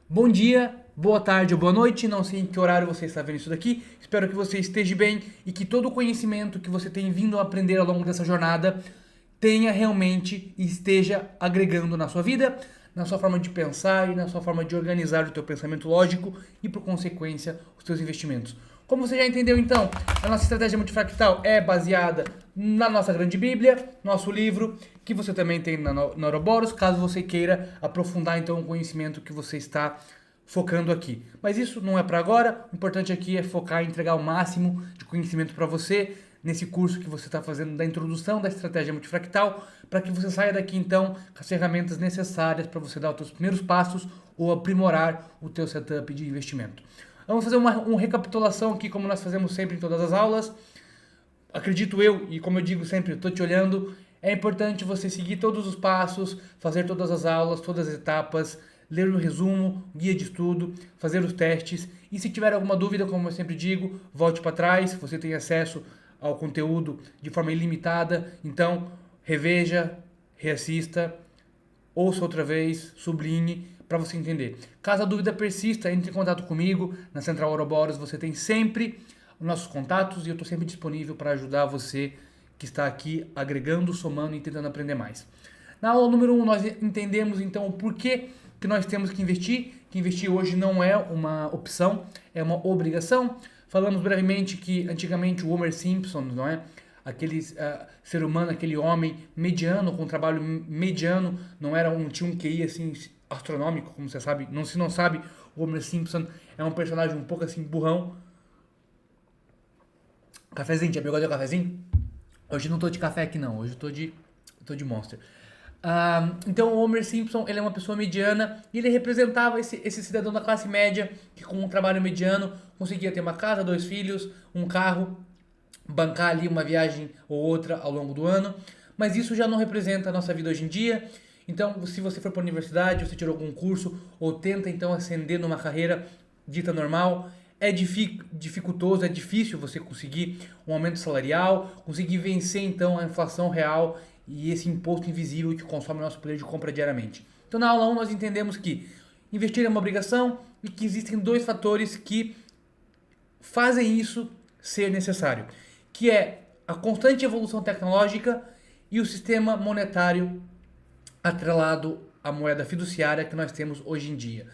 Bom dia, boa tarde ou boa noite, não sei em que horário você está vendo isso daqui. Espero que você esteja bem e que todo o conhecimento que você tem vindo a aprender ao longo dessa jornada tenha realmente e esteja agregando na sua vida, na sua forma de pensar e na sua forma de organizar o teu pensamento lógico e, por consequência, os teus investimentos. Como você já entendeu, então, a nossa estratégia multifractal é baseada na nossa grande Bíblia, nosso livro, que você também tem na Ouroboros, caso você queira aprofundar, então, o conhecimento que você está focando aqui. Mas isso não é para agora, o importante aqui é focar em entregar o máximo de conhecimento para você nesse curso que você está fazendo da introdução da estratégia multifractal, para que você saia daqui, então, com as ferramentas necessárias para você dar os seus primeiros passos ou aprimorar o teu setup de investimento. Vamos fazer uma recapitulação aqui, como nós fazemos sempre em todas as aulas. Acredito eu, e como eu digo sempre, estou te olhando, é importante você seguir todos os passos, fazer todas as aulas, todas as etapas, ler o resumo, guia de estudo, fazer os testes. E se tiver alguma dúvida, como eu sempre digo, volte para trás, você tem acesso ao conteúdo de forma ilimitada. Então, reveja, reassista, ouça outra vez, sublinhe para você entender. Caso a dúvida persista, entre em contato comigo na Central Ouroboros. Você tem sempre os nossos contatos e eu estou sempre disponível para ajudar você que está aqui agregando, somando e tentando aprender mais. Na aula número 1, nós entendemos então o porquê que nós temos que investir. Que investir hoje não é uma opção, é uma obrigação. Falamos brevemente que antigamente o Homer Simpson, não é? Aquele ser humano, aquele homem mediano, com um trabalho mediano, não era tinha um QI assim astronômico, como você sabe. Não, se não sabe, o Homer Simpson é um personagem um pouco assim burrão. Cafezinho, já pegou o cafezinho? Hoje não tô de café aqui não, hoje eu tô de Monster. Então o Homer Simpson ele é uma pessoa mediana e ele representava esse cidadão da classe média que com um trabalho mediano conseguia ter uma casa, dois filhos, um carro, bancar ali uma viagem ou outra ao longo do ano. Mas isso já não representa a nossa vida hoje em dia. Então, se você for para a universidade, você tirou algum curso ou tenta então ascender numa carreira dita normal, é dificultoso, é difícil você conseguir um aumento salarial, conseguir vencer então a inflação real e esse imposto invisível que consome nosso poder de compra diariamente. Então, na aula 1, nós entendemos que investir é uma obrigação e que existem dois fatores que fazem isso ser necessário, que é a constante evolução tecnológica e o sistema monetário atrelado à moeda fiduciária que nós temos hoje em dia.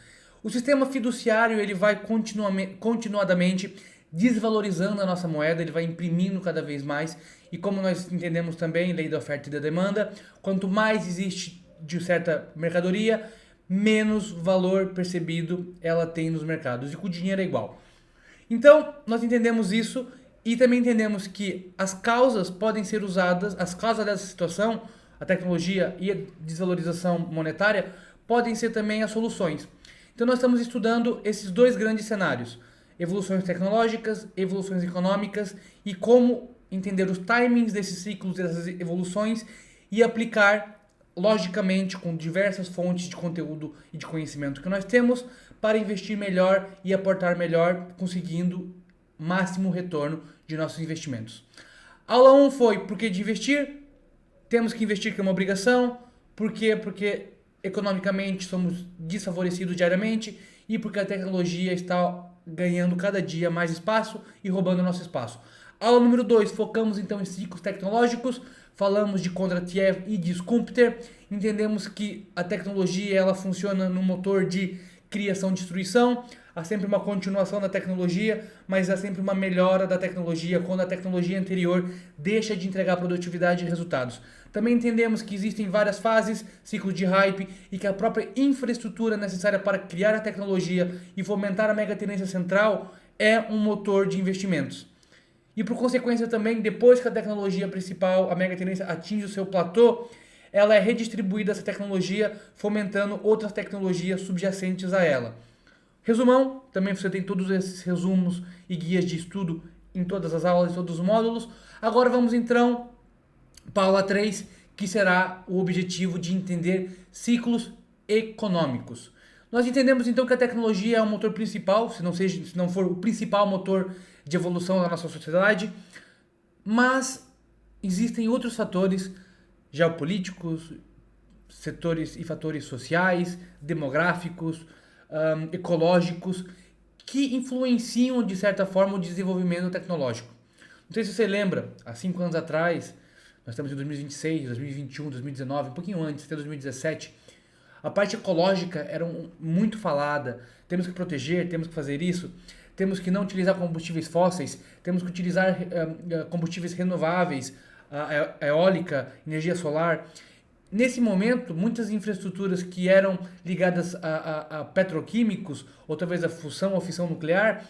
O sistema fiduciário ele vai continuadamente desvalorizando a nossa moeda, ele vai imprimindo cada vez mais e como nós entendemos também, lei da oferta e da demanda, quanto mais existe de certa mercadoria, menos valor percebido ela tem nos mercados e com o dinheiro é igual. Então, nós entendemos isso e também entendemos que as causas podem ser usadas, as causas dessa situação, a tecnologia e a desvalorização monetária, podem ser também as soluções. Então, nós estamos estudando esses dois grandes cenários: evoluções tecnológicas, evoluções econômicas e como entender os timings desses ciclos, dessas evoluções e aplicar logicamente com diversas fontes de conteúdo e de conhecimento que nós temos para investir melhor e aportar melhor, conseguindo máximo retorno de nossos investimentos. Aula 1 foi por que de investir? Temos que investir que é uma obrigação. Por quê? Porque economicamente somos desfavorecidos diariamente e porque a tecnologia está ganhando cada dia mais espaço e roubando nosso espaço. Aula número 2, focamos então em ciclos tecnológicos, falamos de Kondratiev e de Schumpeter, entendemos que a tecnologia ela funciona no motor de criação e destruição, há sempre uma continuação da tecnologia, mas há sempre uma melhora da tecnologia quando a tecnologia anterior deixa de entregar produtividade e resultados. Também entendemos que existem várias fases, ciclos de hype e que a própria infraestrutura necessária para criar a tecnologia e fomentar a mega tendência central é um motor de investimentos. E por consequência também, depois que a tecnologia principal, a mega tendência, atinge o seu platô, ela é redistribuída essa tecnologia, fomentando outras tecnologias subjacentes a ela. Resumão, também você tem todos esses resumos e guias de estudo em todas as aulas, em todos os módulos. Agora vamos então para a aula 3, que será o objetivo de entender ciclos econômicos. Nós entendemos então que a tecnologia é o motor principal, se não for o principal motor de evolução da nossa sociedade, mas existem outros fatores geopolíticos, setores e fatores sociais, demográficos, ecológicos, que influenciam, de certa forma, o desenvolvimento tecnológico. Não sei se você lembra, há 5 anos atrás, nós estamos em 2026, 2021, 2019, um pouquinho antes, até 2017, a parte ecológica era muito falada. Temos que proteger, temos que fazer isso, temos que não utilizar combustíveis fósseis, temos que utilizar combustíveis renováveis, a eólica, energia solar. Nesse momento, muitas infraestruturas que eram ligadas a petroquímicos, ou talvez a fusão ou fissão nuclear,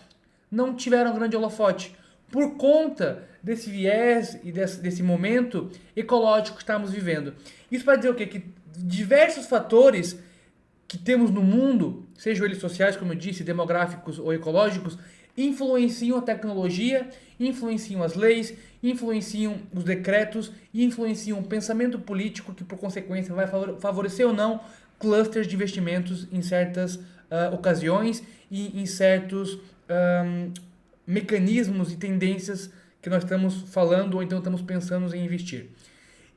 não tiveram grande holofote. Por conta desse viés e desse momento ecológico que estamos vivendo. Isso para dizer o quê? Que diversos fatores que temos no mundo, sejam eles sociais, como eu disse, demográficos ou ecológicos, influenciam a tecnologia, influenciam as leis, influenciam os decretos e influenciam o pensamento político que, por consequência, vai favorecer ou não clusters de investimentos em certas ocasiões e em certos mecanismos e tendências que nós estamos falando ou então estamos pensando em investir.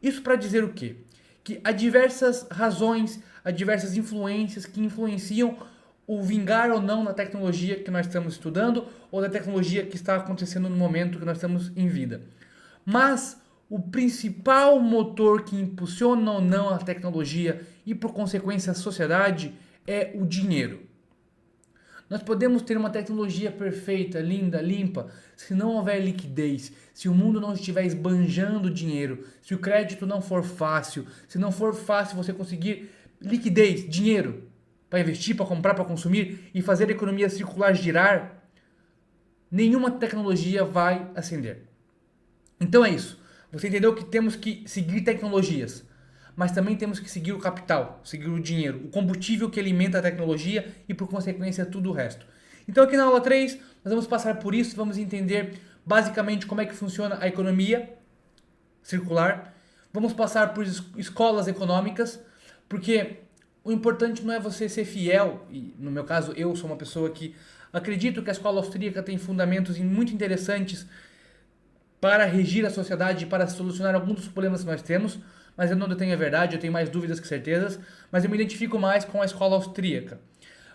Isso para dizer o quê? Que há diversas razões, há diversas influências que influenciam o vingar ou não na tecnologia que nós estamos estudando ou da tecnologia que está acontecendo no momento que nós estamos em vida. Mas o principal motor que impulsiona ou não a tecnologia e, por consequência, a sociedade é o dinheiro. Nós podemos ter uma tecnologia perfeita, linda, limpa, se não houver liquidez, se o mundo não estiver esbanjando dinheiro, se o crédito não for fácil, se não for fácil você conseguir liquidez, dinheiro, para investir, para comprar, para consumir e fazer a economia circular girar, nenhuma tecnologia vai ascender. Então é isso. Você entendeu que temos que seguir tecnologias, mas também temos que seguir o capital, seguir o dinheiro, o combustível que alimenta a tecnologia e, por consequência, tudo o resto. Então, aqui na aula 3, nós vamos passar por isso, vamos entender basicamente como é que funciona a economia circular, vamos passar por escolas econômicas, porque o importante não é você ser fiel, e no meu caso eu sou uma pessoa que acredito que a escola austríaca tem fundamentos muito interessantes para regir a sociedade, para solucionar alguns dos problemas que nós temos, mas eu não detenho a verdade, eu tenho mais dúvidas que certezas, mas eu me identifico mais com a escola austríaca.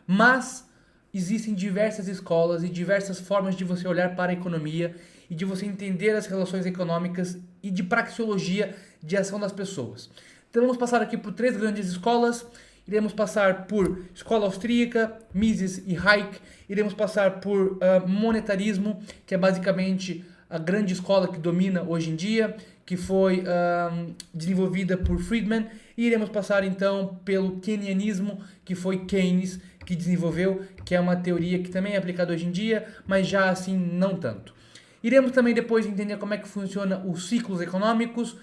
Mas existem diversas escolas e diversas formas de você olhar para a economia e de você entender as relações econômicas e de praxeologia de ação das pessoas. Então vamos passar aqui por 3 grandes escolas. Iremos passar por escola austríaca, Mises e Hayek. Iremos passar por monetarismo, que é basicamente a grande escola que domina hoje em dia, que foi desenvolvida por Friedman, e iremos passar então pelo keynesianismo, que foi Keynes que desenvolveu, que é uma teoria que também é aplicada hoje em dia, mas já assim não tanto. Iremos também depois entender como é que funciona os ciclos econômicos,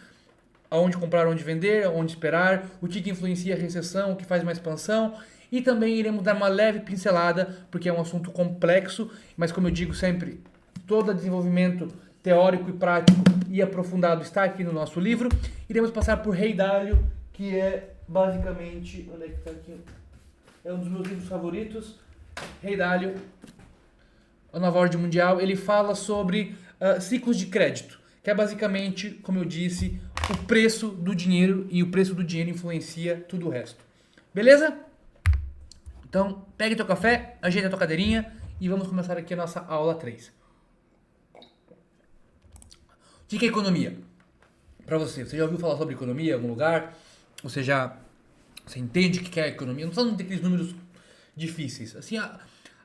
aonde comprar, onde vender, onde esperar, o que influencia a recessão, o que faz uma expansão, e também iremos dar uma leve pincelada, porque é um assunto complexo, mas como eu digo sempre, todo desenvolvimento teórico e prático e aprofundado está aqui no nosso livro. Iremos passar por Rei Dalio, que é basicamente, onde é que está aqui? É um dos meus livros favoritos. Rei Dalio, A Nova Ordem Mundial. Ele fala sobre ciclos de crédito, que é basicamente, como eu disse, o preço do dinheiro, e o preço do dinheiro influencia tudo o resto. Beleza? Então, pegue teu café, ajeite a tua cadeirinha e vamos começar aqui a nossa aula 3. O que é economia? Para você, você já ouviu falar sobre economia em algum lugar? Você entende o que é economia? Não falando daqueles números difíceis. Assim, a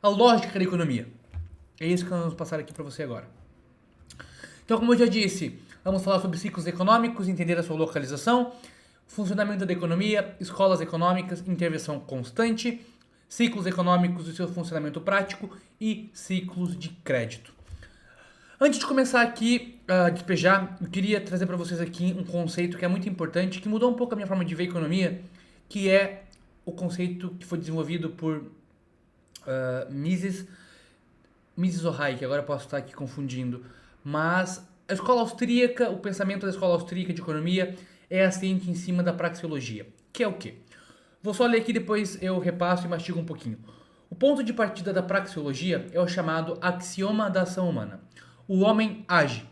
lógica da economia. É isso que nós vamos passar aqui para você agora. Então, como eu já disse, vamos falar sobre ciclos econômicos, entender a sua localização, funcionamento da economia, escolas econômicas, intervenção constante, ciclos econômicos e seu funcionamento prático e ciclos de crédito. Antes de começar aqui a despejar, eu queria trazer para vocês aqui um conceito que é muito importante, que mudou um pouco a minha forma de ver a economia, que é o conceito que foi desenvolvido por Mises ou Hayek, agora eu posso estar aqui confundindo, mas a escola austríaca, o pensamento da escola austríaca de economia é assente em cima da praxeologia, que é o quê? Vou só ler aqui, depois eu repasso e mastigo um pouquinho. O ponto de partida da praxeologia é o chamado axioma da ação humana. O homem age.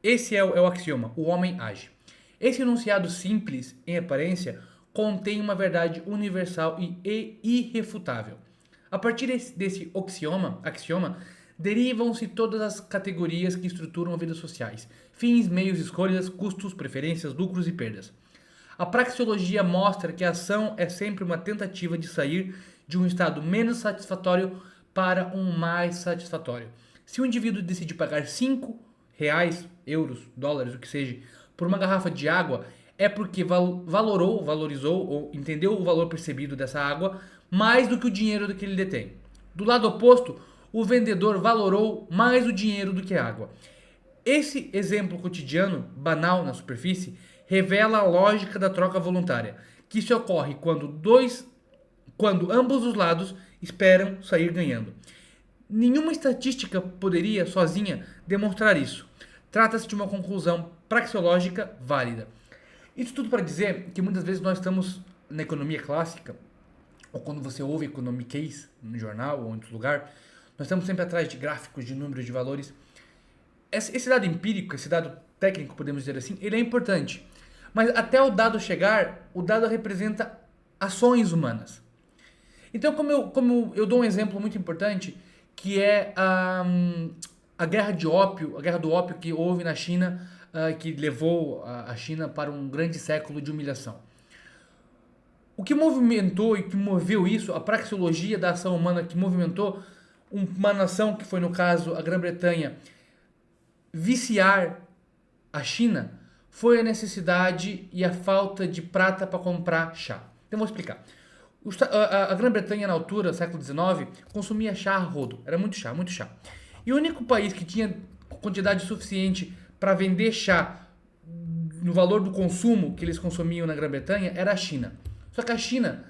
Esse é o axioma, o homem age. Esse enunciado simples, em aparência, contém uma verdade universal e irrefutável. A partir desse axioma, derivam-se todas as categorias que estruturam as vidas sociais: fins, meios, escolhas, custos, preferências, lucros e perdas. A praxeologia mostra que a ação é sempre uma tentativa de sair de um estado menos satisfatório para um mais satisfatório. Se o indivíduo decide pagar 5 reais, euros, dólares, o que seja, por uma garrafa de água, é porque valorizou ou entendeu o valor percebido dessa água mais do que o dinheiro que ele detém. Do lado oposto, o vendedor valorou mais o dinheiro do que a água. Esse exemplo cotidiano, banal na superfície, revela a lógica da troca voluntária, que se ocorre quando ambos os lados esperam sair ganhando. Nenhuma estatística poderia, sozinha, demonstrar isso. Trata-se de uma conclusão praxeológica válida. Isso tudo para dizer que muitas vezes nós estamos na economia clássica, ou quando você ouve economiquez no jornal ou em outro lugar, nós estamos sempre atrás de gráficos, de números, de valores. Esse dado empírico, esse dado técnico, podemos dizer assim, ele é importante. Mas até o dado chegar, o dado representa ações humanas. Então, como eu dou um exemplo muito importante, que é a guerra de ópio, a guerra do ópio que houve na China, que levou a China para um grande século de humilhação. O que movimentou e que moveu isso, a praxeologia da ação humana que movimentou uma nação, que foi no caso a Grã-Bretanha, viciar a China, foi a necessidade e a falta de prata para comprar chá. Então vou explicar. A Grã-Bretanha na altura, século XIX, consumia chá a rodo. Era muito chá, muito chá. E o único país que tinha quantidade suficiente para vender chá no valor do consumo que eles consumiam na Grã-Bretanha era a China. Só que a China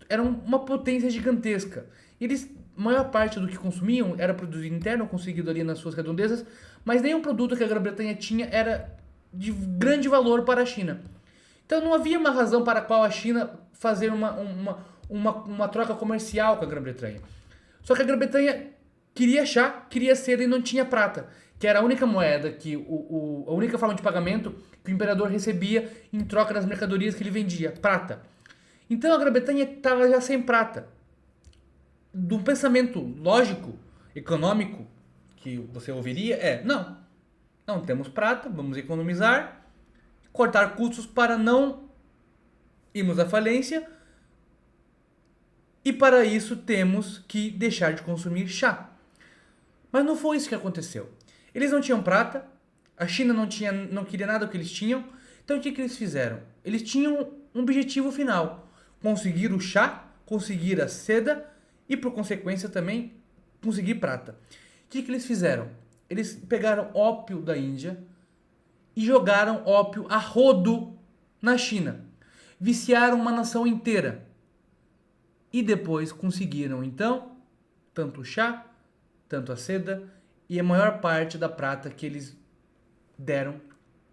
era uma potência gigantesca. Eles, a maior parte do que consumiam era produzido interno, conseguido ali nas suas redondezas, mas nenhum produto que a Grã-Bretanha tinha era de grande valor para a China. Então não havia uma razão para a qual a China fazer uma troca comercial com a Grã-Bretanha. Só que a Grã-Bretanha queria chá, queria seda e não tinha prata, que era a única moeda, a única forma de pagamento que o imperador recebia em troca das mercadorias que ele vendia, prata. Então a Grã-Bretanha estava já sem prata. Do pensamento lógico, econômico, que você ouviria não temos prata, vamos economizar, cortar custos para não irmos à falência, e para isso temos que deixar de consumir chá. Mas não foi isso que aconteceu. Eles não tinham prata, a China não queria nada do que eles tinham, então o que eles fizeram? Eles tinham um objetivo final: conseguir o chá, conseguir a seda e, por consequência, também conseguir prata. O que eles fizeram? Eles pegaram ópio da Índia e jogaram ópio a rodo na China. Viciaram uma nação inteira. E depois conseguiram, então, tanto o chá, tanto a seda e a maior parte da prata que eles deram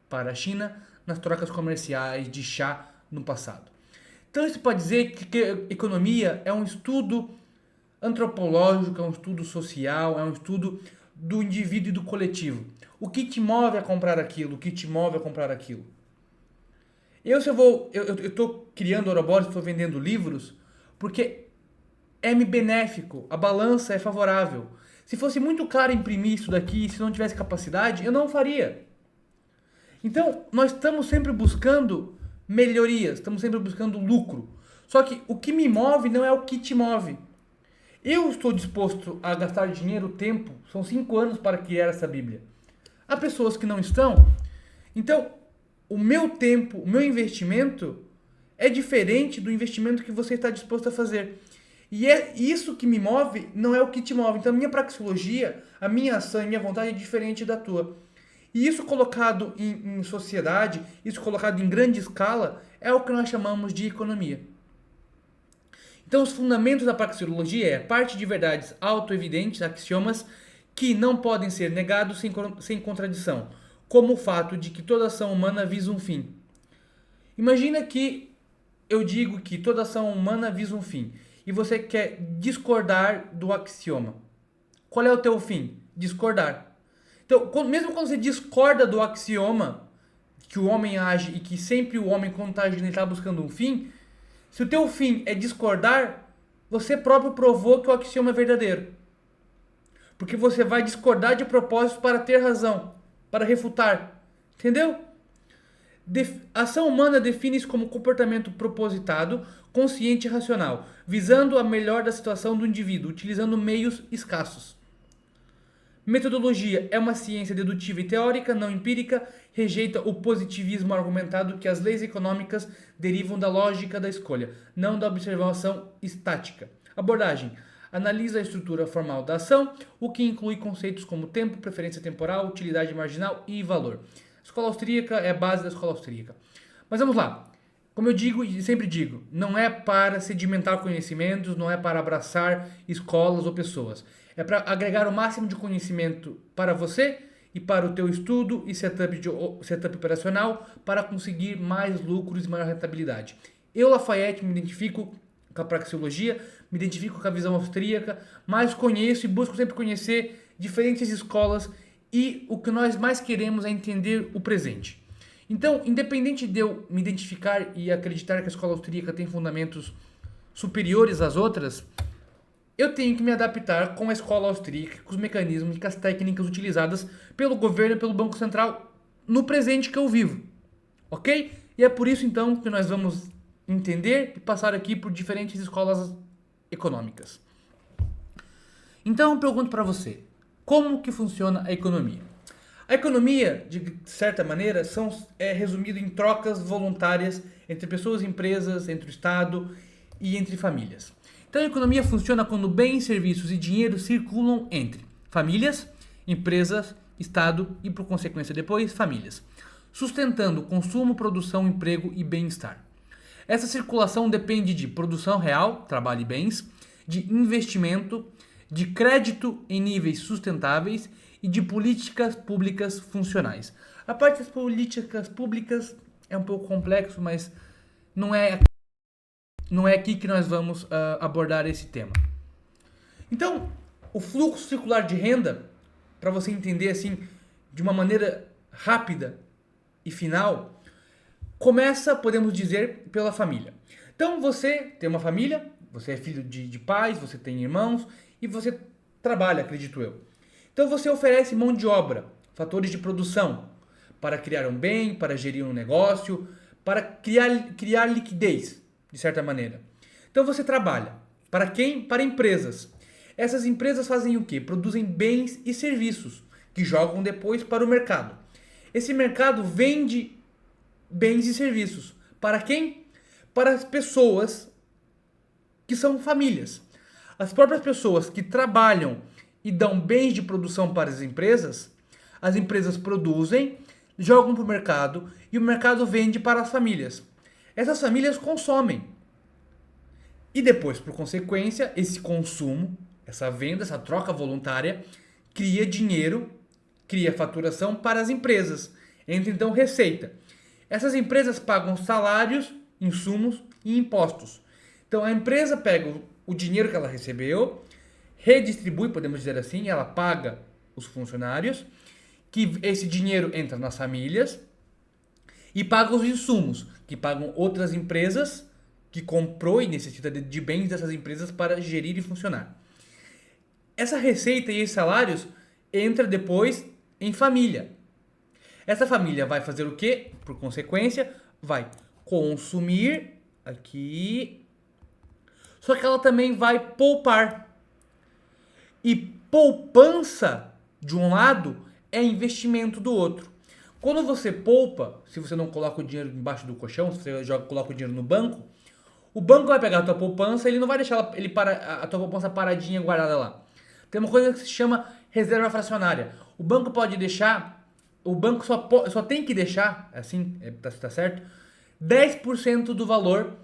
para a China nas trocas comerciais de chá no passado. Então isso pode dizer que economia é um estudo antropológico, é um estudo social, é um estudo do indivíduo e do coletivo. O que te move a comprar aquilo? O que te move a comprar aquilo? Eu estou criando Ouroboros, estou vendendo livros, porque é benéfico, a balança é favorável. Se fosse muito caro imprimir isso daqui, se não tivesse capacidade, eu não faria. Então, nós estamos sempre buscando melhorias, estamos sempre buscando lucro. Só que o que me move não é o que te move. Eu estou disposto a gastar dinheiro, tempo, são 5 anos para criar essa Bíblia. Há pessoas que não estão. Então, o meu tempo, o meu investimento é diferente do investimento que você está disposto a fazer. E é isso que me move, não é o que te move. Então, a minha praxeologia, a minha ação e minha vontade é diferente da tua. E isso colocado em sociedade, isso colocado em grande escala, é o que nós chamamos de economia. Então, os fundamentos da praxeologia é parte de verdades autoevidentes, axiomas, que não podem ser negados sem contradição, como o fato de que toda ação humana visa um fim. Imagina que eu digo que toda ação humana visa um fim, e você quer discordar do axioma. Qual é o teu fim? Discordar. Então, mesmo quando você discorda do axioma que o homem age e que sempre o homem, quando está agindo, ele está buscando um fim, Se o teu fim é discordar, você próprio provou que o axioma é verdadeiro. Porque você vai discordar de propósitos para ter razão, para refutar. Entendeu? A ação humana define-se como comportamento propositado, consciente e racional, visando a melhor da situação do indivíduo, utilizando meios escassos. Metodologia é uma ciência dedutiva e teórica, não empírica, rejeita o positivismo argumentado que as leis econômicas derivam da lógica da escolha, não da observação estática. Abordagem: analisa a estrutura formal da ação, o que inclui conceitos como tempo, preferência temporal, utilidade marginal e valor. A escola austríaca é a base da escola austríaca. Mas vamos lá. Como eu digo e sempre digo, não é para sedimentar conhecimentos, não é para abraçar escolas ou pessoas. É para agregar o máximo de conhecimento para você e para o teu estudo e setup operacional para conseguir mais lucros e maior rentabilidade. Eu, Lafayette, me identifico com a praxeologia, me identifico com a visão austríaca, mas conheço e busco sempre conhecer diferentes escolas e o que nós mais queremos é entender o presente. Então, independente de eu me identificar e acreditar que a escola austríaca tem fundamentos superiores às outras, eu tenho que me adaptar com a escola austríaca, com os mecanismos e com as técnicas utilizadas pelo governo e pelo Banco Central no presente que eu vivo. Ok? E é por isso então que nós vamos entender e passar aqui por diferentes escolas econômicas. Então eu pergunto para você, como que funciona a economia? A economia, de certa maneira, é resumido em trocas voluntárias entre pessoas e empresas, entre o Estado e entre famílias. Então a economia funciona quando bens, serviços e dinheiro circulam entre famílias, empresas, Estado e, por consequência depois, famílias, sustentando consumo, produção, emprego e bem-estar. Essa circulação depende de produção real, trabalho e bens, de investimento, de crédito em níveis sustentáveis e de políticas públicas funcionais. A parte das políticas públicas é um pouco complexo, mas não é aqui que nós vamos abordar esse tema. Então, o fluxo circular de renda, para você entender assim de uma maneira rápida e final, começa, podemos dizer, pela família. Então, você tem uma família, você é filho de pais, você tem irmãos e você trabalha, acredito eu. Então, você oferece mão de obra, fatores de produção, para criar um bem, para gerir um negócio, para criar liquidez, de certa maneira. Então você trabalha. Para quem? Para empresas. Essas empresas fazem o quê? Produzem bens e serviços que jogam depois para o mercado. Esse mercado vende bens e serviços. Para quem? Para as pessoas que são famílias. As próprias pessoas que trabalham e dão bens de produção para as empresas produzem, jogam para o mercado e o mercado vende para as famílias. Essas famílias consomem. E depois, por consequência, esse consumo, essa venda, essa troca voluntária, cria dinheiro, cria faturação para as empresas. Entra então receita. Essas empresas pagam salários, insumos e impostos. Então a empresa pega o dinheiro que ela recebeu, redistribui, podemos dizer assim, ela paga os funcionários, que esse dinheiro entra nas famílias e paga os insumos, que pagam outras empresas que comprou e necessita de bens dessas empresas para gerir e funcionar. Essa receita e esses salários entra depois em família. Essa família vai fazer o quê? Por consequência, vai consumir aqui. Só que ela também vai poupar. E poupança, de um lado, é investimento do outro. Quando você poupa, se você não coloca o dinheiro embaixo do colchão, se você coloca o dinheiro no banco, o banco vai pegar a tua poupança, ele não vai deixar a tua poupança paradinha, guardada lá. Tem uma coisa que se chama reserva fracionária. O banco pode deixar, o banco só tem que deixar, assim, tá certo? 10% do valor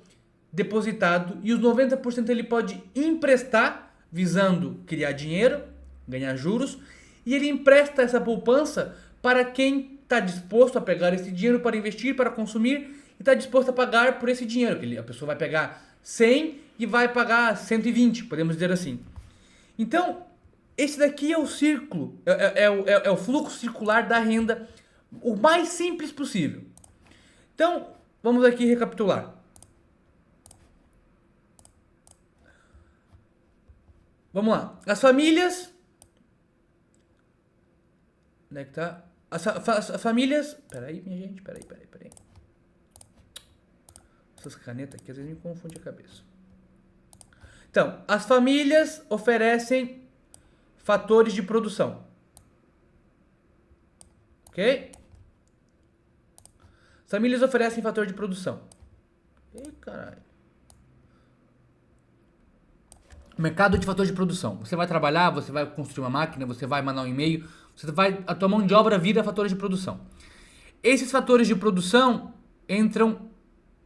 depositado e os 90% ele pode emprestar, visando criar dinheiro, ganhar juros, e ele empresta essa poupança para quem está disposto a pegar esse dinheiro para investir, para consumir, e está disposto a pagar por esse dinheiro. A pessoa vai pegar 100 e vai pagar 120, podemos dizer assim. Então, esse daqui é o círculo, é o fluxo circular da renda, o mais simples possível. Então, vamos aqui recapitular. Vamos lá. As famílias... Onde é que tá? As famílias... Peraí, minha gente. Peraí. Essas canetas aqui às vezes me confundem a cabeça. Então, as famílias oferecem fatores de produção. Ok? As famílias oferecem fator de produção. Ih, caralho. Mercado de fator de produção. Você vai trabalhar, você vai construir uma máquina, você vai mandar um e-mail, a tua mão de obra vira fatores de produção. Esses fatores de produção entram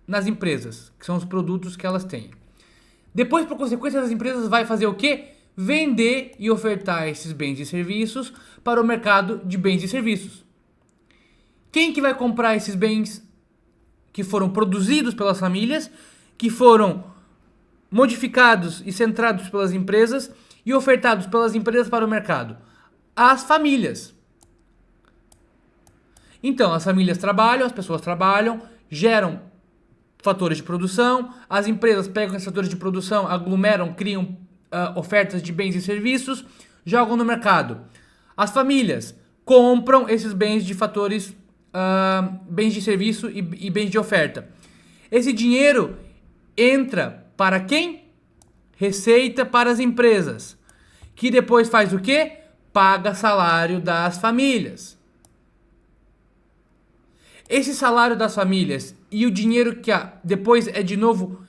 nas empresas, que são os produtos que elas têm. Depois, por consequência, as empresas vai fazer o quê? Vender e ofertar esses bens e serviços para o mercado de bens e serviços. Quem que vai comprar esses bens que foram produzidos pelas famílias, que foram modificados e centrados pelas empresas e ofertados pelas empresas para o mercado? As famílias. Então, as famílias trabalham, as pessoas trabalham, geram fatores de produção, as empresas pegam esses fatores de produção, aglomeram, criam ofertas de bens e serviços, jogam no mercado. As famílias compram esses bens de fatores, bens de serviço e bens de oferta. Esse dinheiro entra para quem? Receita para as empresas, que depois faz o quê? Paga salário das famílias. Esse salário das famílias e o dinheiro que depois é de novo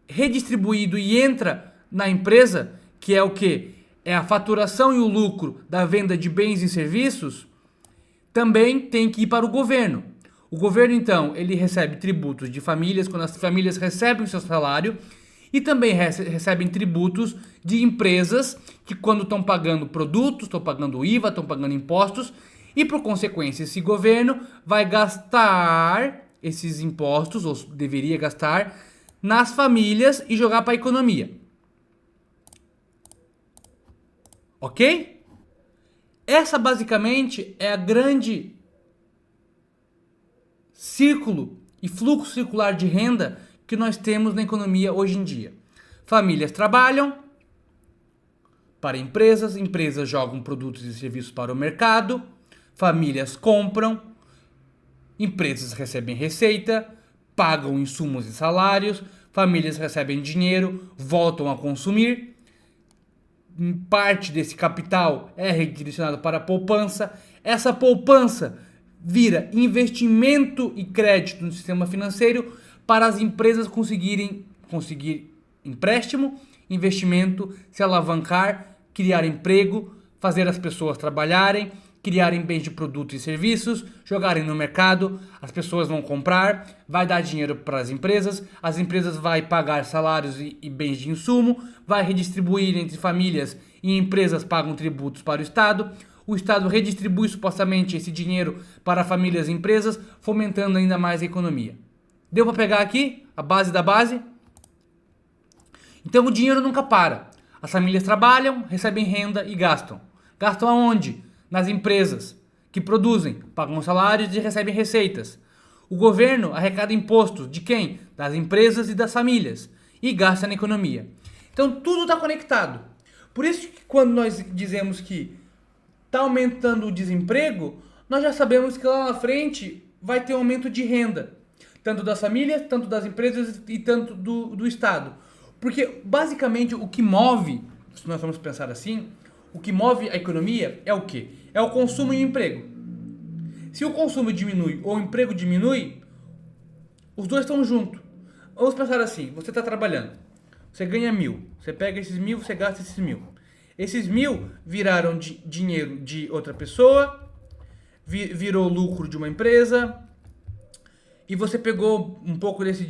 redistribuído e entra na empresa, que é o quê? É a faturação e o lucro da venda de bens e serviços, também tem que ir para o governo. O governo, então, ele recebe tributos de famílias, quando as famílias recebem o seu salário, e também recebem tributos de empresas que, quando estão pagando produtos, estão pagando IVA, estão pagando impostos, e por consequência esse governo vai gastar esses impostos, ou deveria gastar, nas famílias e jogar para a economia. Ok? Essa basicamente é a grande círculo e fluxo circular de renda que nós temos na economia hoje em dia. Famílias trabalham para empresas, empresas jogam produtos e serviços para o mercado, famílias compram, empresas recebem receita, pagam insumos e salários, famílias recebem dinheiro, voltam a consumir, parte desse capital é redirecionado para a poupança, essa poupança vira investimento e crédito no sistema financeiro para as empresas conseguir empréstimo, investimento, se alavancar, criar emprego, fazer as pessoas trabalharem, criarem bens de produtos e serviços, jogarem no mercado, as pessoas vão comprar, vai dar dinheiro para as empresas vai pagar salários e bens de insumo, vai redistribuir entre famílias e empresas pagam tributos para o Estado redistribui supostamente esse dinheiro para famílias e empresas, fomentando ainda mais a economia. Deu para pegar aqui a base da base? Então o dinheiro nunca para. As famílias trabalham, recebem renda e gastam. Gastam aonde? Nas empresas que produzem, pagam salários e recebem receitas. O governo arrecada impostos de quem? Das empresas e das famílias e gasta na economia. Então tudo está conectado. Por isso que quando nós dizemos que está aumentando o desemprego, nós já sabemos que lá na frente vai ter um aumento de renda. Tanto das famílias, tanto das empresas e tanto do Estado. Porque basicamente o que move, se nós vamos pensar assim, o que move a economia é o quê? É o consumo e o emprego. Se o consumo diminui ou o emprego diminui, os dois estão juntos. Vamos pensar assim, você está trabalhando, você ganha 1.000, você pega esses 1.000, você gasta esses 1.000. Esses 1.000 viraram dinheiro de outra pessoa, virou lucro de uma empresa, e você pegou um pouco desse...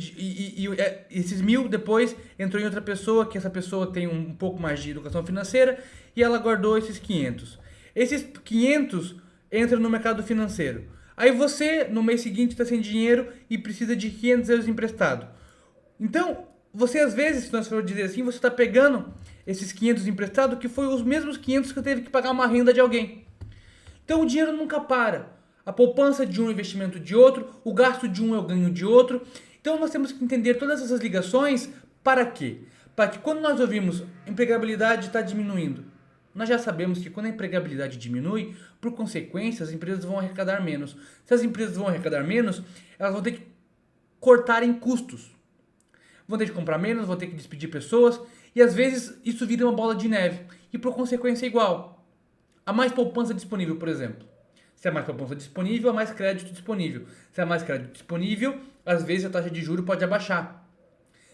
esses 1.000 depois entrou em outra pessoa, que essa pessoa tem um pouco mais de educação financeira, e ela guardou esses 500. Esses 500 entram no mercado financeiro. Aí você, no mês seguinte, está sem dinheiro e precisa de 500 euros emprestado. Então, você às vezes, se nós for dizer assim, você está pegando esses 500 emprestados, que foi os mesmos 500 que teve que pagar uma renda de alguém. Então o dinheiro nunca para. A poupança de um é investimento de outro, o gasto de um é o ganho de outro. Então nós temos que entender todas essas ligações para quê? Para que quando nós ouvimos empregabilidade está diminuindo, nós já sabemos que quando a empregabilidade diminui, por consequência, as empresas vão arrecadar menos. Se as empresas vão arrecadar menos, elas vão ter que cortar em custos. Vão ter que comprar menos, vão ter que despedir pessoas, e às vezes isso vira uma bola de neve. E por consequência é igual. Há mais poupança disponível, por exemplo. Se há mais poupança disponível, há mais crédito disponível. Se há mais crédito disponível, às vezes a taxa de juros pode abaixar.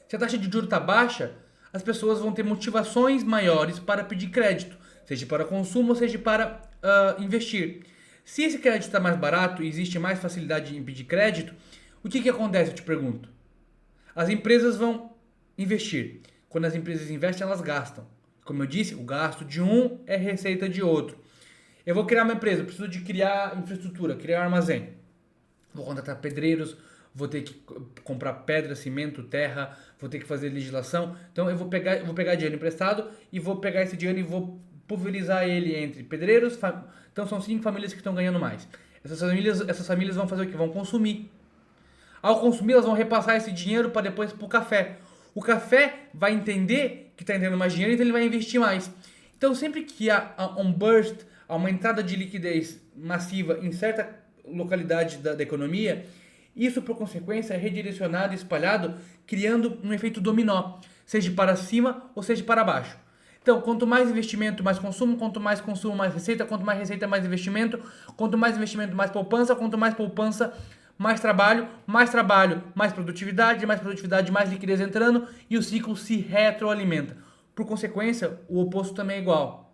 Se a taxa de juros está baixa, as pessoas vão ter motivações maiores para pedir crédito, seja para consumo ou seja para investir. Se esse crédito está mais barato e existe mais facilidade em pedir crédito, o que acontece, eu te pergunto? As empresas vão investir. Quando as empresas investem, elas gastam. Como eu disse, o gasto de um é receita de outro. Eu vou criar uma empresa, eu preciso de criar infraestrutura, criar um armazém. Vou contratar pedreiros, vou ter que comprar pedra, cimento, terra, vou ter que fazer legislação. Então eu vou pegar dinheiro emprestado e vou pegar esse dinheiro e vou pulverizar ele entre pedreiros. Então são 5 famílias que estão ganhando mais. Essas famílias vão fazer o quê? Vão consumir. Ao consumir, elas vão repassar esse dinheiro para depois para o café. O café vai entender que está entrando mais dinheiro, então ele vai investir mais. Então sempre que há um burst, há uma entrada de liquidez massiva em certa localidade da economia, isso por consequência é redirecionado e espalhado, criando um efeito dominó, seja para cima ou seja para baixo. Então, quanto mais investimento, mais consumo, quanto mais consumo, mais receita, quanto mais receita, mais investimento, quanto mais investimento, mais poupança, quanto mais poupança, mais trabalho, mais produtividade, mais liquidez entrando e o ciclo se retroalimenta. Por consequência, o oposto também é igual.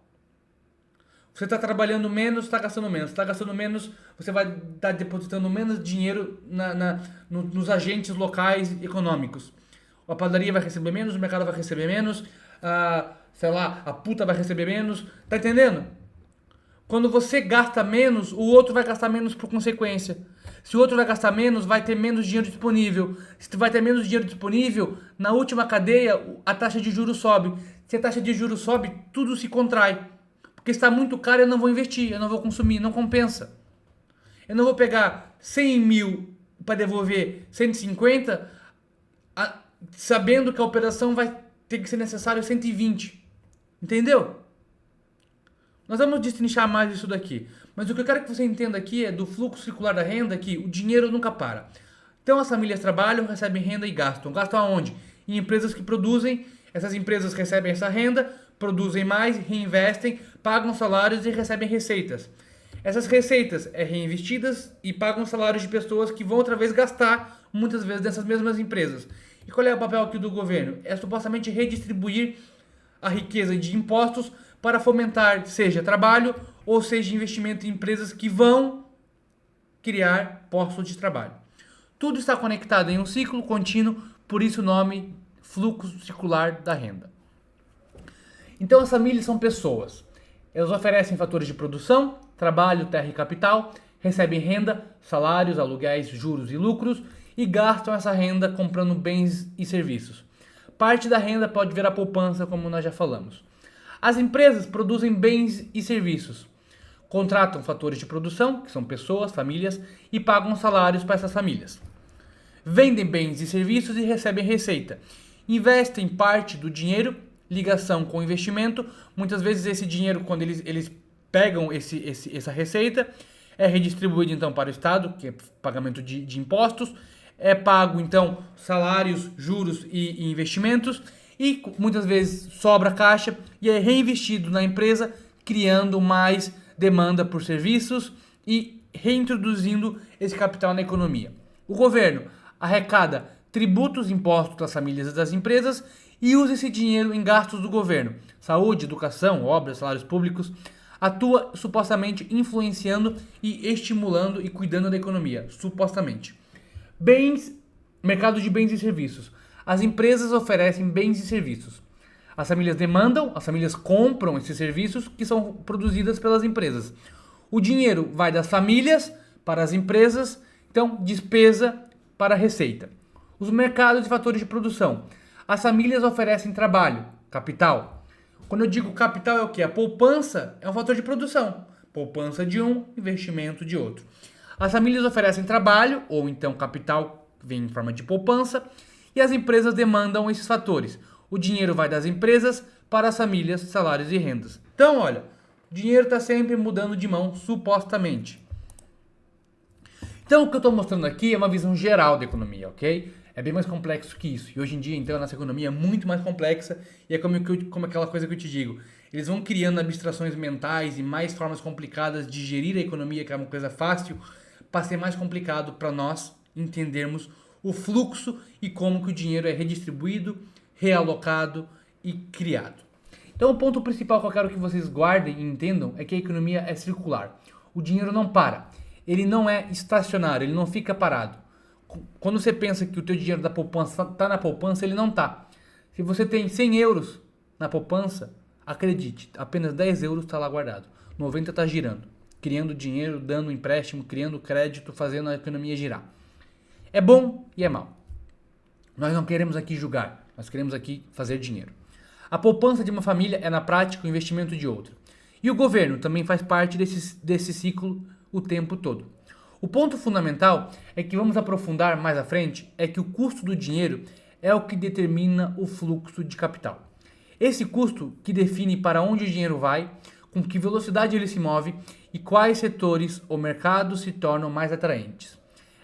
Você está trabalhando menos, está gastando menos. Está gastando menos, você vai estar depositando menos dinheiro nos agentes locais econômicos. A padaria vai receber menos, o mercado vai receber menos, a puta vai receber menos. Tá entendendo? Quando você gasta menos, o outro vai gastar menos por consequência. Se o outro vai gastar menos, vai ter menos dinheiro disponível. Se vai ter menos dinheiro disponível, na última cadeia, a taxa de juros sobe. Se a taxa de juros sobe, tudo se contrai. Porque está muito caro, eu não vou investir, eu não vou consumir, não compensa. Eu não vou pegar 100 mil para devolver 150, sabendo que a operação vai ter que ser necessário 120. Entendeu? Nós vamos destrinchar mais isso daqui. Mas o que eu quero que você entenda aqui é do fluxo circular da renda que o dinheiro nunca para. Então as famílias trabalham, recebem renda e gastam. Gastam aonde? Em empresas que produzem. Essas empresas recebem essa renda, produzem mais, reinvestem, pagam salários e recebem receitas. Essas receitas é reinvestidas e pagam salários de pessoas que vão outra vez gastar, muitas vezes, dessas mesmas empresas. E qual é o papel aqui do governo? É supostamente redistribuir a riqueza de impostos para fomentar, seja trabalho ou seja investimento em empresas que vão criar postos de trabalho. Tudo está conectado em um ciclo contínuo, por isso o nome fluxo circular da renda. Então as famílias são pessoas. Elas oferecem fatores de produção, trabalho, terra e capital, recebem renda, salários, aluguéis, juros e lucros e gastam essa renda comprando bens e serviços. Parte da renda pode virar poupança, como nós já falamos. As empresas produzem bens e serviços. Contratam fatores de produção, que são pessoas, famílias, e pagam salários para essas famílias. Vendem bens e serviços e recebem receita. Investem parte do dinheiro, ligação com investimento. Muitas vezes esse dinheiro, quando eles pegam essa receita, é redistribuído então para o Estado, que é pagamento de impostos. É pago então salários, juros e investimentos. E muitas vezes sobra caixa e é reinvestido na empresa, criando mais demanda por serviços e reintroduzindo esse capital na economia. O governo arrecada tributos, impostos das famílias e das empresas e usa esse dinheiro em gastos do governo. Saúde, educação, obras, salários públicos. Atua supostamente influenciando e estimulando e cuidando da economia, supostamente. Mercado de bens e serviços. As empresas oferecem bens e serviços. As famílias demandam, as famílias compram esses serviços que são produzidos pelas empresas. O dinheiro vai das famílias para as empresas, então despesa para receita. Os mercados e fatores de produção. As famílias oferecem trabalho, capital. Quando eu digo capital é o quê? A poupança é um fator de produção. Poupança de um, investimento de outro. As famílias oferecem trabalho, ou então capital vem em forma de poupança, e as empresas demandam esses fatores. O dinheiro vai das empresas para as famílias, salários e rendas. Então, olha, o dinheiro está sempre mudando de mão, supostamente. Então, o que eu estou mostrando aqui é uma visão geral da economia, ok? É bem mais complexo que isso. E hoje em dia, então, a nossa economia é muito mais complexa e é como aquela coisa que eu te digo. Eles vão criando abstrações mentais e mais formas complicadas de gerir a economia, que é uma coisa fácil, para ser mais complicado para nós entendermos o fluxo e como que o dinheiro é redistribuído, realocado e criado. Então, o ponto principal que eu quero que vocês guardem e entendam é que a economia é circular. O dinheiro não para. Ele não é estacionário, ele não fica parado. Quando você pensa que o teu dinheiro da poupança está na poupança, ele não está. Se você tem 100 euros na poupança, acredite, apenas 10 euros está lá guardado. 90 está girando, criando dinheiro, dando empréstimo, criando crédito, fazendo a economia girar. É bom e é mal. Nós não queremos aqui julgar, nós queremos aqui fazer dinheiro. A poupança de uma família é, na prática, o investimento de outra. E o governo também faz parte desse ciclo o tempo todo. O ponto fundamental é que vamos aprofundar mais à frente é que o custo do dinheiro é o que determina o fluxo de capital. Esse custo que define para onde o dinheiro vai, com que velocidade ele se move e quais setores ou mercados se tornam mais atraentes.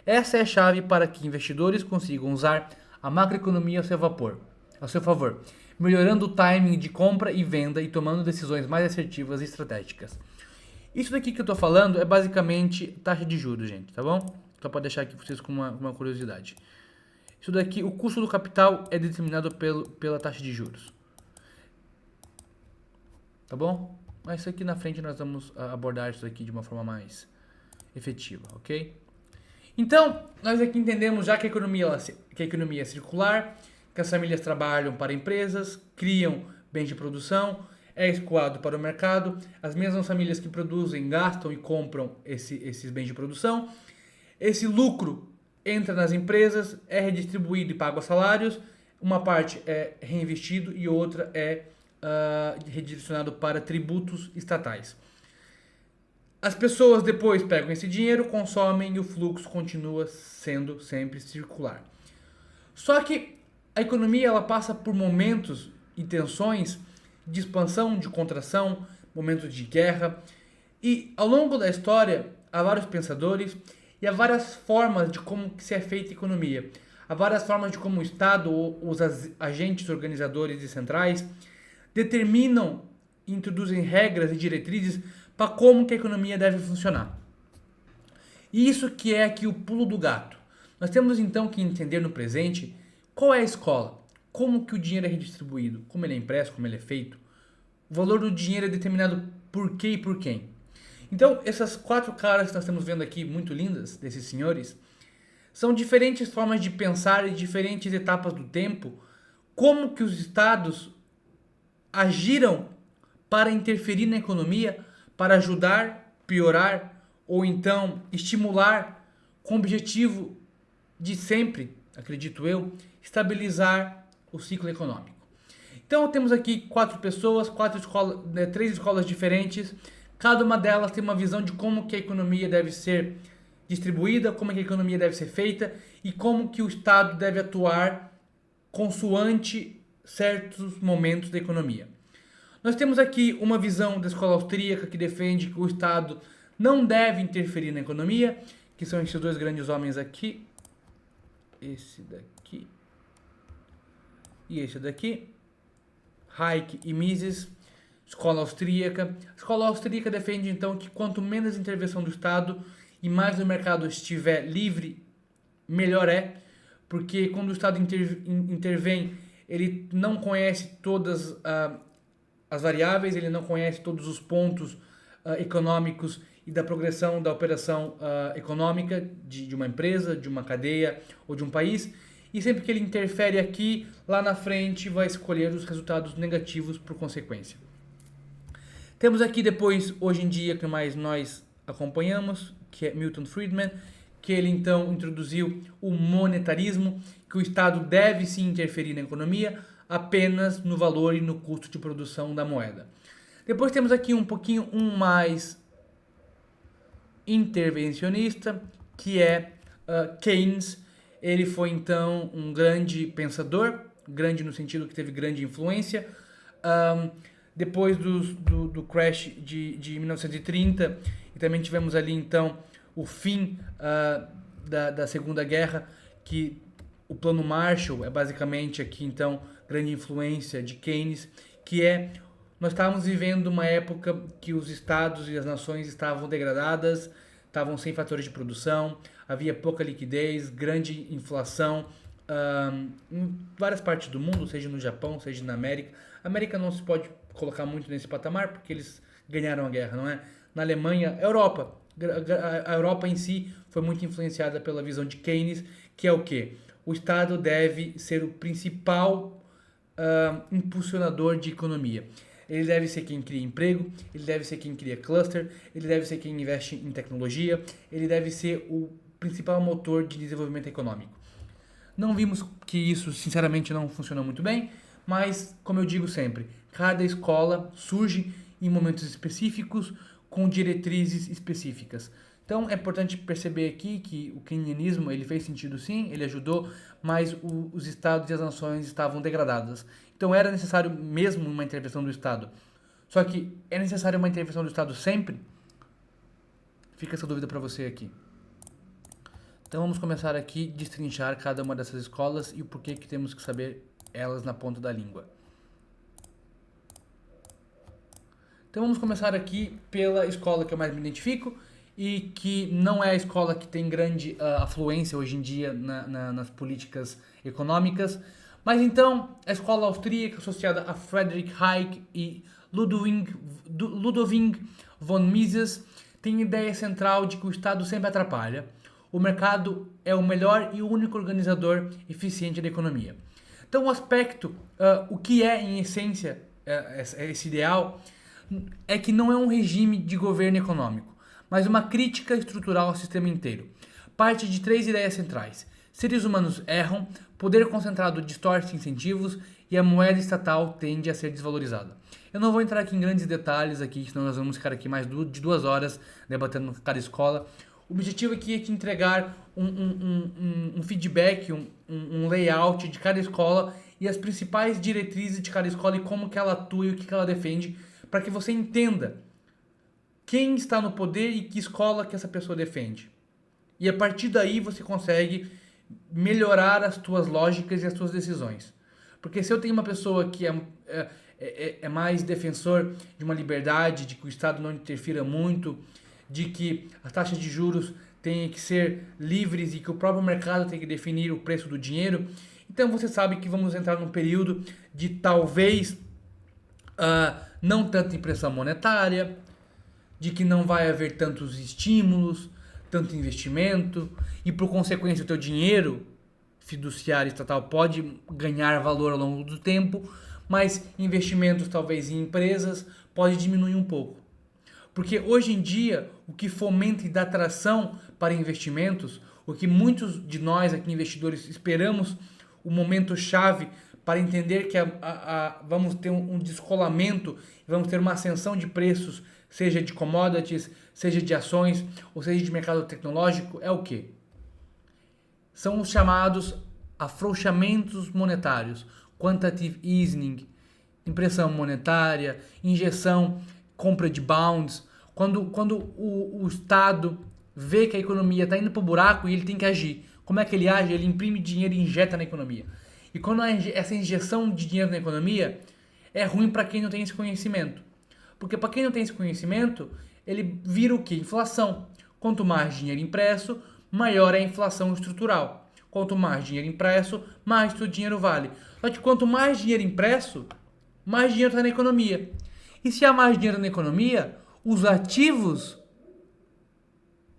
Essa é a chave para que investidores consigam usar a macroeconomia ao seu favor, melhorando o timing de compra e venda e tomando decisões mais assertivas e estratégicas. Isso daqui que eu tô falando é basicamente taxa de juros, gente, tá bom? Só para deixar aqui pra vocês com uma curiosidade. Isso daqui, o custo do capital é determinado pela taxa de juros. Tá bom? Mas isso aqui na frente nós vamos abordar isso aqui de uma forma mais efetiva, ok? Então, nós aqui entendemos já que a economia é circular, que as famílias trabalham para empresas, criam bens de produção, é escoado para o mercado, as mesmas famílias que produzem gastam e compram esses bens de produção, esse lucro entra nas empresas, é redistribuído e pago a salários, uma parte é reinvestido e outra é redirecionado para tributos estatais. As pessoas depois pegam esse dinheiro, consomem e o fluxo continua sendo sempre circular. Só que a economia ela passa por momentos e tensões de expansão, de contração, momentos de guerra. E ao longo da história há vários pensadores e há várias formas de como que se é feita a economia. Há várias formas de como o Estado ou os agentes organizadores e centrais determinam e introduzem regras e diretrizes para como que a economia deve funcionar. E isso que é aqui o pulo do gato. Nós temos então que entender no presente qual é a escola, como que o dinheiro é redistribuído, como ele é impresso, como ele é feito. O valor do dinheiro é determinado por quê e por quem. Então, essas 4 caras que nós estamos vendo aqui, muito lindas, desses senhores, são diferentes formas de pensar e diferentes etapas do tempo, como que os estados agiram para interferir na economia, para ajudar, piorar ou então estimular com o objetivo de sempre, acredito eu, estabilizar o ciclo econômico. Então temos aqui 4 pessoas, 3 escolas diferentes, cada uma delas tem uma visão de como que a economia deve ser distribuída, como que a economia deve ser feita e como que o Estado deve atuar consoante certos momentos da economia. Nós temos aqui uma visão da escola austríaca que defende que o Estado não deve interferir na economia, que são esses 2 grandes homens aqui, esse daqui e esse daqui, Hayek e Mises, escola austríaca. A escola austríaca defende então que quanto menos intervenção do Estado e mais o mercado estiver livre, melhor é, porque quando o Estado intervém, ele não conhece todas as variáveis, ele não conhece todos os pontos econômicos e da progressão da operação econômica de uma empresa, de uma cadeia ou de um país. E sempre que ele interfere aqui, lá na frente vai escolher os resultados negativos por consequência. Temos aqui depois, hoje em dia, que mais nós acompanhamos, que é Milton Friedman, que ele então introduziu o monetarismo, que o Estado deve sim interferir na economia apenas no valor e no custo de produção da moeda. Depois temos aqui um pouquinho mais intervencionista, que é Keynes. Ele foi então um grande pensador grande no sentido que teve grande influência. Depois do crash de 1930, e também tivemos ali então o fim da Segunda Guerra, que o Plano Marshall é basicamente aqui então grande influência de Keynes, que nós estávamos vivendo uma época que os estados e as nações estavam degradadas, estavam sem fatores de produção, havia pouca liquidez, grande inflação em várias partes do mundo, seja no Japão, seja na América. A América não se pode colocar muito nesse patamar porque eles ganharam a guerra, não é? Na Alemanha, Europa. A Europa em si foi muito influenciada pela visão de Keynes, que é o quê? O Estado deve ser o principal impulsionador de economia. Ele deve ser quem cria emprego, ele deve ser quem cria cluster, ele deve ser quem investe em tecnologia, ele deve ser o principal motor de desenvolvimento econômico. Não vimos que isso, sinceramente, não funcionou muito bem, mas, como eu digo sempre, cada escola surge em momentos específicos, com diretrizes específicas. Então, é importante perceber aqui que o keynesianismo ele fez sentido sim, ele ajudou, mas os estados e as nações estavam degradadas. Então, era necessário mesmo uma intervenção do Estado. Só que é necessário uma intervenção do Estado sempre? Fica essa dúvida para você aqui. Então, vamos começar aqui a destrinchar cada uma dessas escolas e o porquê que temos que saber elas na ponta da língua. Então, vamos começar aqui pela escola que eu mais me identifico, e que não é a escola que tem grande afluência hoje em dia nas políticas econômicas, mas então a escola austríaca associada a Friedrich Hayek e Ludwig von Mises tem a ideia central de que o Estado sempre atrapalha, o mercado é o melhor e o único organizador eficiente da economia. Então o aspecto, o que é em essência esse ideal, é que não é um regime de governo econômico, mas uma crítica estrutural ao sistema inteiro. Parte de 3 ideias centrais. Seres humanos erram, poder concentrado distorce incentivos e a moeda estatal tende a ser desvalorizada. Eu não vou entrar aqui em grandes detalhes, senão nós vamos ficar aqui mais de 2 horas debatendo cada escola. O objetivo aqui é te entregar um feedback, um layout de cada escola e as principais diretrizes de cada escola e como que ela atua e o que ela defende, para que você entenda quem está no poder e que escola que essa pessoa defende. E a partir daí você consegue melhorar as tuas lógicas e as tuas decisões. Porque se eu tenho uma pessoa que é mais defensor de uma liberdade, de que o Estado não interfira muito, de que as taxas de juros têm que ser livres e que o próprio mercado tem que definir o preço do dinheiro, então você sabe que vamos entrar num período de talvez não tanta impressão monetária, de que não vai haver tantos estímulos, tanto investimento, e por consequência o teu dinheiro fiduciário estatal pode ganhar valor ao longo do tempo, mas investimentos talvez em empresas pode diminuir um pouco. Porque hoje em dia o que fomenta e dá atração para investimentos, o que muitos de nós aqui investidores esperamos, o momento chave para entender que vamos ter um descolamento, vamos ter uma ascensão de preços, seja de commodities, seja de ações, ou seja de mercado tecnológico, é o quê? São os chamados afrouxamentos monetários, quantitative easing, impressão monetária, injeção, compra de bonds. Quando o Estado vê que a economia está indo para o buraco e ele tem que agir. Como é que ele age? Ele imprime dinheiro e injeta na economia. E quando essa injeção de dinheiro na economia é ruim para quem não tem esse conhecimento. Porque para quem não tem esse conhecimento, ele vira o quê? Inflação. Quanto mais dinheiro impresso, maior é a inflação estrutural. Quanto mais dinheiro impresso, mais o dinheiro vale. Só que quanto mais dinheiro impresso, mais dinheiro está na economia. E se há mais dinheiro na economia, os ativos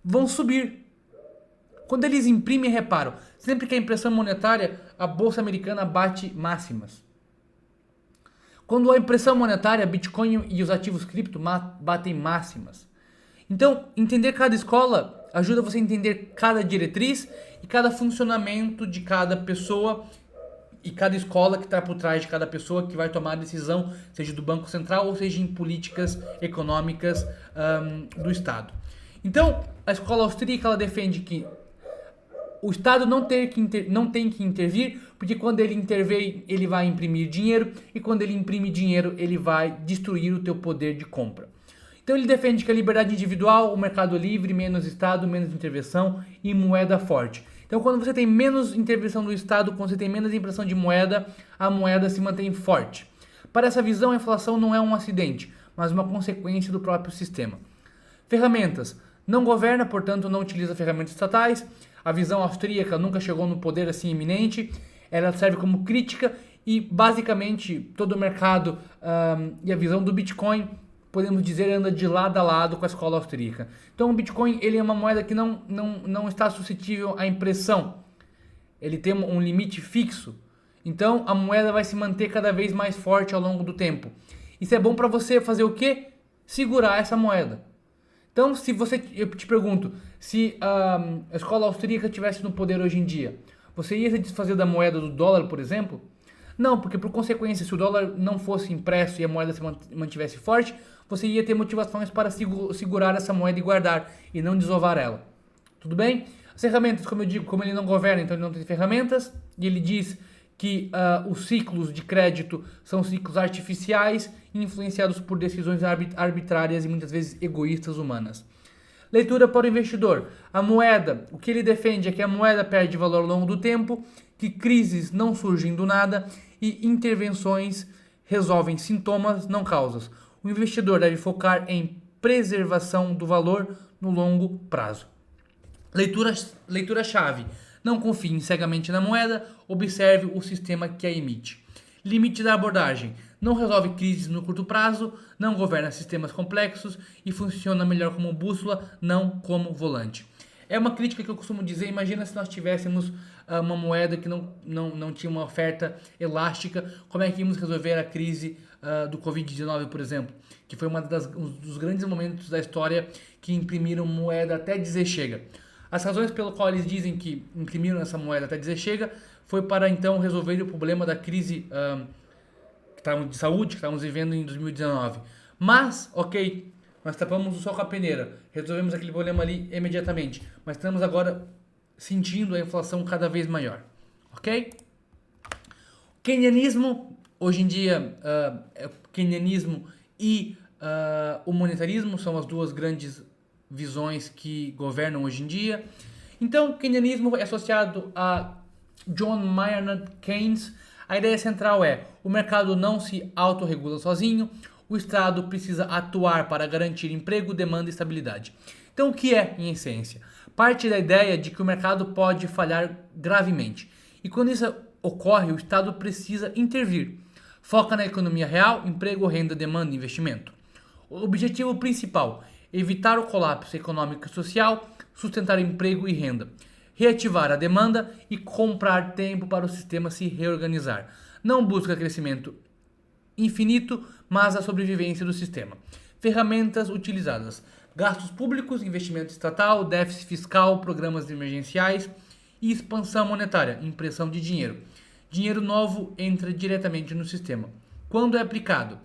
vão subir. Quando eles imprimem, reparo, sempre que a impressão monetária, a bolsa americana bate máximas. Quando a impressão monetária, Bitcoin e os ativos cripto batem máximas. Então, entender cada escola ajuda você a entender cada diretriz e cada funcionamento de cada pessoa e cada escola que está por trás de cada pessoa que vai tomar a decisão, seja do Banco Central ou seja em políticas econômicas do Estado. Então, a escola austríaca ela defende que o Estado não tem que intervir, porque quando ele intervém, ele vai imprimir dinheiro, e quando ele imprime dinheiro, ele vai destruir o teu poder de compra. Então ele defende que a liberdade individual, o mercado livre, menos Estado, menos intervenção e moeda forte. Então quando você tem menos intervenção do Estado, quando você tem menos impressão de moeda, a moeda se mantém forte. Para essa visão, a inflação não é um acidente, mas uma consequência do próprio sistema. Ferramentas. Não governa, portanto não utiliza ferramentas estatais. A visão austríaca nunca chegou no poder assim iminente. Ela serve como crítica e basicamente todo o mercado e a visão do Bitcoin, podemos dizer, anda de lado a lado com a escola austríaca. Então o Bitcoin ele é uma moeda que não está suscetível à impressão. Ele tem um limite fixo. Então a moeda vai se manter cada vez mais forte ao longo do tempo. Isso é bom para você fazer o quê? Segurar essa moeda. Então, eu te pergunto, se a escola austríaca estivesse no poder hoje em dia, você ia se desfazer da moeda do dólar, por exemplo? Não, porque por consequência, se o dólar não fosse impresso e a moeda se mantivesse forte, você ia ter motivações para segurar essa moeda e guardar, e não desovar ela. Tudo bem? As ferramentas, como eu digo, como ele não governa, então ele não tem ferramentas, e ele diz que os ciclos de crédito são ciclos artificiais influenciados por decisões arbitrárias e muitas vezes egoístas humanas. Leitura para o investidor. A moeda, o que ele defende é que a moeda perde valor ao longo do tempo, que crises não surgem do nada e intervenções resolvem sintomas, não causas. O investidor deve focar em preservação do valor no longo prazo. Leitura-chave. Não confie cegamente na moeda, observe o sistema que a emite. Limite da abordagem. Não resolve crises no curto prazo, não governa sistemas complexos e funciona melhor como bússola, não como volante. É uma crítica que eu costumo dizer, imagina se nós tivéssemos uma moeda que não tinha uma oferta elástica, como é que íamos resolver a crise do Covid-19, por exemplo? Que foi um dos grandes momentos da história que imprimiram moeda até dizer chega. As razões pelo qual eles dizem que imprimiram essa moeda até dizer chega foi para então resolver o problema da crise de saúde que estávamos vivendo em 2019. Mas, ok, nós tapamos o sol com a peneira, resolvemos aquele problema ali imediatamente, mas estamos agora sentindo a inflação cada vez maior, ok? Keynesianismo, hoje em dia, keynesianismo e o monetarismo são as duas grandes visões que governam hoje em dia. Então, o keynesianismo é associado a John Maynard Keynes. A ideia central é: o mercado não se autorregula sozinho, o Estado precisa atuar para garantir emprego, demanda e estabilidade. Então, o que é, em essência? Parte da ideia de que o mercado pode falhar gravemente. E quando isso ocorre, o Estado precisa intervir. Foca na economia real, emprego, renda, demanda e investimento. O objetivo principal: evitar o colapso econômico e social, sustentar emprego e renda, reativar a demanda e comprar tempo para o sistema se reorganizar. Não busca crescimento infinito, mas a sobrevivência do sistema. Ferramentas utilizadas: gastos públicos, investimento estatal, déficit fiscal, programas emergenciais e expansão monetária, impressão de dinheiro. Dinheiro novo entra diretamente no sistema. Quando é aplicado?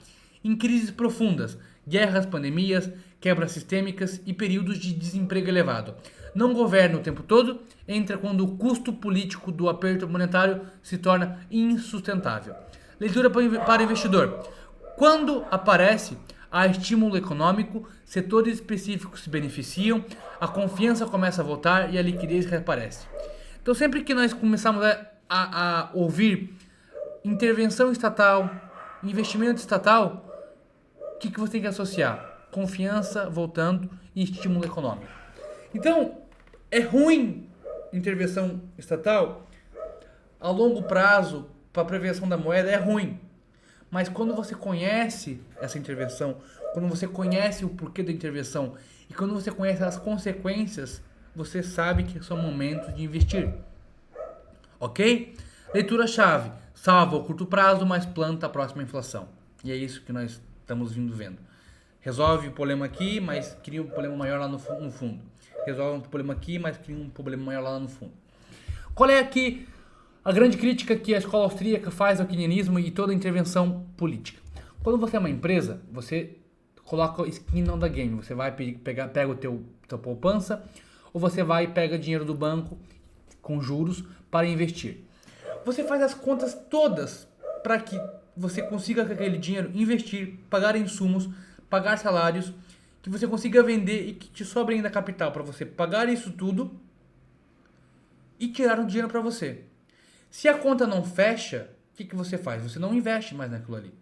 Em crises profundas, guerras, pandemias, quebras sistêmicas e períodos de desemprego elevado. Não governa o tempo todo, entra quando o custo político do aperto monetário se torna insustentável. Leitura para o investidor. Quando aparece, há estímulo econômico, setores específicos se beneficiam, a confiança começa a voltar e a liquidez reaparece. Então, sempre que nós começamos a ouvir intervenção estatal, investimento estatal, o que você tem que associar? Confiança voltando e estímulo econômico. Então, é ruim intervenção estatal a longo prazo para a prevenção da moeda, é ruim. Mas quando você conhece essa intervenção, quando você conhece o porquê da intervenção e quando você conhece as consequências, você sabe que são momentos de investir. Ok? Leitura-chave: salva o curto prazo, mas planta a próxima inflação. E é isso que nós estamos vendo. Resolve o problema aqui, mas cria um problema maior lá no fundo. Resolve um problema aqui, mas cria um problema maior lá no fundo. Qual é aqui a grande crítica que a escola austríaca faz ao keynesianismo e toda a intervenção política? Quando você é uma empresa, você coloca skin on the game. Você vai pega o teu poupança, ou você vai e pega dinheiro do banco, com juros para investir. Você faz as contas todas para que você consiga com aquele dinheiro investir, pagar insumos, pagar salários, que você consiga vender e que te sobre ainda capital para você pagar isso tudo e tirar o dinheiro para você. Se a conta não fecha, o que você faz? Você não investe mais naquilo ali.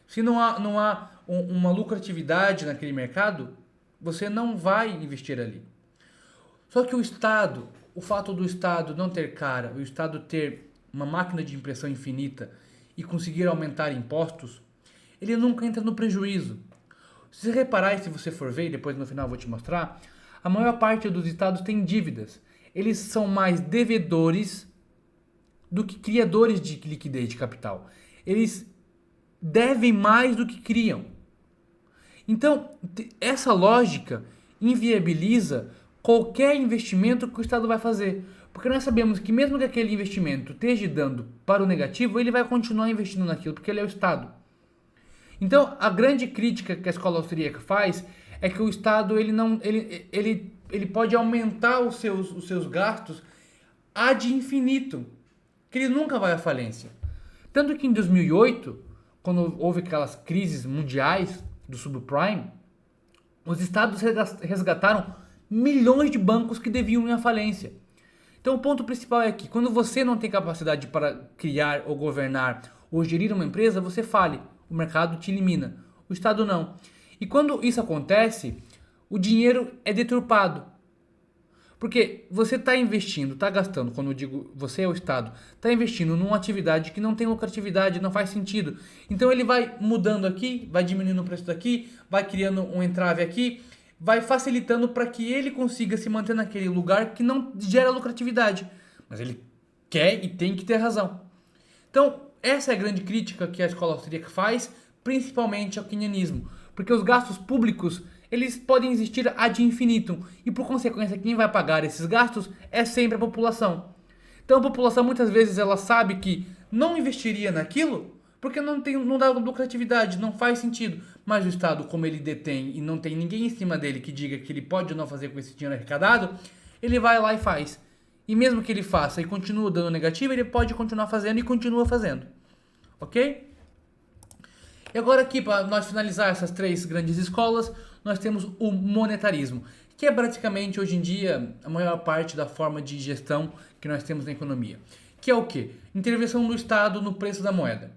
Se não há uma lucratividade naquele mercado, você não vai investir ali. Só que o fato do Estado não ter cara, o Estado ter uma máquina de impressão infinita e conseguir aumentar impostos, ele nunca entra no prejuízo. Se você reparar e se você for ver, e depois no final eu vou te mostrar, a maior parte dos estados tem dívidas. Eles são mais devedores do que criadores de liquidez de capital. Eles devem mais do que criam. Então, essa lógica inviabiliza qualquer investimento que o Estado vai fazer. Porque nós sabemos que mesmo que aquele investimento esteja dando para o negativo, ele vai continuar investindo naquilo, porque ele é o Estado. Então, a grande crítica que a escola austríaca faz é que o Estado ele pode aumentar os seus gastos ad infinito, que ele nunca vai à falência. Tanto que em 2008, quando houve aquelas crises mundiais do subprime, os estados resgataram milhões de bancos que deviam ir à falência. Então o ponto principal é que quando você não tem capacidade para criar ou governar ou gerir uma empresa, você fale. O mercado te elimina. O Estado não. E quando isso acontece, o dinheiro é deturpado. Porque você está investindo, está gastando, quando eu digo você é o Estado, está investindo numa atividade que não tem lucratividade, não faz sentido. Então ele vai mudando aqui, vai diminuindo o preço daqui, vai criando um entrave aqui, vai facilitando para que ele consiga se manter naquele lugar que não gera lucratividade. Mas ele quer e tem que ter razão. Então, essa é a grande crítica que a escola austríaca faz, principalmente ao keynesianismo. Porque os gastos públicos, eles podem existir ad infinitum. E por consequência, quem vai pagar esses gastos é sempre a população. Então a população muitas vezes ela sabe que não investiria naquilo porque não dá lucratividade, não faz sentido. Mas o Estado, como ele detém e não tem ninguém em cima dele que diga que ele pode ou não fazer com esse dinheiro arrecadado, ele vai lá e faz. E mesmo que ele faça e continue dando negativo, ele pode continuar fazendo e continua fazendo. Ok? E agora aqui, para nós finalizar essas três grandes escolas, nós temos o monetarismo, que é praticamente hoje em dia a maior parte da forma de gestão que nós temos na economia. Que é o quê? Intervenção do Estado no preço da moeda.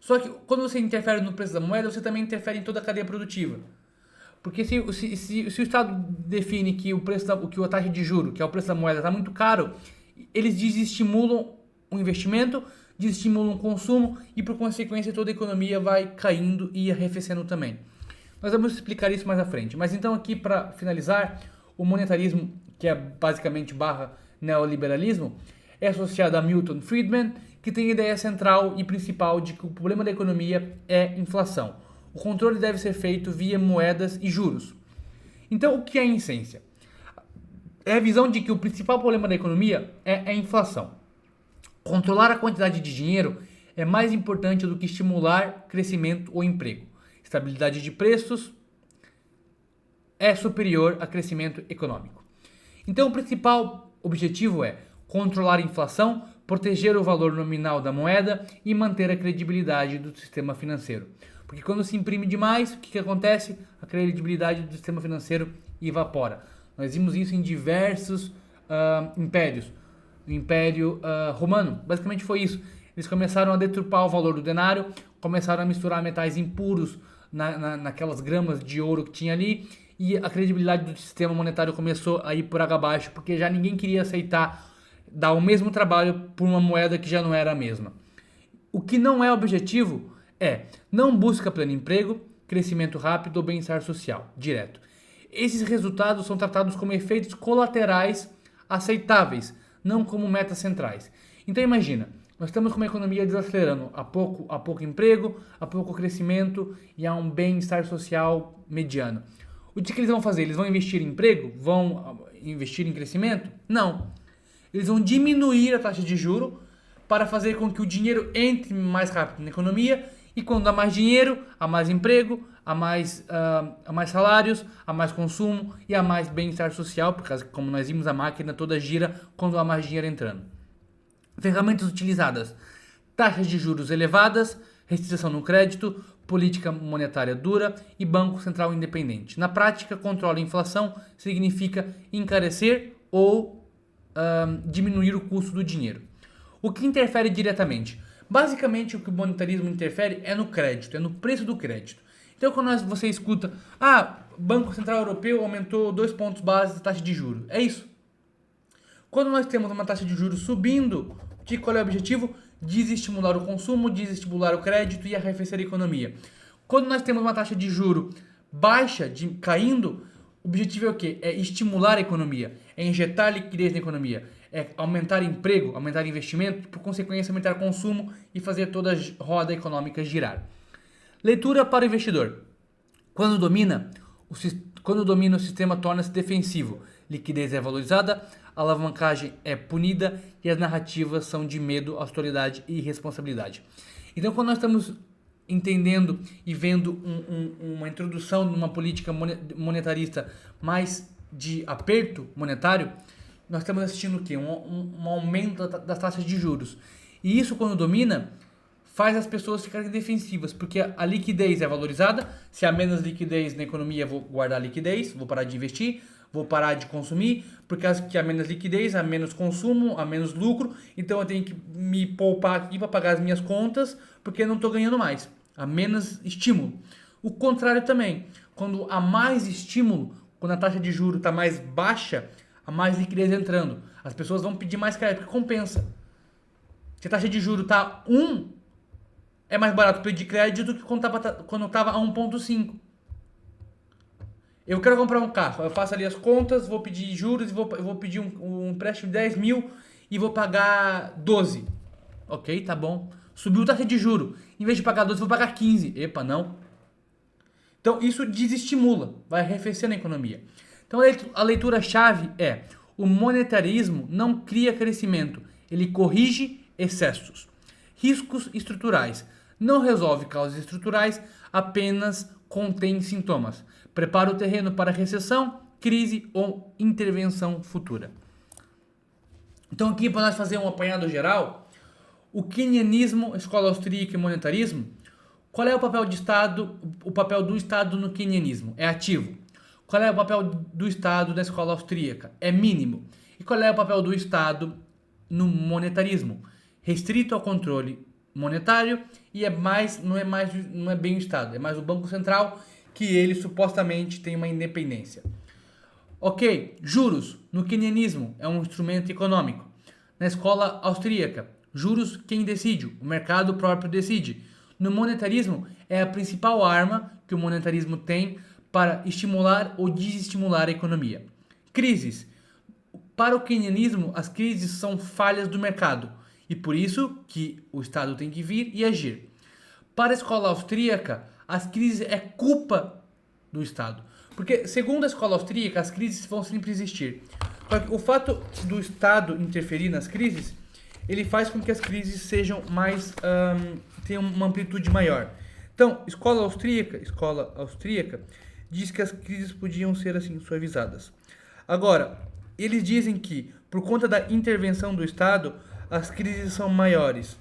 Só que quando você interfere no preço da moeda, você também interfere em toda a cadeia produtiva. Porque se o Estado define que que a taxa de juros, que é o preço da moeda, está muito caro, eles desestimulam o investimento, desestimulam o consumo e, por consequência, toda a economia vai caindo e arrefecendo também. Nós vamos explicar isso mais à frente. Mas então aqui, para finalizar, o monetarismo, que é basicamente barra neoliberalismo, é associado a Milton Friedman, que tem a ideia central e principal de que o problema da economia é inflação. O controle deve ser feito via moedas e juros. Então, o que é a essência? É a visão de que o principal problema da economia é a inflação. Controlar a quantidade de dinheiro é mais importante do que estimular crescimento ou emprego. Estabilidade de preços é superior a crescimento econômico. Então, o principal objetivo é controlar a inflação, proteger o valor nominal da moeda e manter a credibilidade do sistema financeiro. Porque quando se imprime demais, o que acontece? A credibilidade do sistema financeiro evapora. Nós vimos isso em diversos impérios. O Império Romano, basicamente foi isso. Eles começaram a deturpar o valor do denário, começaram a misturar metais impuros naquelas gramas de ouro que tinha ali, e a credibilidade do sistema monetário começou a ir por água abaixo, porque já ninguém queria aceitar dar o mesmo trabalho por uma moeda que já não era a mesma. O que não é objetivo não busca pleno emprego, crescimento rápido ou bem-estar social, direto. Esses resultados são tratados como efeitos colaterais aceitáveis, não como metas centrais. Então imagina, nós estamos com uma economia desacelerando, há pouco emprego, há pouco crescimento e há um bem-estar social mediano. O que eles vão fazer? Eles vão investir em emprego? Vão investir em crescimento? Não. Eles vão diminuir a taxa de juros para fazer com que o dinheiro entre mais rápido na economia, e quando há mais dinheiro, há mais emprego, a mais salários, a mais consumo e a mais bem-estar social, porque como nós vimos, a máquina toda gira quando há mais dinheiro entrando. Ferramentas utilizadas: taxas de juros elevadas, restrição no crédito, política monetária dura e Banco Central independente. Na prática, controle a inflação significa encarecer ou diminuir o custo do dinheiro. O que interfere diretamente? Basicamente, o que o monetarismo interfere é no crédito, é no preço do crédito. Então, quando você escuta, Banco Central Europeu aumentou 2 pontos base da taxa de juros. É isso. Quando nós temos uma taxa de juros subindo, qual é o objetivo? Desestimular o consumo, desestimular o crédito e arrefecer a economia. Quando nós temos uma taxa de juros baixa, caindo, o objetivo é o quê? É estimular a economia, é injetar liquidez na economia, é aumentar emprego, aumentar investimento, por consequência aumentar consumo e fazer toda a roda econômica girar. Leitura para o investidor. Quando domina, o sistema torna-se defensivo, liquidez é valorizada, a alavancagem é punida e as narrativas são de medo, austeridade e irresponsabilidade. Então, quando nós estamos entendendo e vendo uma introdução de uma política monetarista mais de aperto monetário, nós estamos assistindo o quê? Um aumento das taxas de juros. E isso, quando domina, faz as pessoas ficarem defensivas, porque a liquidez é valorizada. Se há menos liquidez na economia, vou guardar liquidez, vou parar de investir, vou parar de consumir, porque há menos liquidez, há menos consumo, há menos lucro, então eu tenho que me poupar aqui para pagar as minhas contas, porque eu não estou ganhando mais. Há menos estímulo. O contrário também, quando há mais estímulo, quando a taxa de juros está mais baixa, há mais liquidez entrando. As pessoas vão pedir mais crédito, porque compensa. Se a taxa de juros está 1, é mais barato pedir crédito do que quando estava a 1,5. Eu quero comprar um carro, eu faço ali as contas, vou pedir juros, vou pedir um empréstimo de 10 mil e vou pagar 12. Ok, tá bom. Subiu a taxa de juro. Em vez de pagar 12, vou pagar 15. Epa, não. Então isso desestimula, vai arrefecendo a economia. Então a leitura-chave é: o monetarismo não cria crescimento, ele corrige excessos. Riscos estruturais. Não resolve causas estruturais, apenas contém sintomas. Prepara o terreno para recessão, crise ou intervenção futura. Então aqui, para nós fazer um apanhado geral, o keynesianismo, escola austríaca e monetarismo, qual é o papel de Estado? O papel do Estado no keynesianismo é ativo. Qual é o papel do Estado na escola austríaca? É mínimo. E qual é o papel do Estado no monetarismo? Restrito ao controle monetário e não é bem o Estado, é mais o Banco Central, que ele supostamente tem uma independência. Ok, juros no keynesianismo é um instrumento econômico. Na escola austríaca, juros quem decide? O mercado próprio decide. No monetarismo é a principal arma que o monetarismo tem para estimular ou desestimular a economia. Crises. Para o keynesianismo, as crises são falhas do mercado e por isso que o Estado tem que vir e agir. Para a escola austríaca, as crises é culpa do Estado. Porque, segundo a escola austríaca, as crises vão sempre existir. Só que o fato do Estado interferir nas crises, ele faz com que as crises sejam mais, tenham uma amplitude maior. Então, escola austríaca diz que as crises podiam ser assim suavizadas. Agora, eles dizem que, por conta da intervenção do Estado, as crises são maiores.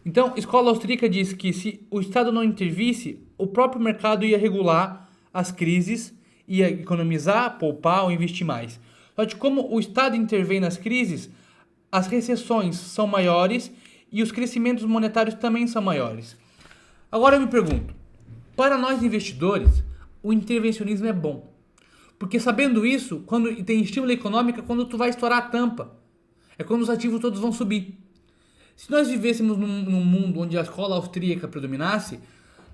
Então, a escola austríaca diz que se o Estado não intervisse, o próprio mercado ia regular as crises, ia economizar, poupar ou investir mais. Só que como o Estado intervém nas crises, as recessões são maiores e os crescimentos monetários também são maiores. Agora eu me pergunto, para nós investidores, o intervencionismo é bom. Porque sabendo isso, quando tem estímulo econômico, é quando tu vai estourar a tampa. É quando os ativos todos vão subir. Se nós vivêssemos num mundo onde a escola austríaca predominasse,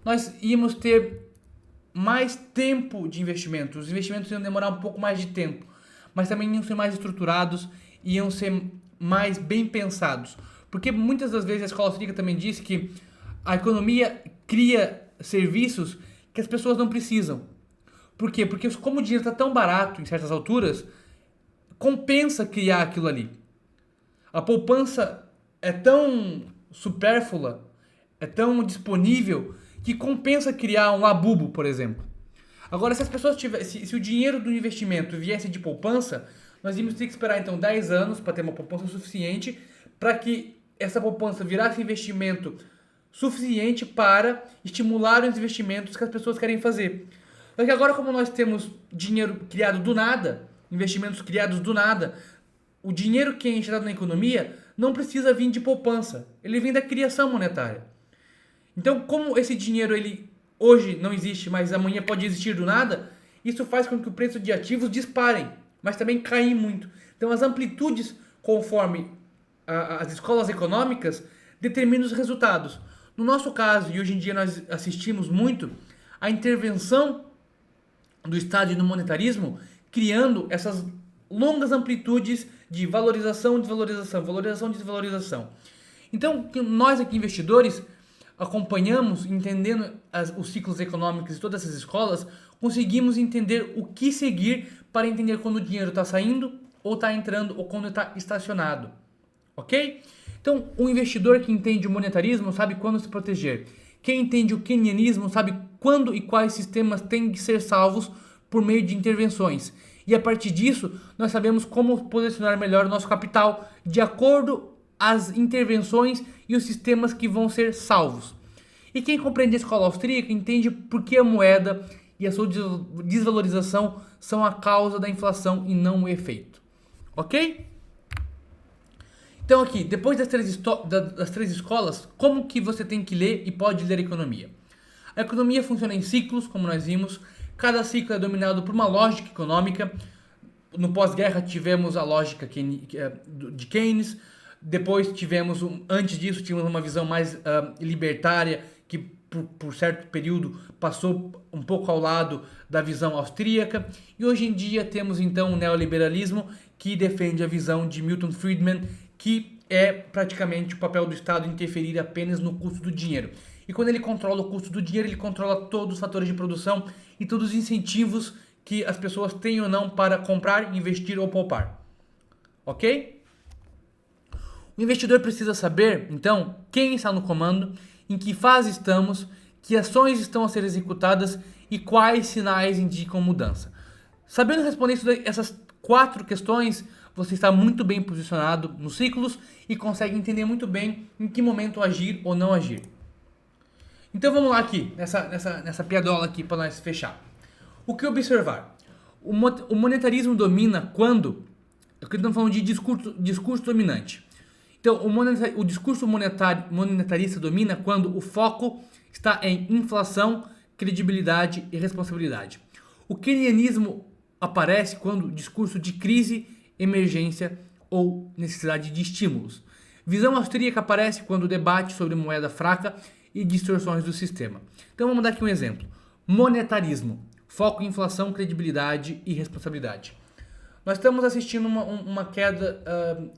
nós íamos ter mais tempo de investimento. Os investimentos iam demorar um pouco mais de tempo, mas também iam ser mais estruturados, iam ser mais bem pensados. Porque muitas das vezes a escola austríaca também diz que a economia cria serviços que as pessoas não precisam. Por quê? Porque como o dinheiro está tão barato em certas alturas, compensa criar aquilo ali. A poupança é tão supérflua, é tão disponível, que compensa criar um Labubu, por exemplo. Agora, se as pessoas se o dinheiro do investimento viesse de poupança, nós íamos ter que esperar então 10 anos para ter uma poupança suficiente para que essa poupança virasse investimento suficiente para estimular os investimentos que as pessoas querem fazer. Só que agora, como nós temos dinheiro criado do nada, investimentos criados do nada, o dinheiro que é injetado na economia não precisa vir de poupança, ele vem da criação monetária. Então, como esse dinheiro ele hoje não existe, mas amanhã pode existir do nada, isso faz com que o preço de ativos disparem, mas também caia muito. Então, as amplitudes, conforme as escolas econômicas, determinam os resultados. No nosso caso, e hoje em dia nós assistimos muito, a intervenção do Estado e do monetarismo, criando essas longas amplitudes de valorização, desvalorização, valorização, desvalorização. Então, nós aqui investidores acompanhamos, entendendo os ciclos econômicos de todas essas escolas, conseguimos entender o que seguir para entender quando o dinheiro está saindo, ou está entrando, ou quando está estacionado. Ok? Então, o investidor que entende o monetarismo sabe quando se proteger. Quem entende o keynesianismo sabe quando e quais sistemas têm que ser salvos por meio de intervenções. E a partir disso, nós sabemos como posicionar melhor o nosso capital de acordo às intervenções e os sistemas que vão ser salvos. E quem compreende a escola austríaca entende por que a moeda e a sua desvalorização são a causa da inflação e não o efeito. Ok? Então aqui, depois das três escolas, como que você tem que ler e pode ler a economia? A economia funciona em ciclos, como nós vimos. Cada ciclo é dominado por uma lógica econômica. No pós-guerra tivemos a lógica de Keynes. Depois antes disso, tínhamos uma visão mais libertária, que por certo período passou um pouco ao lado da visão austríaca. E hoje em dia temos então o neoliberalismo, que defende a visão de Milton Friedman, que é praticamente o papel do Estado interferir apenas no custo do dinheiro. E quando ele controla o custo do dinheiro, ele controla todos os fatores de produção e todos os incentivos que as pessoas têm ou não para comprar, investir ou poupar. Ok? O investidor precisa saber, então, quem está no comando, em que fase estamos, que ações estão a ser executadas e quais sinais indicam mudança. Sabendo responder essas 4 questões, você está muito bem posicionado nos ciclos e consegue entender muito bem em que momento agir ou não agir. Então vamos lá aqui, nessa piadola aqui para nós fechar. O que observar? O monetarismo domina quando... Aqui estamos falando de discurso dominante. Então, o discurso monetarista domina quando o foco está em inflação, credibilidade e responsabilidade. O keynesianismo aparece quando o discurso de crise, emergência ou necessidade de estímulos. Visão austríaca aparece quando o debate sobre moeda fraca e distorções do sistema. Então vamos dar aqui um exemplo. Monetarismo, foco em inflação, credibilidade e responsabilidade. Nós estamos assistindo uma queda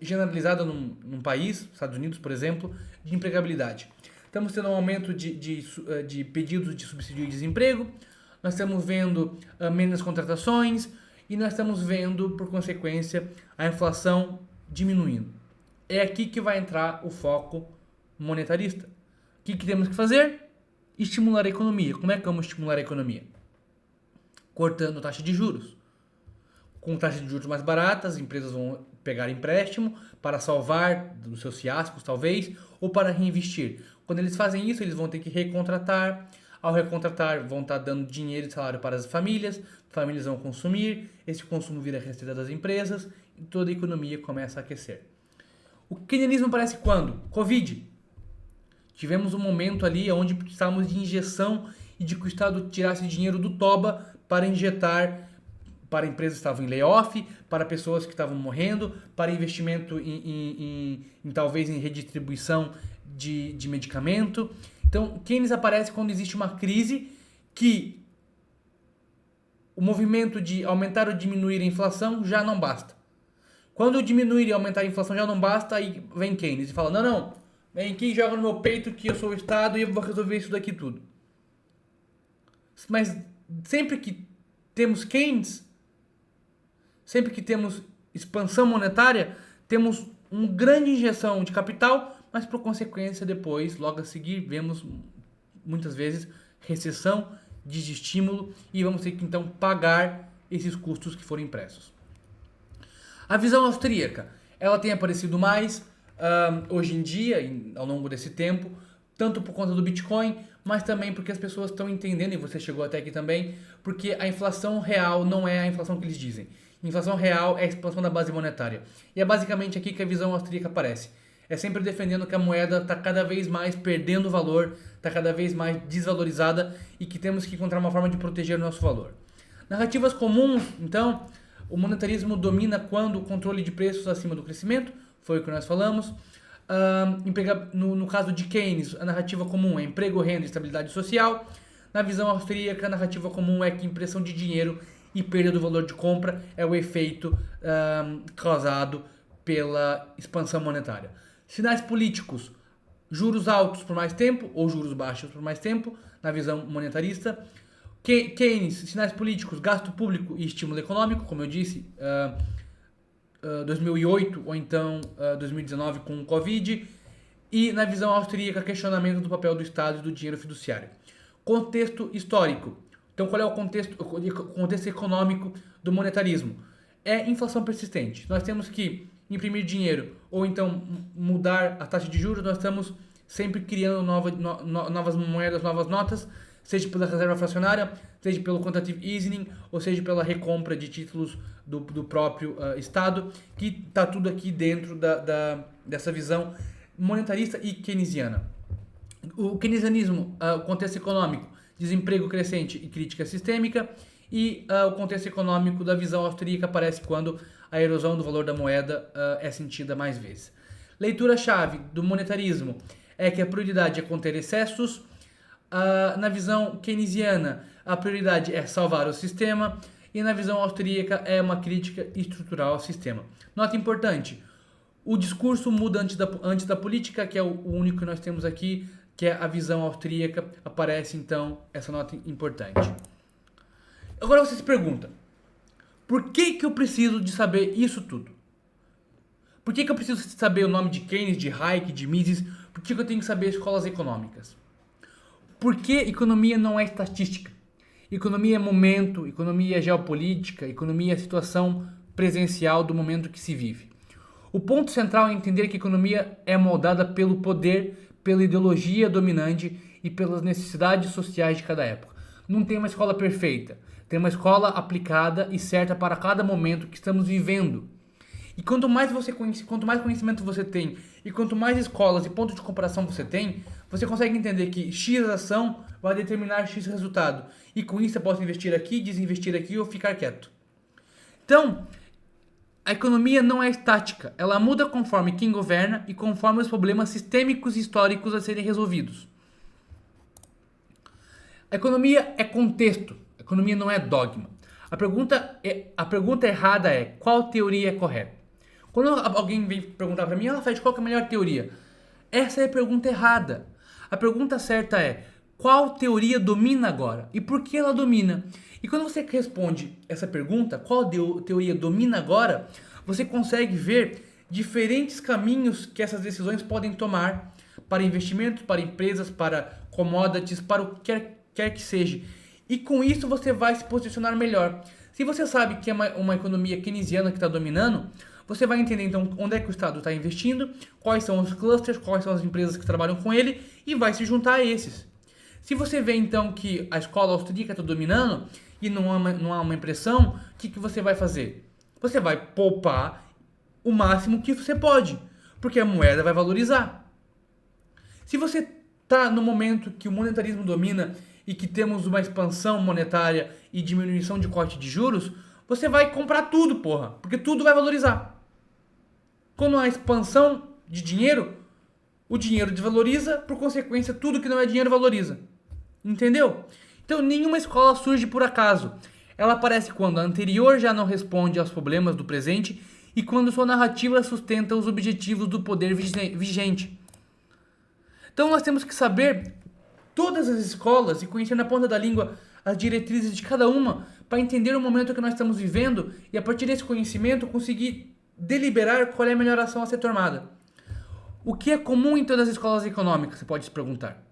generalizada num país, Estados Unidos, por exemplo, de empregabilidade. Estamos tendo um aumento de pedidos de subsídio de desemprego, nós estamos vendo menos contratações e nós estamos vendo, por consequência, a inflação diminuindo. É aqui que vai entrar o foco monetarista. O que temos que fazer? Estimular a economia. Como é que vamos estimular a economia? Cortando a taxa de juros. Com taxas de juros mais baratas, as empresas vão pegar empréstimo para salvar dos seus fiascos, talvez, ou para reinvestir. Quando eles fazem isso, eles vão ter que recontratar. Ao recontratar, vão estar dando dinheiro e salário para as famílias vão consumir, esse consumo vira receita das empresas e toda a economia começa a aquecer. O keynesianismo aparece quando? Covid. Tivemos um momento ali onde precisávamos de injeção e de que o Estado tirasse dinheiro do toba para injetar para empresas que estavam em layoff, para pessoas que estavam morrendo, para investimento talvez em redistribuição de medicamento. Então, Keynes aparece quando existe uma crise que o movimento de aumentar ou diminuir a inflação já não basta. Quando diminuir e aumentar a inflação já não basta, aí vem Keynes e fala, não, vem aqui e joga no meu peito que eu sou o Estado e eu vou resolver isso daqui tudo. Mas sempre que temos Keynes, sempre que temos expansão monetária, temos uma grande injeção de capital, mas por consequência depois, logo a seguir, vemos muitas vezes recessão, desestímulo e vamos ter que então pagar esses custos que foram impressos. A visão austríaca, ela tem aparecido mais hoje em dia, ao longo desse tempo, tanto por conta do Bitcoin, mas também porque as pessoas estão entendendo, e você chegou até aqui também, porque a inflação real não é a inflação que eles dizem. Inflação real é a expansão da base monetária. E é basicamente aqui que a visão austríaca aparece. É sempre defendendo que a moeda está cada vez mais perdendo valor, está cada vez mais desvalorizada e que temos que encontrar uma forma de proteger o nosso valor. Narrativas comuns, então, o monetarismo domina quando o controle de preços acima do crescimento, foi o que nós falamos. No caso de Keynes, a narrativa comum é emprego, renda e estabilidade social. Na visão austríaca, a narrativa comum é que impressão de dinheiro e perda do valor de compra é o efeito causado pela expansão monetária. Sinais políticos, juros altos por mais tempo ou juros baixos por mais tempo, na visão monetarista. Keynes, sinais políticos, gasto público e estímulo econômico, como eu disse, 2008 ou então 2019 com o Covid. E na visão austríaca, questionamento do papel do Estado e do dinheiro fiduciário. Contexto histórico. Então, qual é o contexto econômico do monetarismo? É inflação persistente. Nós temos que imprimir dinheiro ou então mudar a taxa de juros. Nós estamos sempre criando novas moedas, novas notas, seja pela reserva fracionária, seja pelo quantitative easing, ou seja pela recompra de títulos do próprio Estado, que está tudo aqui dentro dessa visão monetarista e keynesiana. O keynesianismo, o contexto econômico, desemprego crescente e crítica sistêmica, e o contexto econômico da visão austríaca aparece quando a erosão do valor da moeda é sentida mais vezes. Leitura-chave do monetarismo é que a prioridade é conter excessos. Na visão keynesiana, a prioridade é salvar o sistema, e na visão austríaca é uma crítica estrutural ao sistema. Nota importante, o discurso muda antes da política, que é o único que nós temos aqui, que é a visão austríaca, aparece então essa nota importante. Agora você se pergunta, por que eu preciso de saber isso tudo? Por que eu preciso saber o nome de Keynes, de Hayek, de Mises? Por que eu tenho que saber escolas econômicas? Porque economia não é estatística. Economia é momento, economia é geopolítica, economia é situação presencial do momento que se vive. O ponto central é entender que a economia é moldada pelo poder, pela ideologia dominante e pelas necessidades sociais de cada época. Não tem uma escola perfeita, tem uma escola aplicada e certa para cada momento que estamos vivendo. E quanto mais conhecimento você tem e quanto mais escolas e pontos de comparação você tem, você consegue entender que X ação vai determinar X resultado. E com isso eu posso investir aqui, desinvestir aqui ou ficar quieto. Então, a economia não é estática. Ela muda conforme quem governa e conforme os problemas sistêmicos e históricos a serem resolvidos. A economia é contexto. A economia não é dogma. A pergunta errada é qual teoria é correta? Quando alguém vem perguntar para mim, Fred, qual que é a melhor teoria? Essa é a pergunta errada. A pergunta certa é, qual teoria domina agora? E por que ela domina? E quando você responde essa pergunta, qual teoria domina agora, você consegue ver diferentes caminhos que essas decisões podem tomar para investimentos, para empresas, para commodities, para o que quer que seja. E com isso você vai se posicionar melhor. Se você sabe que é uma economia keynesiana que está dominando, você vai entender então onde é que o Estado está investindo, quais são os clusters, quais são as empresas que trabalham com ele e vai se juntar a esses. Se você vê então que a escola austríaca está dominando e não há uma impressão, o que você vai fazer? Você vai poupar o máximo que você pode, porque a moeda vai valorizar. Se você está no momento que o monetarismo domina e que temos uma expansão monetária e diminuição de corte de juros, você vai comprar tudo, porra, porque tudo vai valorizar. Quando há expansão de dinheiro, o dinheiro desvaloriza, por consequência, tudo que não é dinheiro valoriza. Entendeu? Então, nenhuma escola surge por acaso. Ela aparece quando a anterior já não responde aos problemas do presente e quando sua narrativa sustenta os objetivos do poder vigente. Então, nós temos que saber todas as escolas e conhecer na ponta da língua as diretrizes de cada uma para entender o momento que nós estamos vivendo e, a partir desse conhecimento, conseguir deliberar qual é a melhor ação a ser tomada. O que é comum em todas as escolas econômicas, você pode se perguntar?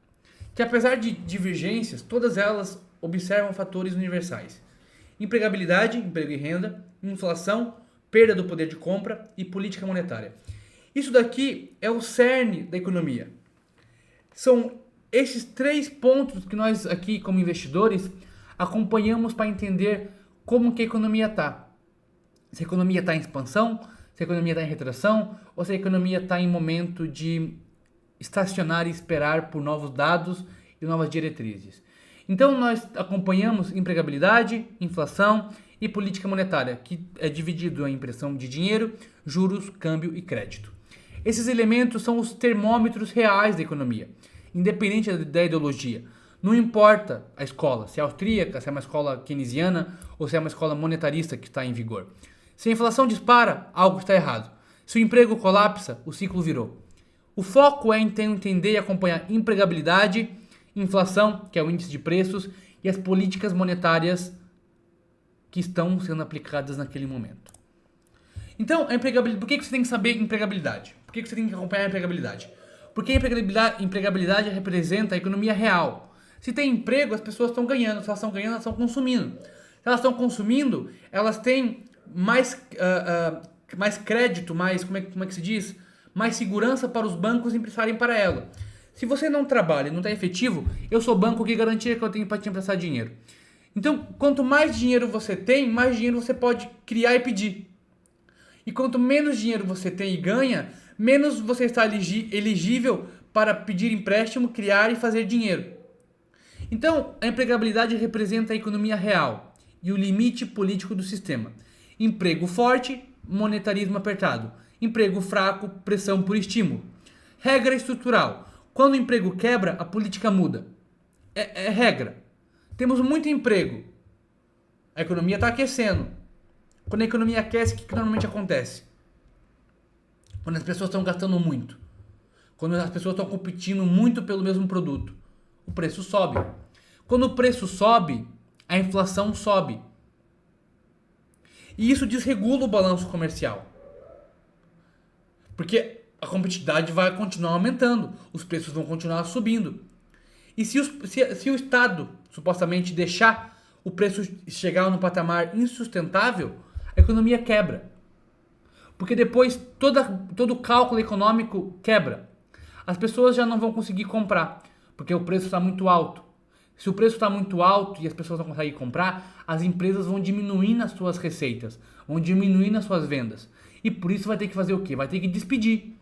que apesar de divergências, todas elas observam fatores universais. Empregabilidade, emprego e renda, inflação, perda do poder de compra e política monetária. Isso daqui é o cerne da economia. São esses 3 pontos que nós aqui, como investidores, acompanhamos para entender como que a economia está. Se a economia está em expansão, se a economia está em retração, ou se a economia está em momento de estacionar e esperar por novos dados e novas diretrizes. Então nós acompanhamos empregabilidade, inflação e política monetária, que é dividido em impressão de dinheiro, juros, câmbio e crédito. Esses elementos são os termômetros reais da economia, independente da ideologia. Não importa a escola, se é austríaca, se é uma escola keynesiana ou se é uma escola monetarista que está em vigor. Se a inflação dispara, algo está errado. Se o emprego colapsa, o ciclo virou. O foco é então entender e acompanhar empregabilidade, inflação, que é o índice de preços, e as políticas monetárias que estão sendo aplicadas naquele momento. Então, a empregabilidade, por que você tem que saber empregabilidade? Por que você tem que acompanhar a empregabilidade? Porque a empregabilidade representa a economia real. Se tem emprego, as pessoas estão ganhando. Se elas estão ganhando, elas estão consumindo. Se elas estão consumindo, elas têm mais crédito, como é que se diz? Mais segurança para os bancos emprestarem para ela. Se você não trabalha e não está efetivo, eu sou banco que garantia que eu tenho para te emprestar dinheiro. Então, quanto mais dinheiro você tem, mais dinheiro você pode criar e pedir. E quanto menos dinheiro você tem e ganha, menos você está elegível para pedir empréstimo, criar e fazer dinheiro. Então, a empregabilidade representa a economia real e o limite político do sistema. Emprego forte, monetarismo apertado. Emprego fraco, pressão por estímulo. Regra estrutural. Quando o emprego quebra, a política muda. É regra. Temos muito emprego. A economia está aquecendo. Quando a economia aquece, o que normalmente acontece? Quando as pessoas estão gastando muito. Quando as pessoas estão competindo muito pelo mesmo produto. O preço sobe. Quando o preço sobe, a inflação sobe. E isso desregula o balanço comercial. Porque a competitividade vai continuar aumentando. Os preços vão continuar subindo. E se o Estado, supostamente, deixar o preço chegar num patamar insustentável, a economia quebra. Porque depois todo o cálculo econômico quebra. As pessoas já não vão conseguir comprar, porque o preço está muito alto. Se o preço está muito alto e as pessoas não conseguem comprar, as empresas vão diminuir nas suas receitas, vão diminuir nas suas vendas. E por isso vai ter que fazer o quê? Vai ter que despedir.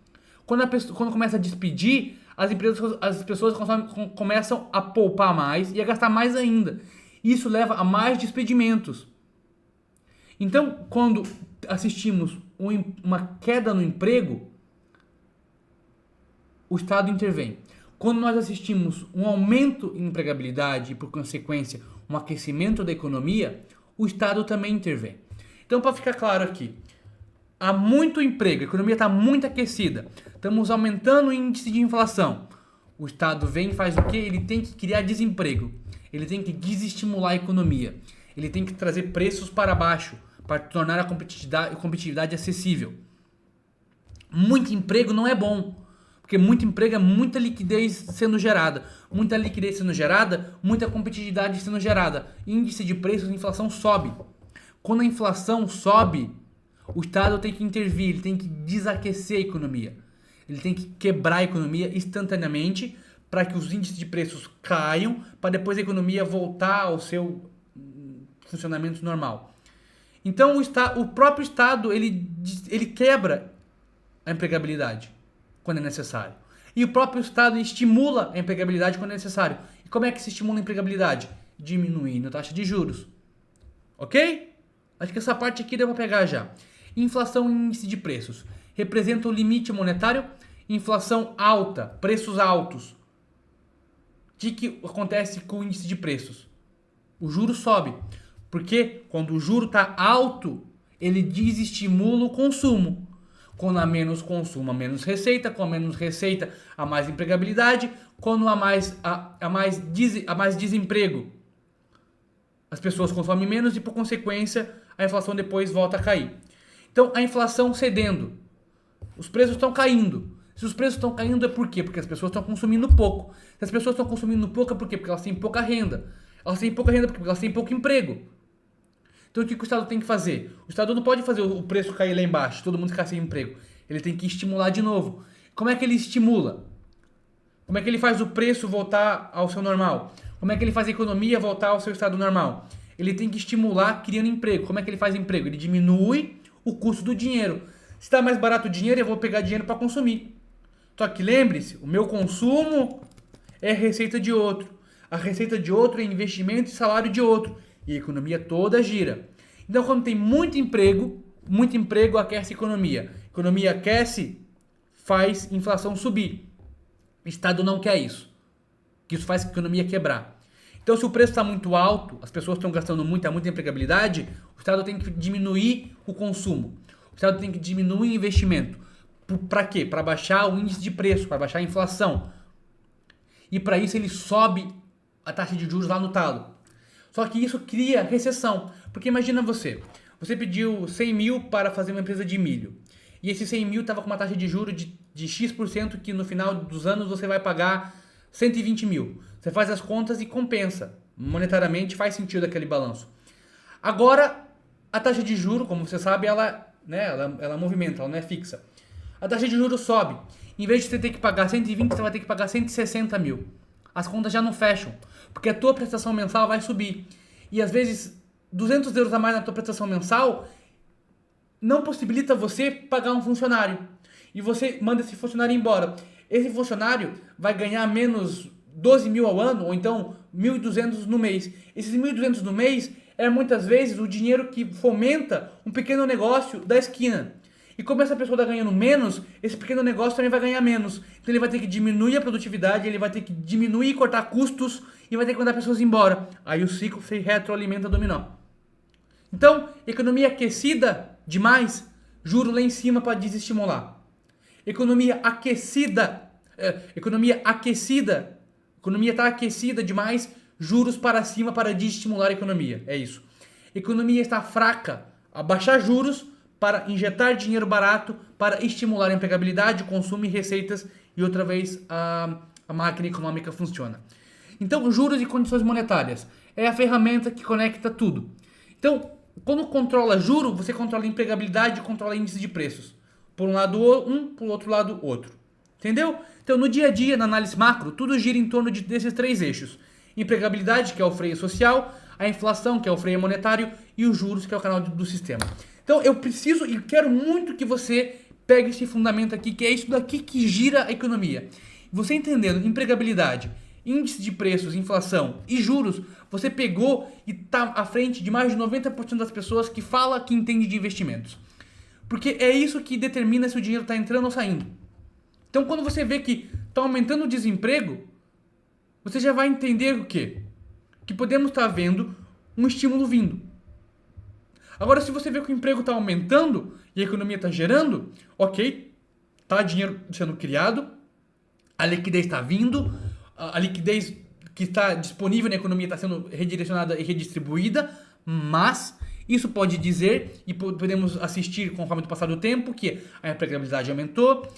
Quando começa a despedir, as pessoas começam a poupar mais e a gastar mais ainda. Isso leva a mais despedimentos. Então, quando assistimos uma queda no emprego, o Estado intervém. Quando nós assistimos um aumento em empregabilidade e, por consequência, um aquecimento da economia, o Estado também intervém. Então, para ficar claro aqui, há muito emprego, a economia está muito aquecida, estamos aumentando o índice de inflação. O Estado vem e faz o quê? Ele tem que criar desemprego, ele tem que desestimular a economia, ele tem que trazer preços para baixo, para tornar a competitividade acessível. Muito emprego não é bom, porque muito emprego é muita liquidez sendo gerada. Muita liquidez sendo gerada, muita competitividade sendo gerada. Índice de preços e inflação sobe. Quando a inflação sobe, o Estado tem que intervir, ele tem que desaquecer a economia. Ele tem que quebrar a economia instantaneamente para que os índices de preços caiam, para depois a economia voltar ao seu funcionamento normal. Então o próprio Estado ele quebra a empregabilidade quando é necessário. E o próprio Estado estimula a empregabilidade quando é necessário. E como é que se estimula a empregabilidade? Diminuindo a taxa de juros. Ok? Acho que essa parte aqui deu para pegar já. Inflação e índice de preços. Representa o limite monetário. Inflação alta, preços altos. O que acontece com o índice de preços? O juro sobe. Porque quando o juro está alto, ele desestimula o consumo. Quando há menos consumo, há menos receita. Com menos receita, há mais empregabilidade. Quando há mais desemprego, as pessoas consomem menos e, por consequência, a inflação depois volta a cair. Então, a inflação cedendo. Os preços estão caindo. Se os preços estão caindo é por quê? Porque as pessoas estão consumindo pouco. Se as pessoas estão consumindo pouco é por quê? Porque elas têm pouca renda. Elas têm pouca renda porque elas têm pouco emprego. Então o que o Estado tem que fazer? O Estado não pode fazer o preço cair lá embaixo, todo mundo ficar sem emprego. Ele tem que estimular de novo. Como é que ele estimula? Como é que ele faz o preço voltar ao seu normal? Como é que ele faz a economia voltar ao seu estado normal? Ele tem que estimular criando emprego. Como é que ele faz emprego? Ele diminui o custo do dinheiro. Se está mais barato o dinheiro, eu vou pegar dinheiro para consumir. Só que lembre-se, o meu consumo é receita de outro. A receita de outro é investimento e salário de outro. E a economia toda gira. Então, quando tem muito emprego aquece a economia. Economia aquece, faz inflação subir. O Estado não quer isso. Que isso faz a economia quebrar. Então, se o preço está muito alto, as pessoas estão gastando muito, há muita empregabilidade, o Estado tem que diminuir o consumo. O Estado tem que diminuir o investimento. Para quê? Para baixar o índice de preço, para baixar a inflação. E para isso ele sobe a taxa de juros lá no talo. Só que isso cria recessão. Porque imagina você pediu 100 mil para fazer uma empresa de milho. E esse 100 mil estava com uma taxa de juros de X% que no final dos anos você vai pagar 120 mil. Você faz as contas e compensa. Monetariamente faz sentido aquele balanço. Agora, a taxa de juros, como você sabe, ela movimenta, ela não é fixa. A taxa de juros sobe. Em vez de você ter que pagar 120, você vai ter que pagar 160 mil. As contas já não fecham, porque a tua prestação mensal vai subir. E às vezes, 200 euros a mais na tua prestação mensal não possibilita você pagar um funcionário. E você manda esse funcionário embora. Esse funcionário vai ganhar menos 12 mil ao ano, ou então 1.200 no mês. Esses 1.200 no mês é muitas vezes o dinheiro que fomenta um pequeno negócio da esquina. E como essa pessoa está ganhando menos, esse pequeno negócio também vai ganhar menos. Então ele vai ter que diminuir a produtividade, ele vai ter que diminuir e cortar custos e vai ter que mandar pessoas embora. Aí o ciclo se retroalimenta dominó. Então, economia aquecida demais, juro lá em cima para desestimular. Economia está aquecida demais, juros para cima para desestimular a economia. É isso. Economia está fraca, abaixar juros para injetar dinheiro barato, para estimular a empregabilidade, consumo e receitas, e outra vez a máquina econômica funciona. Então, juros e condições monetárias é a ferramenta que conecta tudo. Então, quando controla juro, você controla a empregabilidade e controla índice de preços. Por um lado um, por outro lado outro. Entendeu? Então, no dia a dia, na análise macro, tudo gira em torno desses três eixos. Empregabilidade, que é o freio social, a inflação, que é o freio monetário, e os juros, que é o canal do sistema. Então, eu preciso e quero muito que você pegue esse fundamento aqui, que é isso daqui que gira a economia. Você entendendo empregabilidade, índice de preços, inflação e juros, você pegou e está à frente de mais de 90% das pessoas que fala que entende de investimentos. Porque é isso que determina se o dinheiro está entrando ou saindo. Então, quando você vê que está aumentando o desemprego, você já vai entender o quê? Que podemos estar vendo um estímulo vindo. Agora, se você vê que o emprego está aumentando e a economia está gerando, ok, está dinheiro sendo criado, a liquidez está vindo, a liquidez que está disponível na economia está sendo redirecionada e redistribuída, mas isso pode dizer, e podemos assistir conforme o passar do tempo, que a empregabilidade aumentou,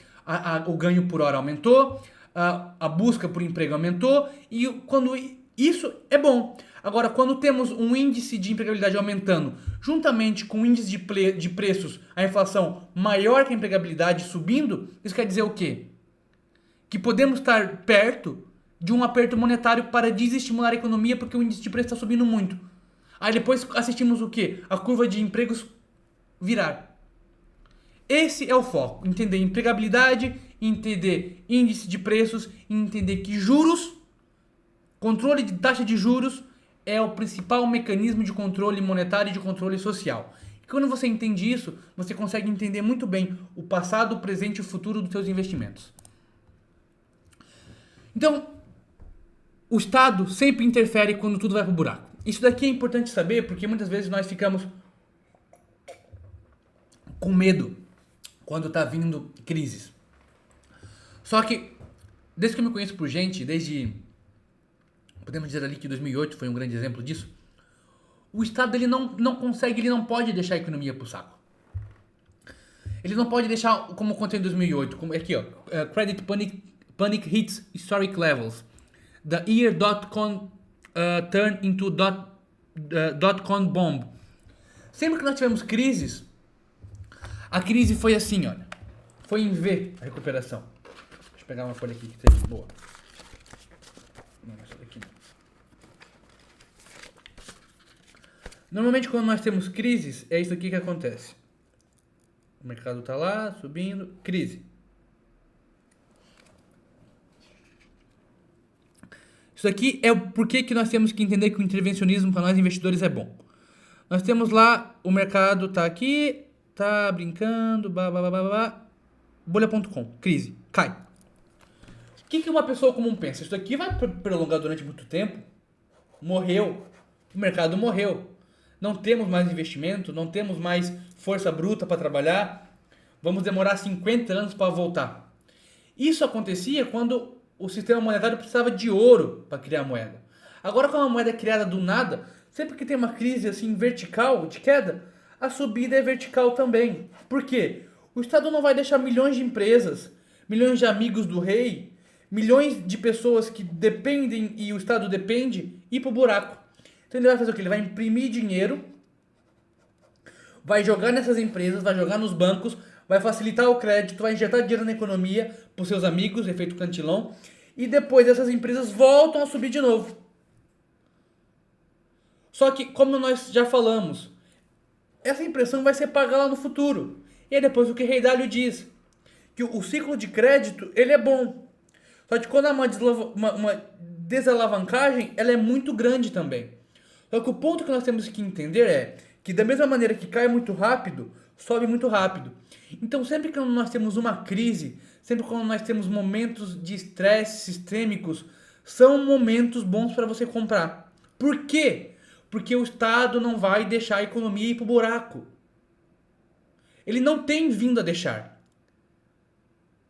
o ganho por hora aumentou, a busca por emprego aumentou, e quando isso é bom. Agora, quando temos um índice de empregabilidade aumentando, juntamente com o índice de preços, a inflação maior que a empregabilidade subindo, isso quer dizer o quê? Que podemos estar perto de um aperto monetário para desestimular a economia porque o índice de preço está subindo muito. Aí depois assistimos o quê? A curva de empregos virar. Esse é o foco. Entender empregabilidade, entender índice de preços, entender que juros, controle de taxa de juros, é o principal mecanismo de controle monetário e de controle social. E quando você entende isso, você consegue entender muito bem o passado, o presente e o futuro dos seus investimentos. Então, o Estado sempre interfere quando tudo vai pro buraco. Isso daqui é importante saber porque muitas vezes nós ficamos com medo quando tá vindo crises. Só que, desde que eu me conheço por gente, podemos dizer ali que 2008 foi um grande exemplo disso, o Estado ele não consegue, ele não pode deixar a economia pro saco. Ele não pode deixar como aconteceu em 2008, como aqui ó, credit panic hits historic levels. The year .com turned into .com bomb. Sempre que nós tivemos crises, a crise foi assim, olha. Foi em V a recuperação. Deixa eu pegar uma folha aqui que seja boa. Não, essa daqui não. Normalmente quando nós temos crises, é isso aqui que acontece. O mercado tá lá, subindo, crise. Isso aqui é o porquê que nós temos que entender que o intervencionismo para nós investidores é bom. Nós temos lá, o mercado tá aqui, tá brincando, bolha.com, crise, cai. O que uma pessoa comum pensa? Isso aqui vai prolongar durante muito tempo? Morreu. O mercado morreu. Não temos mais investimento, não temos mais força bruta para trabalhar. Vamos demorar 50 anos para voltar. Isso acontecia quando o sistema monetário precisava de ouro para criar a moeda. Agora, com a moeda criada do nada, sempre que tem uma crise assim vertical, de queda, a subida é vertical também. Por quê? O Estado não vai deixar milhões de empresas, milhões de amigos do rei, milhões de pessoas que dependem e o Estado depende ir pro buraco. Então ele vai fazer o quê? Ele vai imprimir dinheiro, vai jogar nessas empresas, vai jogar nos bancos, vai facilitar o crédito, vai injetar dinheiro na economia para os seus amigos, efeito Cantillon, e depois essas empresas voltam a subir de novo. Só que, como nós já falamos, essa impressão vai ser paga lá no futuro. E aí depois o que Rei Dalio diz, que o ciclo de crédito, ele é bom. Só que quando há uma desalavancagem, ela é muito grande também. Só que o ponto que nós temos que entender é que da mesma maneira que cai muito rápido, sobe muito rápido. Então sempre que nós temos uma crise, sempre quando nós temos momentos de estresse sistêmicos, são momentos bons para você comprar. Por quê? Porque o Estado não vai deixar a economia ir para o buraco. Ele não tem vindo a deixar.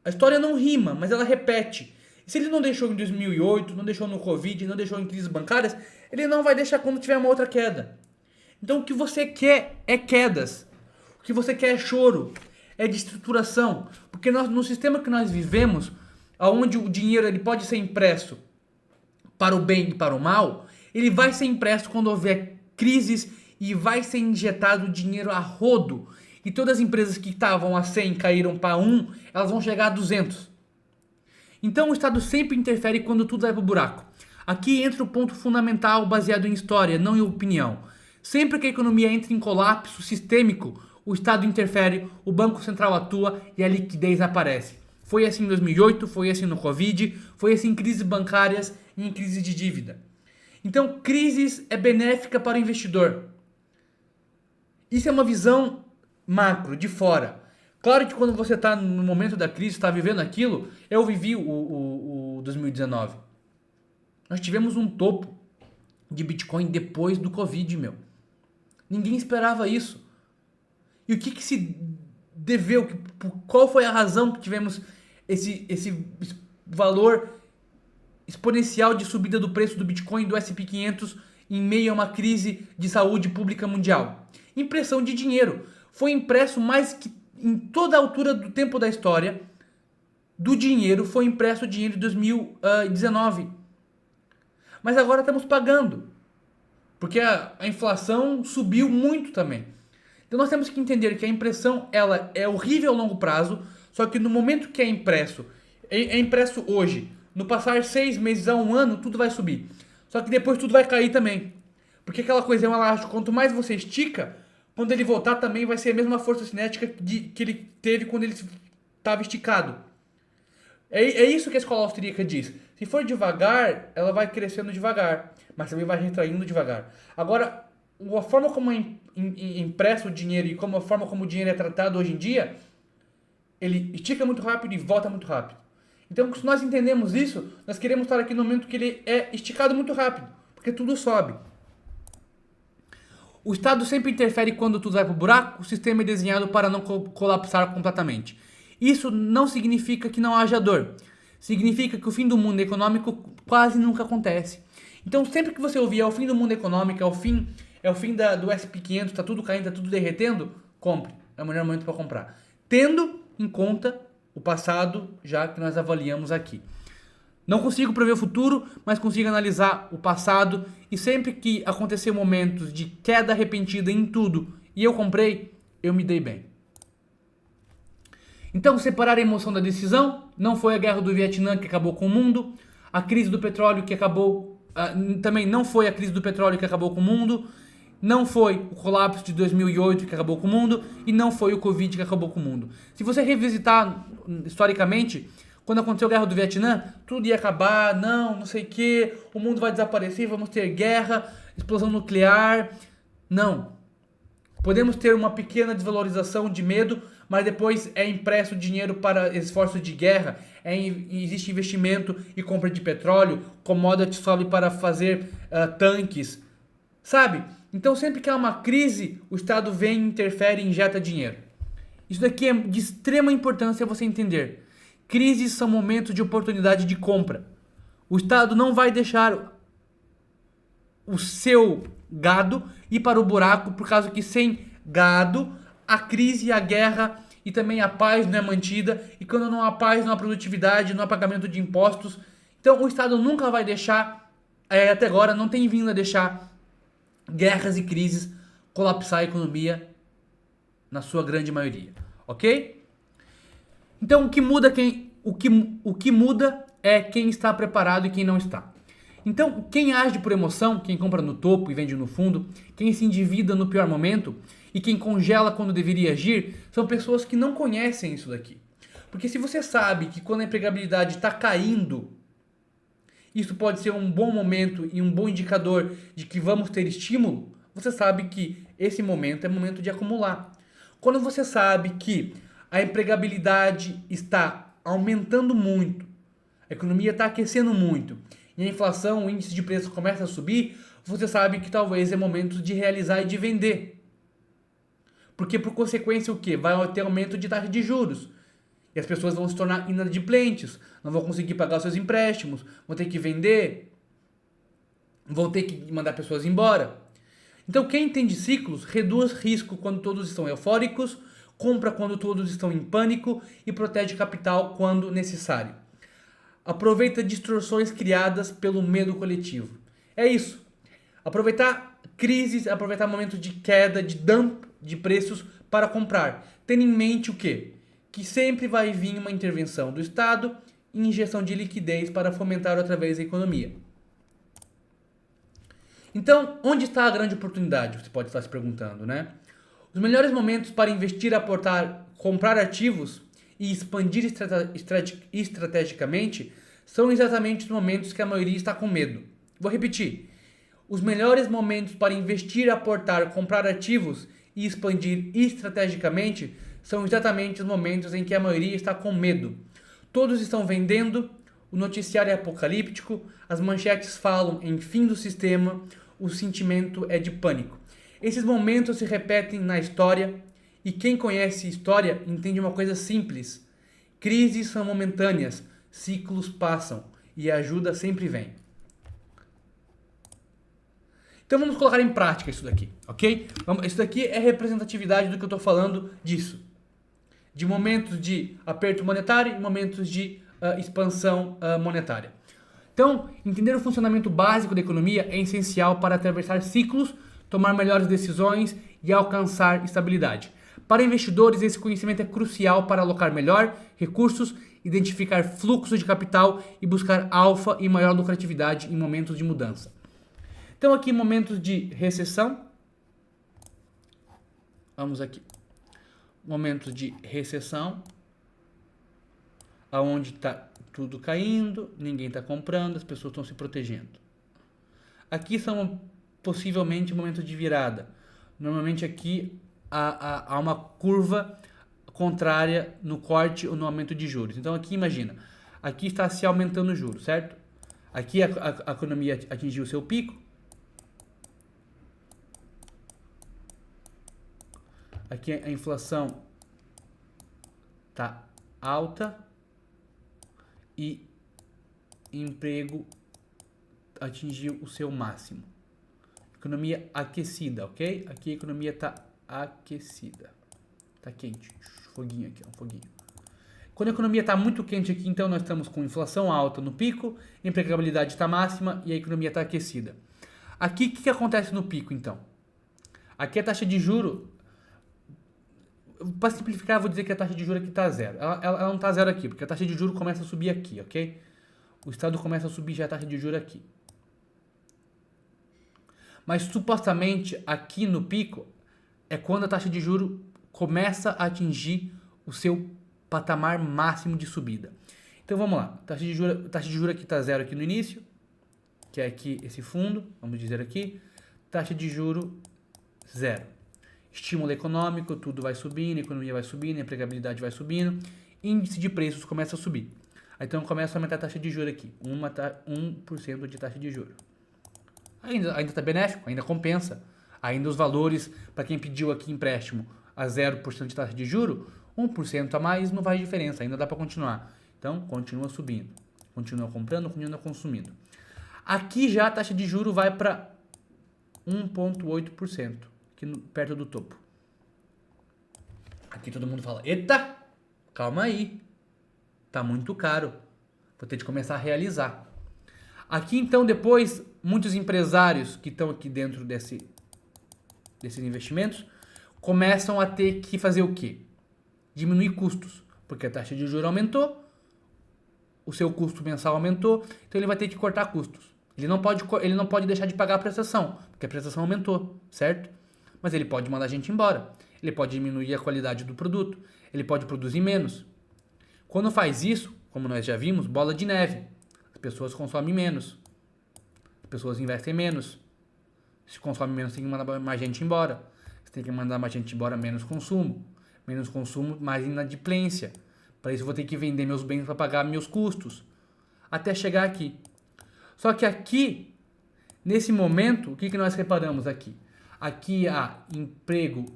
A história não rima, mas ela repete. E se ele não deixou em 2008, não deixou no Covid, não deixou em crises bancárias, ele não vai deixar quando tiver uma outra queda. Então o que você quer é quedas. O que você quer é choro, é destruturação. Porque no sistema que nós vivemos, onde o dinheiro ele pode ser impresso para o bem e para o mal, ele vai ser impresso quando houver crises e vai ser injetado dinheiro a rodo. E todas as empresas que estavam a 100 caíram para 1, elas vão chegar a 200. Então o Estado sempre interfere quando tudo vai para o buraco. Aqui entra o ponto fundamental baseado em história, não em opinião. Sempre que a economia entra em colapso sistêmico, o Estado interfere, o Banco Central atua e a liquidez aparece. Foi assim em 2008, foi assim no Covid, foi assim em crises bancárias e em crises de dívida. Então, crises é benéfica para o investidor. Isso é uma visão macro, de fora. Claro que quando você está no momento da crise, está vivendo aquilo, eu vivi o 2019. Nós tivemos um topo de Bitcoin depois do Covid, meu. Ninguém esperava isso. E o que se deveu? Qual foi a razão que tivemos esse valor exponencial de subida do preço do Bitcoin e do S&P 500 em meio a uma crise de saúde pública mundial? Impressão de dinheiro. Foi impresso mais que em toda a altura do tempo da história do dinheiro, foi impresso o dinheiro de 2019. Mas agora estamos pagando. Porque a inflação subiu muito também. Então nós temos que entender que a impressão ela é horrível a longo prazo, só que no momento que é impresso hoje, no passar 6 meses a 1 ano, tudo vai subir. Só que depois tudo vai cair também. Porque aquela coisa é um elástico, quanto mais você estica, quando ele voltar também vai ser a mesma força cinética que ele teve quando ele estava esticado. É isso que a escola austríaca diz. Se for devagar, ela vai crescendo devagar, mas também vai retraindo devagar. Agora, a forma como é impresso o dinheiro e a forma como o dinheiro é tratado hoje em dia, ele estica muito rápido e volta muito rápido. Então, se nós entendemos isso, nós queremos estar aqui no momento que ele é esticado muito rápido, porque tudo sobe. O Estado sempre interfere quando tudo vai para o buraco, o sistema é desenhado para não colapsar completamente. Isso não significa que não haja dor. Significa que o fim do mundo econômico quase nunca acontece. Então, sempre que você ouvir é o fim do mundo econômico, é o fim do S&P 500, está tudo caindo, está tudo derretendo, compre. É o melhor momento para comprar. tendo em conta o passado, já que nós avaliamos aqui. Não consigo prever o futuro, mas consigo analisar o passado, e sempre que acontecer momentos de queda repentina em tudo e eu comprei, eu me dei bem. Então, separar a emoção da decisão. Não foi a guerra do Vietnã que acabou com o mundo, a crise do petróleo que acabou, também não foi a crise do petróleo que acabou com o mundo, não foi o colapso de 2008 que acabou com o mundo, e não foi o Covid que acabou com o mundo. Se você revisitar historicamente, quando aconteceu a guerra do Vietnã, tudo ia acabar, não sei o que, o mundo vai desaparecer, vamos ter guerra, explosão nuclear. Não. Podemos ter uma pequena desvalorização de medo, mas depois é impresso dinheiro para esforços de guerra, existe investimento e compra de petróleo, commodity sobe para fazer tanques, sabe? Então sempre que há uma crise, o Estado vem, interfere e injeta dinheiro. Isso daqui é de extrema importância você entender. Crises são momentos de oportunidade de compra. O Estado não vai deixar o seu gado ir para o buraco, por causa que sem gado, a crise, a guerra e também a paz não é mantida. E quando não há paz, não há produtividade, não há pagamento de impostos. Então o Estado nunca vai deixar, até agora, não tem vindo a deixar guerras e crises colapsar a economia na sua grande maioria, ok? Então o que muda é quem está preparado e quem não está. Então, quem age por emoção, quem compra no topo e vende no fundo, quem se endivida no pior momento e quem congela quando deveria agir, são pessoas que não conhecem isso daqui. Porque se você sabe que quando a empregabilidade está caindo, isso pode ser um bom momento e um bom indicador de que vamos ter estímulo, você sabe que esse momento é momento de acumular. Quando você sabe que a empregabilidade está aumentando muito, a economia está aquecendo muito, e a inflação, o índice de preço começa a subir, você sabe que talvez é momento de realizar e de vender. Porque por consequência o quê? Vai ter aumento de taxa de juros. E as pessoas vão se tornar inadimplentes, não vão conseguir pagar os seus empréstimos, vão ter que vender, vão ter que mandar pessoas embora. Então quem entende ciclos reduz risco quando todos estão eufóricos, compra quando todos estão em pânico e protege capital quando necessário. Aproveita distorções criadas pelo medo coletivo. É isso. Aproveitar crises, aproveitar momentos de queda, de dump de preços para comprar. Tendo em mente o quê? Que sempre vai vir uma intervenção do Estado e injeção de liquidez para fomentar outra vez a economia. Então, onde está a grande oportunidade? Você pode estar se perguntando, né? Os melhores momentos para investir, aportar, comprar ativos e expandir estrategicamente são exatamente os momentos que a maioria está com medo. Vou repetir. Os melhores momentos para investir, aportar, comprar ativos e expandir estrategicamente são exatamente os momentos em que a maioria está com medo. Todos estão vendendo, o noticiário é apocalíptico, as manchetes falam em fim do sistema, o sentimento é de pânico. Esses momentos se repetem na história e quem conhece história entende uma coisa simples. Crises são momentâneas, ciclos passam e a ajuda sempre vem. Então vamos colocar em prática isso daqui, ok? Isso daqui é representatividade do que eu estou falando disso. De momentos de aperto monetário e momentos de expansão monetária. Então, entender o funcionamento básico da economia é essencial para atravessar ciclos, tomar melhores decisões e alcançar estabilidade. Para investidores, esse conhecimento é crucial para alocar melhor recursos, identificar fluxo de capital e buscar alfa e maior lucratividade em momentos de mudança. Então aqui momentos de recessão. Vamos aqui. Momentos de recessão, aonde está tudo caindo, ninguém está comprando, as pessoas estão se protegendo. Aqui são possivelmente momentos de virada. Normalmente aqui há uma curva contrária no corte ou no aumento de juros. Então aqui imagina, aqui está se aumentando o juros, certo? Aqui a economia atingiu o seu pico. Aqui a inflação está alta e emprego atingiu o seu máximo. Economia aquecida, ok? Aqui a economia está aquecida, Tá quente. Foguinho aqui, ó, um foguinho. Quando a economia está muito quente aqui, então nós estamos com inflação alta no pico, empregabilidade está máxima e a economia está aquecida. Aqui, o que acontece no pico, então? Aqui a taxa de juro, para simplificar, eu vou dizer que a taxa de juro aqui está zero. Ela não está zero aqui, porque a taxa de juro começa a subir aqui, ok? O Estado começa a subir já a taxa de juro aqui. Mas supostamente aqui no pico é quando a taxa de juro começa a atingir o seu patamar máximo de subida. Então vamos lá, taxa de juro aqui está zero aqui no início, que é aqui esse fundo, vamos dizer aqui, taxa de juro zero. Estímulo econômico, tudo vai subindo, a economia vai subindo, a empregabilidade vai subindo, índice de preços começa a subir. Então começa a aumentar a taxa de juros aqui, 1% de taxa de juros. Ainda está benéfico, ainda compensa. Ainda os valores, para quem pediu aqui empréstimo a 0% de taxa de juro, 1% a mais não faz diferença, ainda dá para continuar. Então, continua subindo. Continua comprando, continua consumindo. Aqui já a taxa de juro vai para 1,8%, aqui perto do topo. Aqui todo mundo fala, eita, calma aí, tá muito caro, vou ter de começar a realizar. Aqui então depois, muitos empresários que estão aqui dentro desses investimentos começam a ter que fazer o quê? Diminuir custos, porque a taxa de juros aumentou, o seu custo mensal aumentou, então ele vai ter que cortar custos. Ele não pode deixar de pagar a prestação, porque a prestação aumentou, certo? Mas ele pode mandar a gente embora, ele pode diminuir a qualidade do produto, ele pode produzir menos. Quando faz isso, como nós já vimos, bola de neve. As pessoas consomem menos, as pessoas investem menos. Se consome menos, tem que mandar mais gente embora. Se tem que mandar mais gente embora, menos consumo, mais inadimplência. Para isso eu vou ter que vender meus bens para pagar meus custos, até chegar aqui. Só que aqui, nesse momento, o que nós reparamos aqui? Aqui há emprego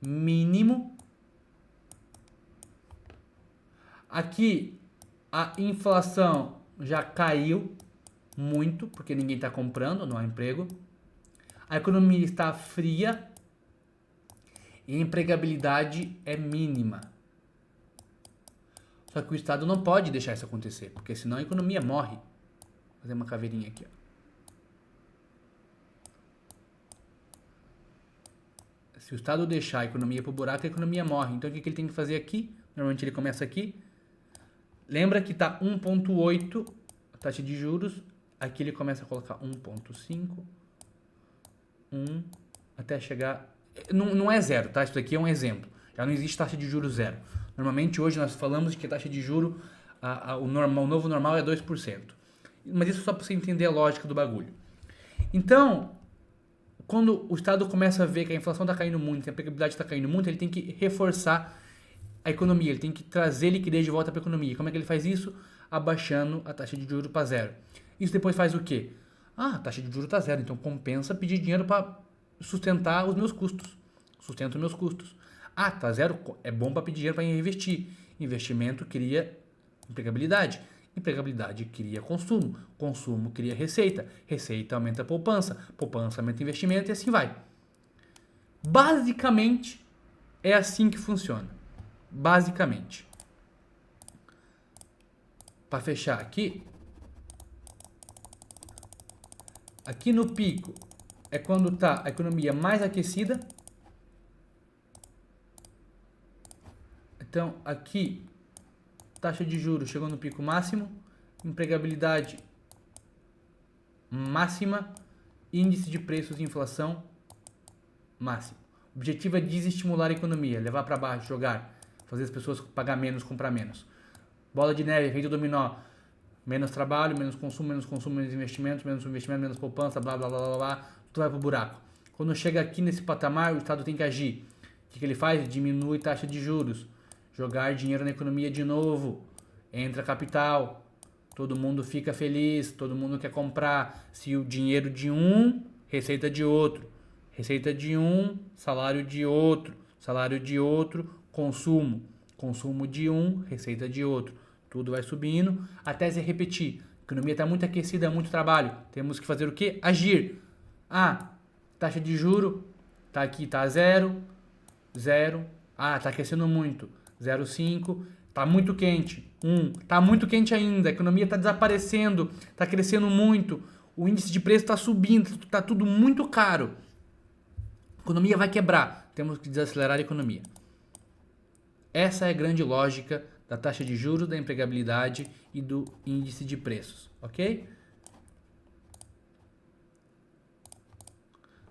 mínimo. Aqui a inflação já caiu muito, porque ninguém está comprando, não há emprego. A economia está fria e a empregabilidade é mínima. Só que o Estado não pode deixar isso acontecer, porque senão a economia morre. Vou fazer uma caveirinha aqui, ó. Se o Estado deixar a economia pro buraco, a economia morre. Então o que ele tem que fazer aqui? Normalmente ele começa aqui. Lembra que está 1,8 a taxa de juros. Aqui ele começa a colocar 1,5, 1, até chegar... Não é zero, tá? Isso aqui é um exemplo. Já não existe taxa de juros zero. Normalmente hoje nós falamos que a taxa de juros, o novo normal é 2%. Mas isso é só para você entender a lógica do bagulho. Então, quando o Estado começa a ver que a inflação está caindo muito, que a empregabilidade está caindo muito, ele tem que reforçar a economia, ele tem que trazer liquidez de volta para a economia. Como é que ele faz isso? Abaixando a taxa de juros para zero. Isso depois faz o quê? A taxa de juros está zero, então compensa pedir dinheiro para sustentar os meus custos. Sustento meus custos. Tá zero, é bom para pedir dinheiro para investir. Investimento cria empregabilidade. Empregabilidade cria consumo. Consumo cria receita. Receita aumenta a poupança. Poupança aumenta investimento e assim vai. Basicamente, é assim que funciona. Basicamente. Para fechar aqui. Aqui no pico é quando está a economia mais aquecida. Então, aqui, taxa de juros chegou no pico máximo, empregabilidade máxima, índice de preços e inflação máximo. O objetivo é desestimular a economia, levar para baixo, jogar, fazer as pessoas pagar menos, comprar menos. Bola de neve, efeito dominó. Menos trabalho, menos consumo, menos investimento, menos poupança, blá, blá, blá, blá, blá, tudo vai pro buraco. Quando chega aqui nesse patamar, o Estado tem que agir. O que ele faz? Diminui taxa de juros. Jogar dinheiro na economia de novo. Entra capital. Todo mundo fica feliz, todo mundo quer comprar. Se o dinheiro de um, receita de outro. Receita de um, salário de outro. Salário de outro, consumo. Consumo de um, receita de outro. Tudo vai subindo até se repetir. A economia está muito aquecida, muito trabalho. Temos que fazer o quê? Agir. Taxa de juro está aqui, está zero. Ah, tá aquecendo muito. 0,5. Tá muito quente. 1. Tá muito quente ainda. A economia tá desaparecendo. Tá crescendo muito. O índice de preço tá subindo. Tá tudo muito caro. A economia vai quebrar. Temos que desacelerar a economia. Essa é a grande lógica da taxa de juros, da empregabilidade e do índice de preços, ok?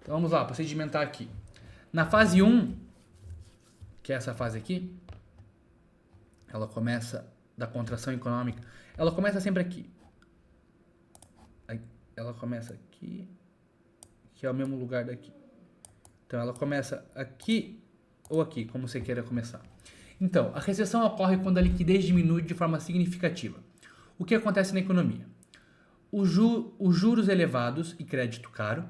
Então vamos lá, procedimentar aqui. Na fase 1, que é essa fase aqui, ela começa da contração econômica, ela começa sempre aqui. Ela começa aqui, que é o mesmo lugar daqui. Então ela começa aqui ou aqui, como você queira começar. Então, a recessão ocorre quando a liquidez diminui de forma significativa. O que acontece na economia? Os juros elevados e crédito caro,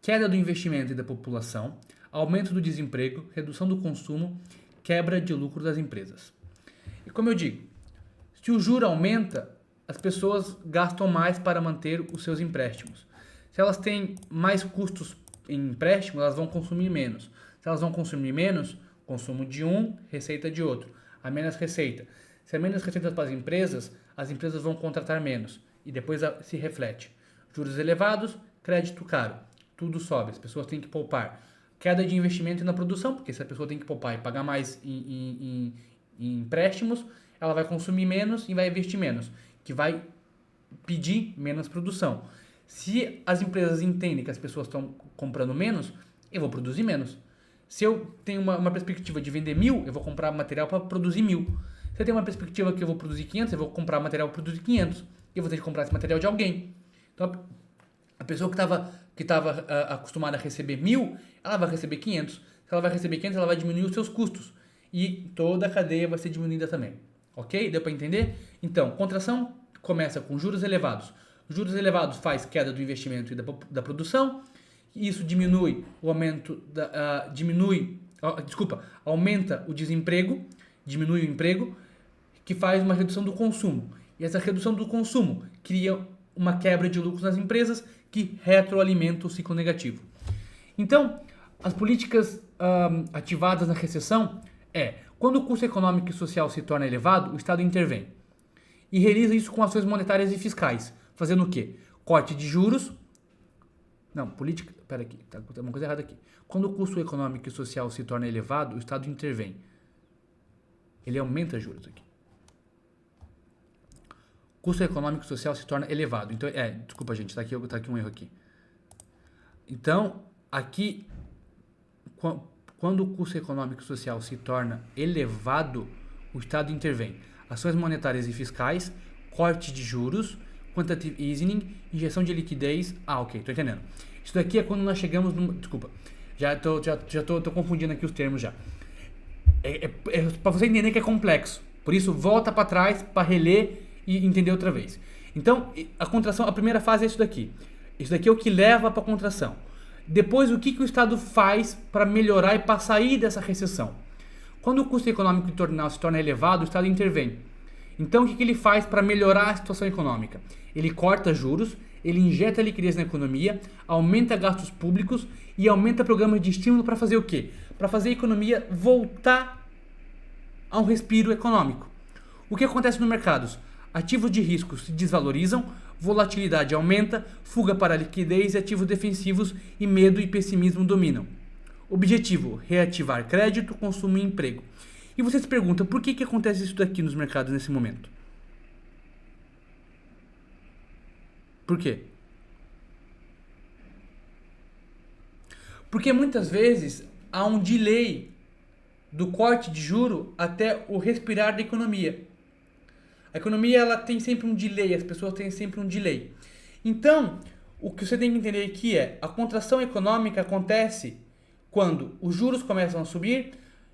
queda do investimento e da população, aumento do desemprego, redução do consumo, quebra de lucro das empresas. E como eu digo, se o juro aumenta, as pessoas gastam mais para manter os seus empréstimos. Se elas têm mais custos em empréstimo, elas vão consumir menos. Se elas vão consumir menos, consumo de um, receita de outro. A menos receita. Se há menos receita para as empresas vão contratar menos. E depois se reflete. Juros elevados, crédito caro. Tudo sobe, as pessoas têm que poupar. Queda de investimento na produção, porque se a pessoa tem que poupar e pagar mais em empréstimos, ela vai consumir menos e vai investir menos, que vai pedir menos produção. Se as empresas entendem que as pessoas estão comprando menos, eu vou produzir menos. Se eu tenho uma perspectiva de vender 1.000, eu vou comprar material para produzir 1.000. Se eu tenho uma perspectiva que eu vou produzir 500, eu vou comprar material para produzir 500. Eu vou ter que comprar esse material de alguém. Então, a pessoa que estava acostumada a receber 1.000, ela vai receber 500. Se ela vai receber 500, ela vai diminuir os seus custos. E toda a cadeia vai ser diminuída também. Ok? Deu para entender? Então, contração começa com juros elevados. Juros elevados faz queda do investimento e da produção. Isso diminui o aumento aumenta o desemprego, diminui o emprego, que faz uma redução do consumo. E essa redução do consumo cria uma quebra de lucros nas empresas que retroalimenta o ciclo negativo. Então, as políticas ativadas na recessão quando o custo econômico e social se torna elevado, o Estado intervém. E realiza isso com ações monetárias e fiscais. Fazendo o quê? Corte de juros. Não, política... Pera aqui, tá uma coisa errada aqui. Quando o custo econômico e social se torna elevado, o Estado intervém. Ele aumenta juros aqui. Custo econômico e social se torna elevado. Então, desculpa, gente, tá aqui um erro aqui. Então, aqui, quando o custo econômico e social se torna elevado, o Estado intervém. Ações monetárias e fiscais, corte de juros, quantitative easing, injeção de liquidez. Ok, tô entendendo. Isso daqui é quando nós chegamos no... Desculpa, já tô confundindo aqui os termos já. Para você entender que é complexo. Por isso, volta para trás para reler e entender outra vez. Então, a contração, a primeira fase é isso daqui. Isso daqui é o que leva para a contração. Depois, o que o Estado faz para melhorar e para sair dessa recessão? Quando o custo econômico se torna elevado, o Estado intervém. Então, o que ele faz para melhorar a situação econômica? Ele corta juros, ele injeta liquidez na economia, aumenta gastos públicos e aumenta programas de estímulo para fazer o quê? Para fazer a economia voltar a um respiro econômico. O que acontece nos mercados? Ativos de risco se desvalorizam, volatilidade aumenta, fuga para a liquidez e ativos defensivos e medo e pessimismo dominam. Objetivo: reativar crédito, consumo e emprego. E você se pergunta, por que acontece isso daqui nos mercados nesse momento? Por quê? Porque muitas vezes há um delay do corte de juro até o respirar da economia. A economia ela tem sempre um delay, as pessoas têm sempre um delay. Então, o que você tem que entender aqui é, a contração econômica acontece quando os juros começam a subir,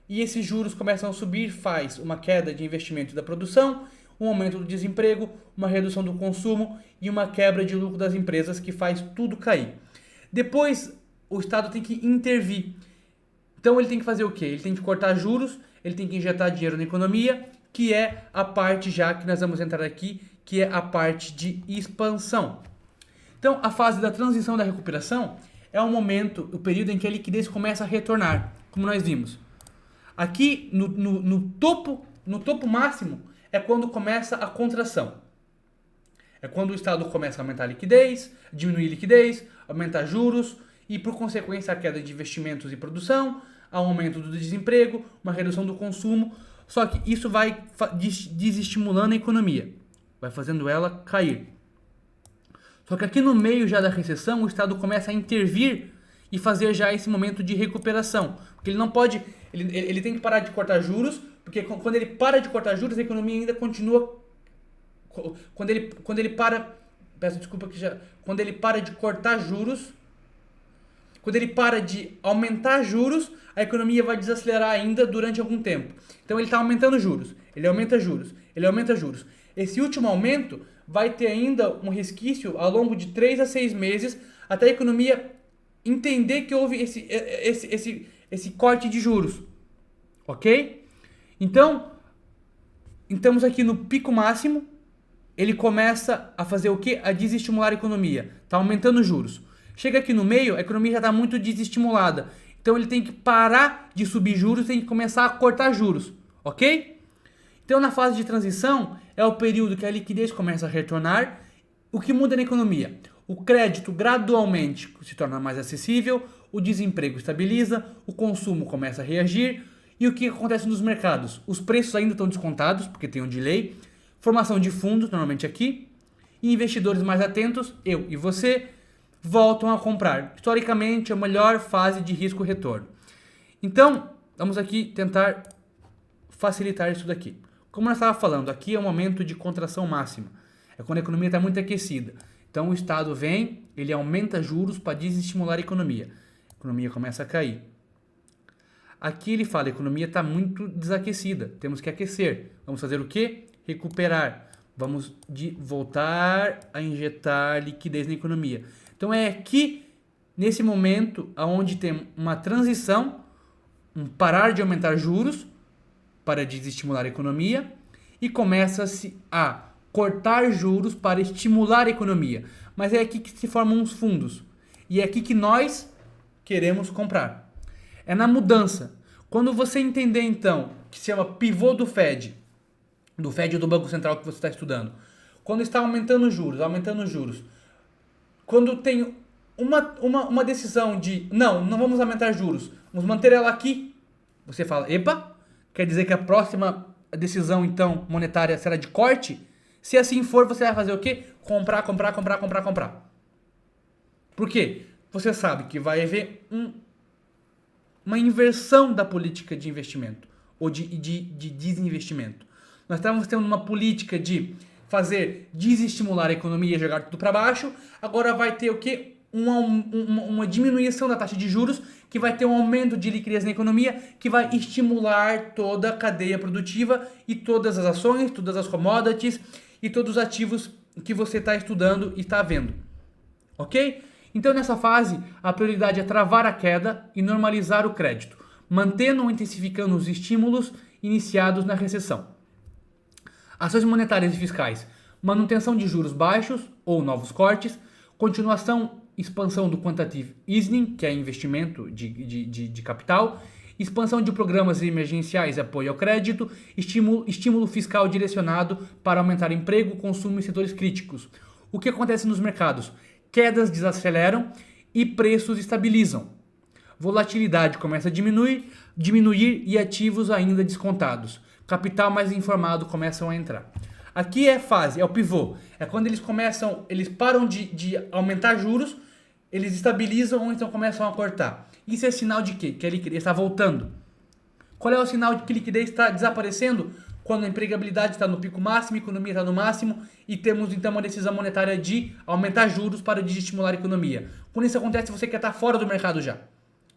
e esses juros começam a subir, faz uma queda de investimento da produção, um aumento do desemprego, uma redução do consumo e uma quebra de lucro das empresas que faz tudo cair. Depois, o Estado tem que intervir. Então, ele tem que fazer o quê? Ele tem que cortar juros, ele tem que injetar dinheiro na economia, que é a parte já que nós vamos entrar aqui, que é a parte de expansão. Então, a fase da transição da recuperação é o momento, o período em que a liquidez começa a retornar, como nós vimos. Aqui no topo máximo é quando começa a contração. É quando o Estado começa a aumentar a liquidez, diminuir a liquidez, aumentar juros e, por consequência, a queda de investimentos e produção, ao aumento do desemprego, uma redução do consumo. Só que isso vai desestimulando a economia, vai fazendo ela cair. Só que aqui no meio já da recessão, o Estado começa a intervir e fazer já esse momento de recuperação. Porque ele não pode, ele tem que parar de cortar juros, porque quando ele para de cortar juros, a economia ainda continua. Quando ele para, peço desculpa que já, quando ele para de cortar juros, quando ele para de aumentar juros, a economia vai desacelerar ainda durante algum tempo. Então ele está aumentando juros, ele aumenta juros, ele aumenta juros. Esse último aumento vai ter ainda um resquício ao longo de 3 a 6 meses até a economia entender que houve esse corte de juros. Ok? Então, estamos aqui no pico máximo. Ele começa a fazer o quê? A desestimular a economia. Está aumentando os juros. Chega aqui no meio, a economia já está muito desestimulada. Então ele tem que parar de subir juros, tem que começar a cortar juros. Ok? Então na fase de transição é o período que a liquidez começa a retornar. O que muda na economia? O crédito gradualmente se torna mais acessível, o desemprego estabiliza, o consumo começa a reagir. E o que acontece nos mercados? Os preços ainda estão descontados, porque tem um delay. Formação de fundos, normalmente aqui, e investidores mais atentos, eu e você, voltam a comprar. Historicamente, a melhor fase de risco-retorno. Então, vamos aqui tentar facilitar isso daqui. Como nós estávamos falando, aqui é um momento de contração máxima. É quando a economia está muito aquecida. Então, o Estado vem, ele aumenta juros para desestimular a economia. A economia começa a cair. Aqui ele fala, a economia está muito desaquecida, temos que aquecer. Vamos fazer o quê? Recuperar. Vamos voltar a injetar liquidez na economia. Então é aqui, nesse momento, onde tem uma transição, um parar de aumentar juros para desestimular a economia e começa-se a cortar juros para estimular a economia. Mas é aqui que se formam os fundos. E é aqui que nós queremos comprar. É na mudança. Quando você entender, então, que se chama pivô do Fed do Banco Central que você está estudando, quando está aumentando os juros, quando tem uma decisão de não vamos aumentar juros, vamos manter ela aqui, você fala, epa, quer dizer que a próxima decisão, então, monetária será de corte? Se assim for, você vai fazer o quê? Comprar. Por quê? Você sabe que vai haver uma inversão da política de investimento ou de desinvestimento. Nós estávamos tendo uma política de fazer desestimular a economia e jogar tudo para baixo. Agora vai ter o quê? Uma diminuição da taxa de juros, que vai ter um aumento de liquidez na economia, que vai estimular toda a cadeia produtiva e todas as ações, todas as commodities e todos os ativos que você está estudando e está vendo. Ok? Então, nessa fase, a prioridade é travar a queda e normalizar o crédito, mantendo ou intensificando os estímulos iniciados na recessão. Ações monetárias e fiscais, manutenção de juros baixos ou novos cortes, continuação, expansão do quantitative easing, que é investimento de capital, expansão de programas emergenciais e apoio ao crédito, estímulo fiscal direcionado para aumentar emprego, consumo em setores críticos. O que acontece nos mercados? Quedas desaceleram e preços estabilizam. Volatilidade começa a diminuir e ativos ainda descontados. Capital mais informado começam a entrar. Aqui é a fase, é o pivô. É quando eles param de aumentar juros, eles estabilizam ou então começam a cortar. Isso é sinal de quê? Que a liquidez está voltando. Qual é o sinal de que a liquidez está desaparecendo? Quando a empregabilidade está no pico máximo, a economia está no máximo e temos então uma decisão monetária de aumentar juros para desestimular a economia. Quando isso acontece, você quer estar fora do mercado já.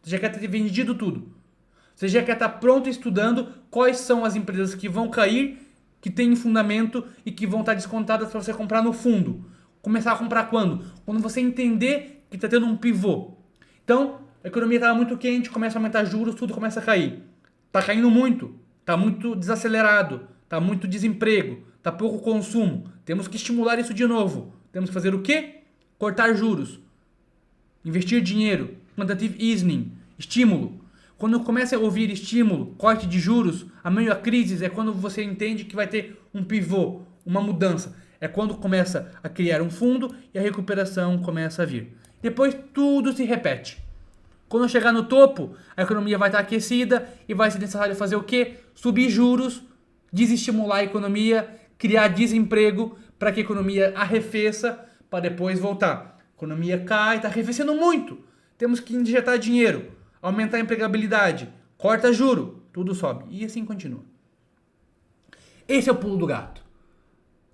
Você já quer ter vendido tudo. Você já quer estar pronto estudando quais são as empresas que vão cair, que têm fundamento e que vão estar descontadas para você comprar no fundo. Começar a comprar quando? Quando você entender que está tendo um pivô. Então, a economia estava muito quente, começa a aumentar juros, tudo começa a cair. Está caindo muito, está muito desacelerado, está muito desemprego, está pouco consumo. Temos que estimular isso de novo. Temos que fazer o quê? Cortar juros. Investir dinheiro. Quantitative easing. Estímulo. Quando começa a ouvir estímulo, corte de juros, a meio a crises, é quando você entende que vai ter um pivô, uma mudança. É quando começa a criar um fundo e a recuperação começa a vir. Depois tudo se repete. Quando chegar no topo, a economia vai estar aquecida e vai ser necessário fazer o quê? Subir juros, desestimular a economia, criar desemprego para que a economia arrefeça para depois voltar. A economia cai, está arrefecendo muito. Temos que injetar dinheiro, aumentar a empregabilidade, corta juro, tudo sobe. E assim continua. Esse é o pulo do gato.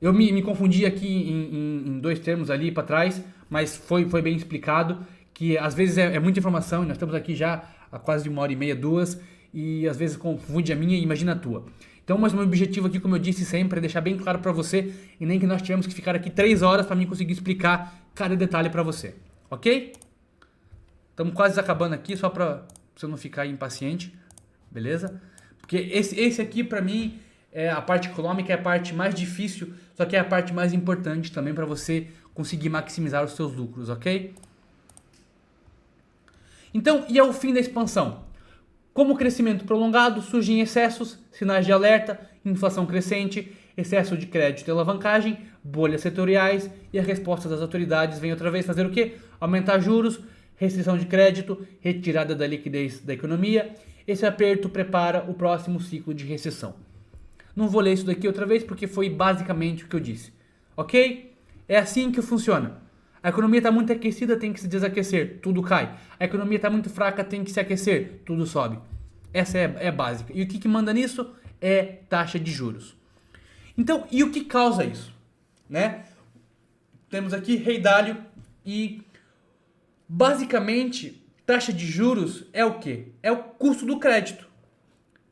Eu me confundi aqui em dois termos ali para trás, mas foi bem explicado que às vezes é muita informação e nós estamos aqui já há quase 1h30, 2, e às vezes confunde a minha e imagina a tua. Então, mas o meu objetivo aqui, como eu disse sempre, é deixar bem claro para você e nem que nós tivemos que ficar aqui 3 horas para mim conseguir explicar cada detalhe para você, ok? Estamos quase acabando aqui, só para você não ficar impaciente, beleza? Porque esse aqui para mim a parte econômica é a parte mais difícil, só que é a parte mais importante também para você conseguir maximizar os seus lucros, ok? Então, e ao fim da expansão? Como o crescimento prolongado, surgem excessos, sinais de alerta, inflação crescente, excesso de crédito e alavancagem, bolhas setoriais, e a resposta das autoridades vem outra vez fazer o quê? Aumentar juros, restrição de crédito, retirada da liquidez da economia. Esse aperto prepara o próximo ciclo de recessão. Não vou ler isso daqui outra vez porque foi basicamente o que eu disse, ok? É assim que funciona. A economia está muito aquecida, tem que se desaquecer, tudo cai. A economia está muito fraca, tem que se aquecer, tudo sobe. Essa é básica. E o que manda nisso é taxa de juros. Então, e o que causa isso? Né? Temos aqui Rei Dalio e basicamente taxa de juros é o quê? É o custo do crédito.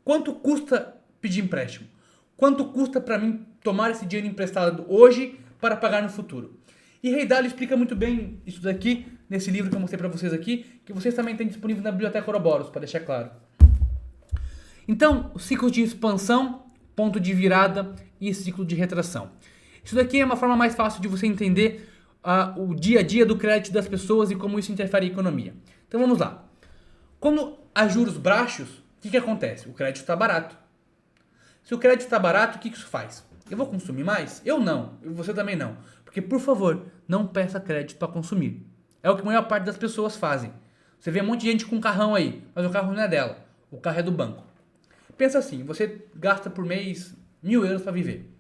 Quanto custa pedir empréstimo? Quanto custa para mim tomar esse dinheiro emprestado hoje para pagar no futuro? E Rei Dalio explica muito bem isso daqui, nesse livro que eu mostrei para vocês aqui, que vocês também têm disponível na Biblioteca Ouroboros, para deixar claro. Então, o ciclo de expansão, ponto de virada e ciclo de retração. Isso daqui é uma forma mais fácil de você entender o dia a dia do crédito das pessoas e como isso interfere na economia. Então vamos lá. Quando há juros baixos, o que acontece? O crédito está barato. Se o crédito está barato, o que isso faz? Eu vou consumir mais? Eu não. E você também não. Porque, por favor, não peça crédito para consumir. É o que a maior parte das pessoas fazem. Você vê um monte de gente com carrão aí, mas o carro não é dela. O carro é do banco. Pensa assim, você gasta por mês 1.000 euros para viver.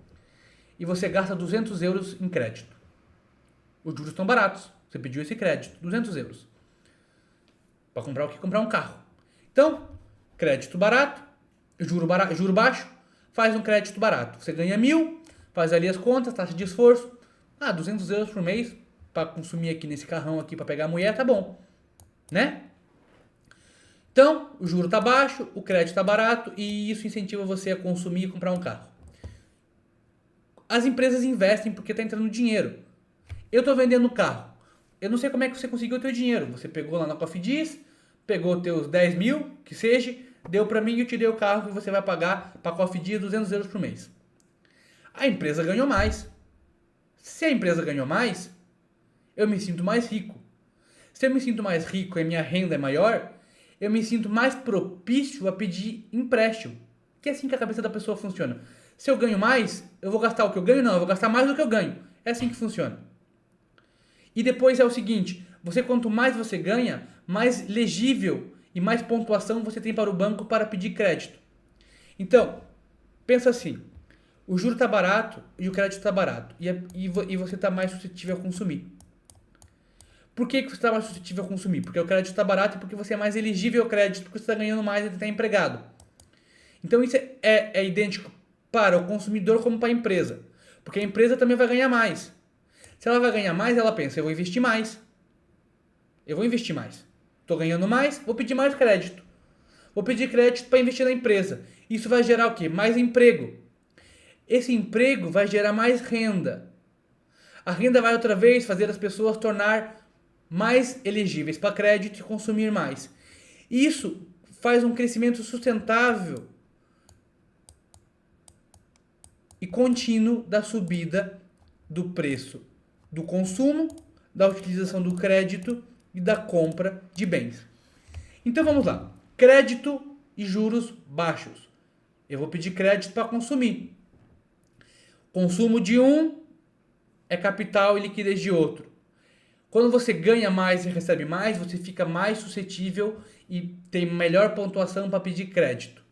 E você gasta 200 euros em crédito. Os juros estão baratos. Você pediu esse crédito, 200 euros. Para comprar o quê? Comprar um carro. Então, crédito barato, juro baixo, faz um crédito barato. Você ganha 1.000, faz ali as contas, taxa de esforço. 200 euros por mês para consumir aqui nesse carrão aqui para pegar a mulher, tá bom. Né? Então, o juro tá baixo, o crédito tá barato e isso incentiva você a consumir e comprar um carro. As empresas investem porque tá entrando dinheiro. Eu tô vendendo carro. Eu não sei como é que você conseguiu o teu dinheiro. Você pegou lá na Cofidis, pegou teus 10.000, que seja, deu para mim e eu te dei o carro e você vai pagar para a Cofidis 200 euros por mês. A empresa ganhou mais. Se a empresa ganhou mais, eu me sinto mais rico. Se eu me sinto mais rico e a minha renda é maior, eu me sinto mais propício a pedir empréstimo. Que é assim que a cabeça da pessoa funciona. Se eu ganho mais, eu vou gastar o que eu ganho? Não, eu vou gastar mais do que eu ganho. É assim que funciona. E depois é o seguinte, quanto mais você ganha, mais legível e mais pontuação você tem para o banco para pedir crédito. Então, pensa assim, o juro está barato e o crédito está barato. E você está mais suscetível a consumir. Por que você está mais suscetível a consumir? Porque o crédito está barato e porque você é mais elegível ao crédito, porque você está ganhando mais e está empregado. Então isso é idêntico para o consumidor como para a empresa. Porque a empresa também vai ganhar mais. Se ela vai ganhar mais, ela pensa, eu vou investir mais. Eu vou investir mais. Estou ganhando mais, vou pedir mais crédito. Vou pedir crédito para investir na empresa. Isso vai gerar o quê? Mais emprego. Esse emprego vai gerar mais renda. A renda vai outra vez fazer as pessoas tornar mais elegíveis para crédito e consumir mais. Isso faz um crescimento sustentável e contínuo da subida do preço do consumo, da utilização do crédito e da compra de bens. Então vamos lá. Crédito e juros baixos. Eu vou pedir crédito para consumir. Consumo de um é capital e liquidez de outro. Quando você ganha mais e recebe mais, você fica mais suscetível e tem melhor pontuação para pedir crédito.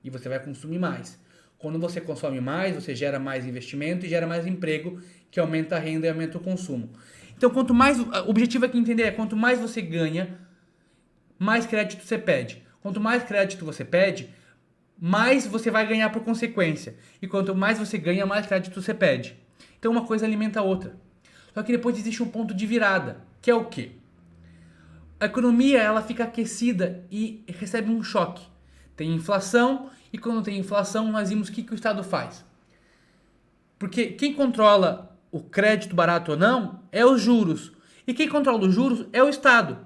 E você vai consumir mais. Quando você consome mais, você gera mais investimento e gera mais emprego, que aumenta a renda e aumenta o consumo. Então, quanto mais, o objetivo aqui entender é, quanto mais você ganha, mais crédito você pede. Quanto mais crédito você pede, mais você vai ganhar por consequência. E quanto mais você ganha, mais crédito você pede. Então uma coisa alimenta a outra. Só que depois existe um ponto de virada, que é o quê? A economia ela fica aquecida e recebe um choque. Tem inflação e quando tem inflação nós vimos o que o Estado faz. Porque quem controla o crédito barato ou não é os juros. E quem controla os juros é o Estado.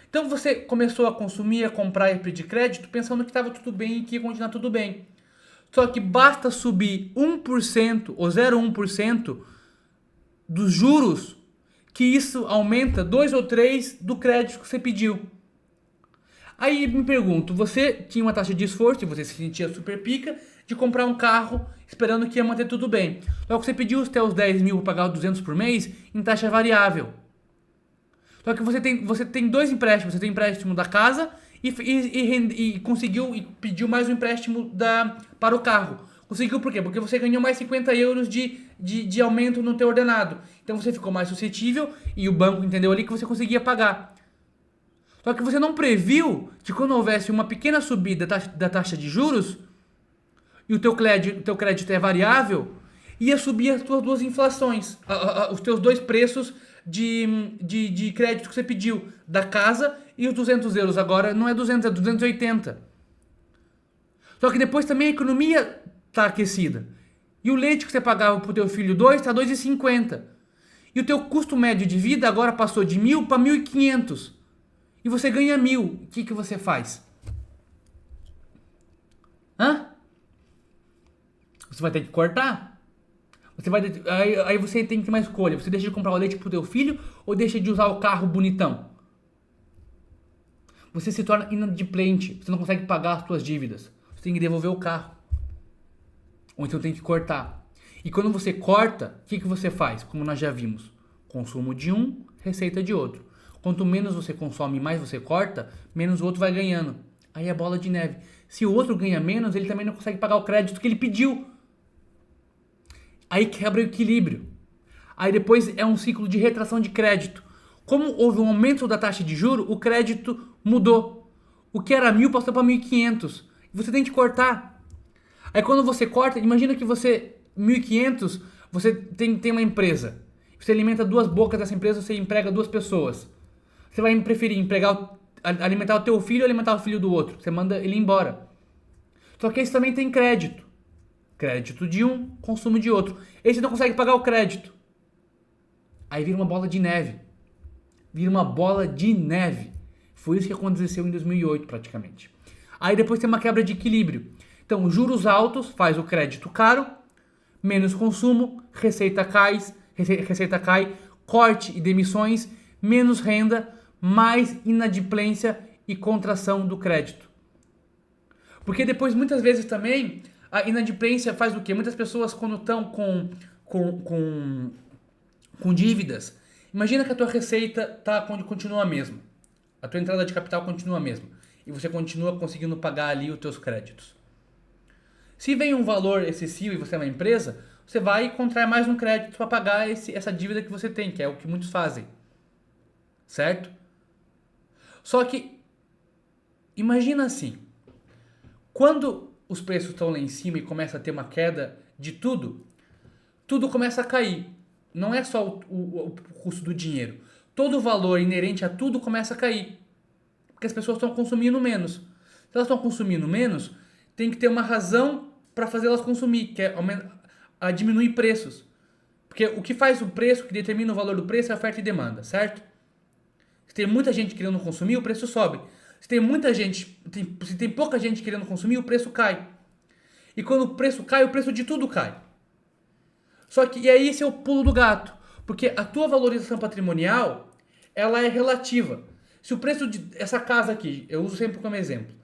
Então você começou a consumir, a comprar e pedir crédito pensando que estava tudo bem e que ia continuar tudo bem. Só que basta subir 1% ou 0,1% dos juros que isso aumenta 2 ou 3 do crédito que você pediu. Aí me pergunto, você tinha uma taxa de esforço e você se sentia super pica de comprar um carro esperando que ia manter tudo bem. Só que você pediu os teus 10 mil para pagar 200 por mês em taxa variável. Só que você tem dois empréstimos. Você tem empréstimo da casa e conseguiu e pediu mais um empréstimo para o carro. Conseguiu por quê? Porque você ganhou mais 50 euros de aumento no teu ordenado. Então você ficou mais suscetível e o banco entendeu ali que você conseguia pagar. Só que você não previu que quando houvesse uma pequena subida da taxa de juros e o teu crédito é variável, ia subir as tuas duas inflações, os teus dois preços de crédito que você pediu, da casa e os 200 euros. Agora não é 200, é 280. Só que depois também a economia está aquecida. E o leite que você pagava para o teu filho 2 está 2,50. E o teu custo médio de vida agora passou de 1.000 para 1.500. E você ganha 1.000. O que você faz? Você vai ter que cortar. Aí você tem que ter uma escolha. Você deixa de comprar o leite pro teu filho ou deixa de usar o carro bonitão? Você se torna inadimplente. Você não consegue pagar as suas dívidas. Você tem que devolver o carro. Ou então tem que cortar. E quando você corta, o que você faz? Como nós já vimos. Consumo de um, receita de outro. Quanto menos você consome, mais você corta, menos o outro vai ganhando. Aí é bola de neve. Se o outro ganha menos, ele também não consegue pagar o crédito que ele pediu. Aí quebra o equilíbrio. Aí depois é um ciclo de retração de crédito. Como houve um aumento da taxa de juro, o crédito mudou. O que era 1.000 passou para 1.500. Você tem que cortar. Aí quando você corta, imagina que você, 1.500, você tem uma empresa. Você alimenta duas bocas dessa empresa, você emprega duas pessoas. Você vai preferir alimentar o teu filho ou alimentar o filho do outro? Você manda ele embora. Só que esse também tem crédito. Crédito de um, consumo de outro. Esse não consegue pagar o crédito. Aí vira uma bola de neve. Vira uma bola de neve. Foi isso que aconteceu em 2008 praticamente. Aí depois tem uma quebra de equilíbrio. Então, juros altos faz o crédito caro, menos consumo, receita cai, corte e demissões, menos renda, mais inadimplência e contração do crédito. Porque depois, muitas vezes também, a inadimplência faz o quê? Muitas pessoas quando estão com dívidas, imagina que a tua receita continua a mesma. A tua entrada de capital continua a mesma. E você continua conseguindo pagar ali os teus créditos. Se vem um valor excessivo e você é uma empresa, você vai e contrai mais um crédito para pagar essa dívida que você tem, que é o que muitos fazem. Certo? Só que, imagina assim, quando os preços estão lá em cima e começa a ter uma queda de tudo começa a cair. Não é só o custo do dinheiro. Todo o valor inerente a tudo começa a cair. Porque as pessoas estão consumindo menos. Se elas estão consumindo menos, tem que ter uma razão para fazer elas consumir, que é a diminuir preços. Porque o que faz o preço, que determina o valor do preço, é oferta e demanda, certo? Se tem muita gente querendo consumir, o preço sobe. Se tem pouca gente querendo consumir, o preço cai. E quando o preço cai, o preço de tudo cai. Só que e aí esse é o pulo do gato. Porque a tua valorização patrimonial, ela é relativa. Se o preço de essa casa aqui, eu uso sempre como exemplo,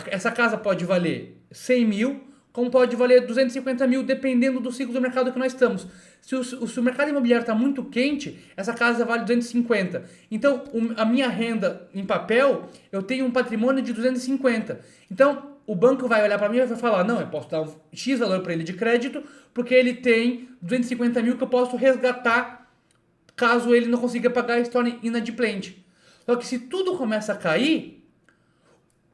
essa casa pode valer 100 mil, como pode valer 250 mil, dependendo do ciclo do mercado que nós estamos. Se o mercado imobiliário está muito quente, essa casa vale 250. Então, a minha renda em papel, eu tenho um patrimônio de 250. Então, o banco vai olhar para mim e vai falar, não, eu posso dar um X valor para ele de crédito, porque ele tem 250 mil que eu posso resgatar caso ele não consiga pagar e se torne inadimplente. Só que se tudo começa a cair,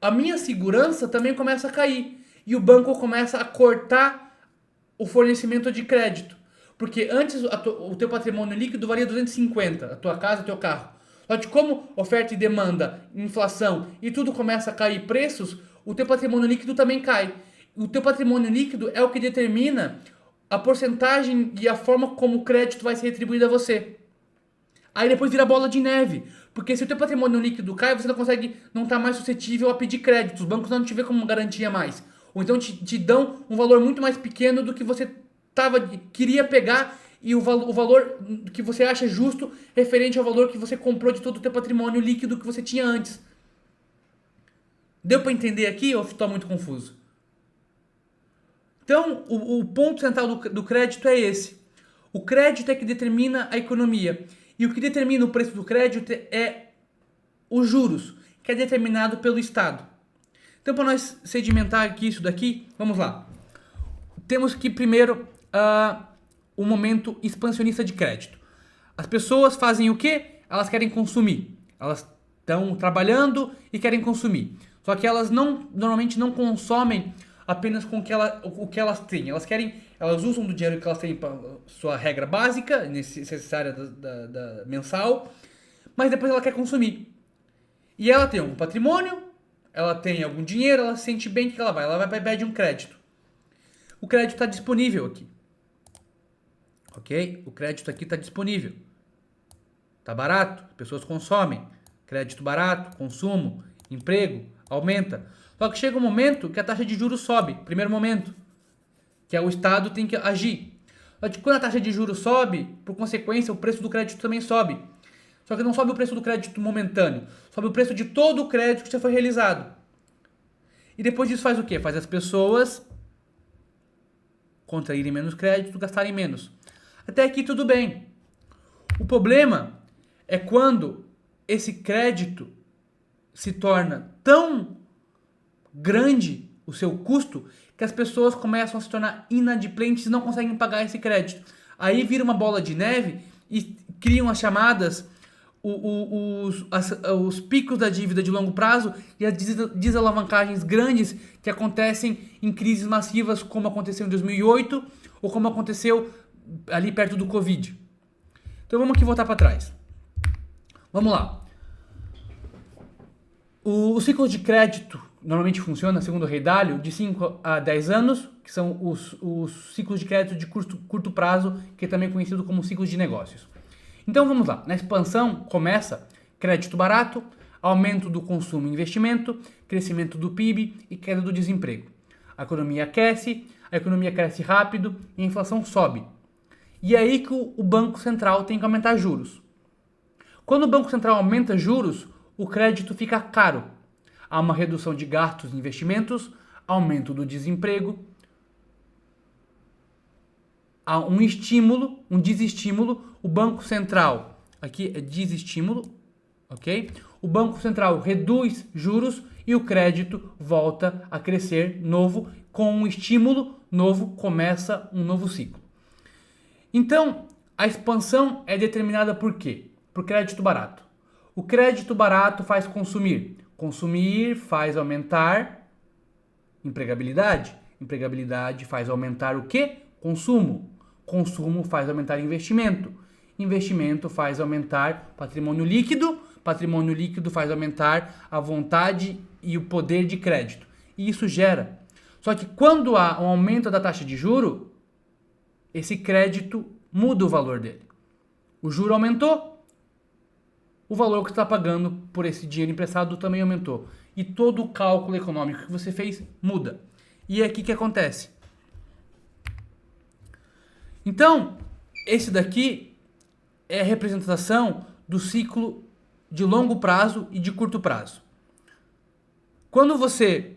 a minha segurança também começa a cair. E o banco começa a cortar o fornecimento de crédito. Porque antes o teu patrimônio líquido valia 250, a tua casa, o teu carro. Só que como oferta e demanda, inflação e tudo começa a cair preços, o teu patrimônio líquido também cai. O teu patrimônio líquido é o que determina a porcentagem e a forma como o crédito vai ser retribuído a você. Aí depois vira bola de neve. Porque se o teu patrimônio líquido cai, você não tá mais suscetível a pedir crédito. Os bancos não te vê como garantia mais. Ou então te dão um valor muito mais pequeno do que você queria pegar e o valor que você acha justo referente ao valor que você comprou de todo o teu patrimônio líquido que você tinha antes. Deu para entender aqui ou estou muito confuso? Então, o ponto central do crédito é esse. O crédito é que determina a economia. E o que determina o preço do crédito é os juros, que é determinado pelo Estado. Então, para nós sedimentar aqui isso daqui, vamos lá. Temos que primeiro o momento expansionista de crédito. As pessoas fazem o quê? Elas querem consumir. Elas estão trabalhando e querem consumir. Só que elas normalmente não consomem apenas com o que elas têm. Elas usam do dinheiro que elas têm para sua regra básica, necessária da mensal, mas depois ela quer consumir. E ela tem um patrimônio, ela tem algum dinheiro, ela se sente bem, que ela vai pedir um crédito. O crédito está disponível aqui. Ok? O crédito aqui está disponível. Está barato, pessoas consomem. Crédito barato, consumo, emprego, aumenta. Só que chega um momento que a taxa de juros sobe. Primeiro momento. Que é o Estado tem que agir. Só que quando a taxa de juros sobe, por consequência, o preço do crédito também sobe. Só que não sobe o preço do crédito momentâneo. Sobe o preço de todo o crédito que já foi realizado. E depois disso faz o quê? Faz as pessoas contraírem menos crédito, gastarem menos. Até aqui tudo bem. O problema é quando esse crédito se torna tão grande, o seu custo, que as pessoas começam a se tornar inadimplentes e não conseguem pagar esse crédito. Aí vira uma bola de neve e criam as chamadas, os picos da dívida de longo prazo e as desalavancagens grandes que acontecem em crises massivas, como aconteceu em 2008 ou como aconteceu ali perto do Covid. Então vamos aqui voltar para trás. Vamos lá. O ciclo de crédito normalmente funciona, segundo o Rei Dalio, de 5 a 10 anos, que são os ciclos de crédito de curto prazo, que é também conhecido como ciclos de negócios. Então vamos lá. Na expansão começa crédito barato, aumento do consumo e investimento, crescimento do PIB e queda do desemprego. A economia aquece, a economia cresce rápido e a inflação sobe. E é aí que o Banco Central tem que aumentar juros. Quando o Banco Central aumenta juros, o crédito fica caro. Há uma redução de gastos e investimentos, aumento do desemprego, há um estímulo, um desestímulo. O Banco Central, aqui é desestímulo, ok? O Banco Central reduz juros e o crédito volta a crescer novo. Com um estímulo novo, começa um novo ciclo. Então, a expansão é determinada por quê? Por crédito barato. O crédito barato faz consumir. Consumir faz aumentar empregabilidade. Empregabilidade faz aumentar o quê? Consumo. Consumo faz aumentar investimento. Investimento faz aumentar patrimônio líquido. Patrimônio líquido faz aumentar a vontade e o poder de crédito. E isso gera. Só que quando há um aumento da taxa de juro, esse crédito muda o valor dele. O juro aumentou, o valor que você está pagando por esse dinheiro emprestado também aumentou. E todo o cálculo econômico que você fez muda. E é aqui que acontece. Então, esse daqui é a representação do ciclo de longo prazo e de curto prazo. Quando você